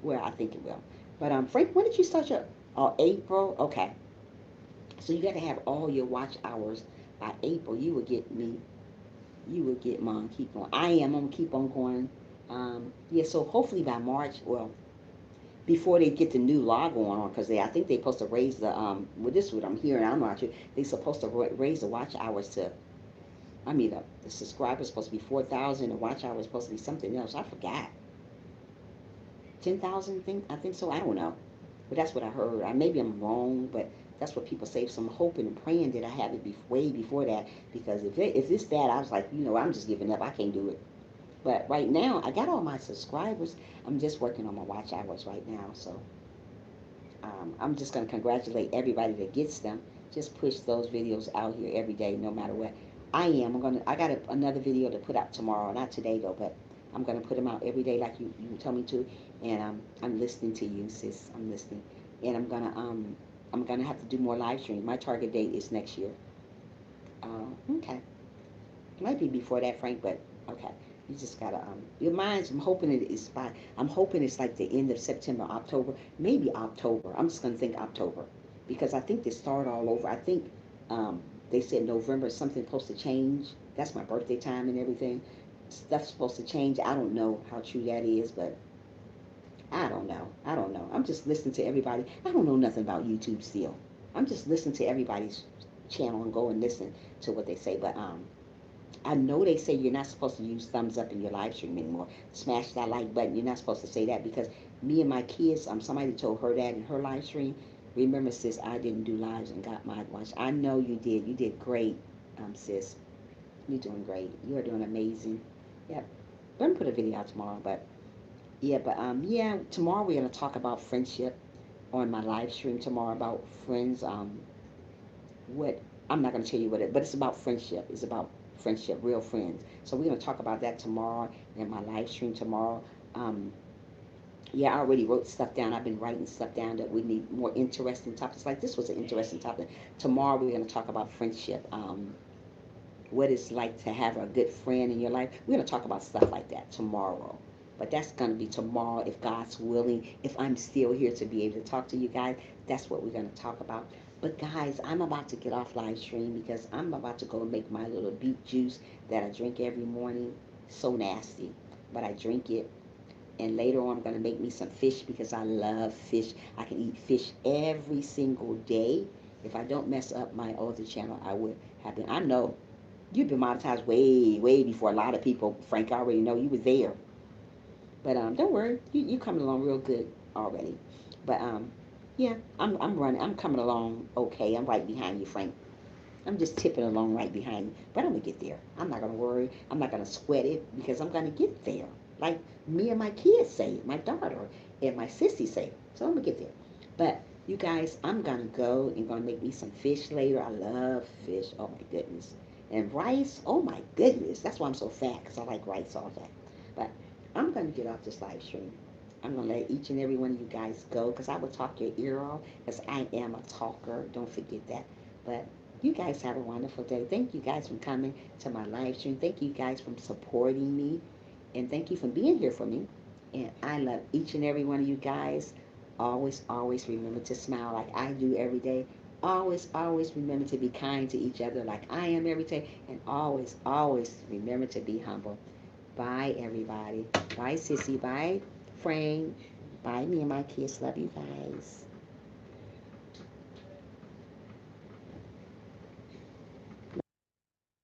Well, I think it will. But Frank, when did you start your April? Okay. So you got to have all your watch hours by April. You will get me. You will get mine. Keep on. I am. I'm gonna keep on going. Yeah. So hopefully by March, well, before they get the new law going on, because I think they're supposed to raise the Well, this is what I'm hearing. I'm not sure. They're supposed to raise the watch hours to. I mean, the subscribers supposed to be 4,000. The watch hours supposed to be something else. I forgot. 10,000. I think so. I don't know. But that's what I heard. Maybe I'm wrong, but that's what people say. So I'm hoping and praying that I have it way before that. Because if it's that, I was like, I'm just giving up. I can't do it. But right now, I got all my subscribers. I'm just working on my watch hours right now. So I'm just going to congratulate everybody that gets them. Just push those videos out here every day, no matter what. I am. I got another video to put out tomorrow. Not today, though, but I'm going to put them out every day like you tell me to. And I'm listening to you, sis. I'm listening. And I'm gonna have to do more live streams. My target date is next year. Okay. It might be before that, Frank, but okay. You just gotta your minds. I'm hoping it is by. I'm hoping it's like the end of September, October, maybe October. I'm just gonna think October because I think they start all over. I think they said November something supposed to change. That's my birthday time and everything. Stuff's supposed to change. I don't know how true that is, but I don't know. I don't know. I'm just listening to everybody. I don't know nothing about YouTube still. I'm just listening to everybody's channel and go and listen to what they say. But I know they say you're not supposed to use thumbs up in your live stream anymore. Smash that like button. You're not supposed to say that because Me and my kids, somebody told her that in her live stream. Remember, sis, I didn't do lives and got my watch. I know you did. You did great, sis. You're doing great. You are doing amazing. Yep. I'm gonna put a video out tomorrow, but yeah, tomorrow we're gonna talk about friendship on my live stream tomorrow about friends. What I'm not gonna tell you what it, but it's about friendship. It's about friendship, real friends. So we're gonna talk about that tomorrow in my live stream tomorrow. Um, yeah, I already wrote stuff down. I've been writing stuff down that we need more interesting topics. Like this was an interesting topic. Tomorrow we're gonna talk about friendship. What it's like to have a good friend in your life. We're going to talk about stuff like that tomorrow. But that's going to be tomorrow if God's willing. If I'm still here to be able to talk to you guys, that's what we're going to talk about. But guys, I'm about to get off live stream because I'm about to go make my little beet juice that I drink every morning. So nasty, but I drink it. And later on, I'm going to make me some fish because I love fish. I can eat fish every single day. If I don't mess up my other channel, I would have been. I know you've been monetized way, way before a lot of people. Frank, I already know you were there. But don't worry, you coming along real good already. But yeah, I'm running. I'm coming along okay. I'm right behind you, Frank. I'm just tipping along right behind you. But I'm gonna get there. I'm not gonna worry. I'm not gonna sweat it because I'm gonna get there. Like me and my kids say, my daughter and my sissy say. So I'm gonna get there. But you guys, I'm gonna go and gonna make me some fish later. I love fish. Oh my goodness. And rice. Oh my goodness. That's why I'm so fat because I like rice all day. But I'm gonna get off this live stream. I'm gonna let each and every one of you guys go because I will talk your ear off because I am a talker. Don't forget that. But you guys have a wonderful day. Thank you guys for coming to my live stream. Thank you guys for supporting me. And thank you for being here for me. And I love each and every one of you guys. Always, always remember to smile like I do every day. Always, always remember to be kind to each other like I am every day. And always, always remember to be humble. Bye, everybody. Bye, Sissy. Bye, Frank. Bye, me and my kids. Love you guys.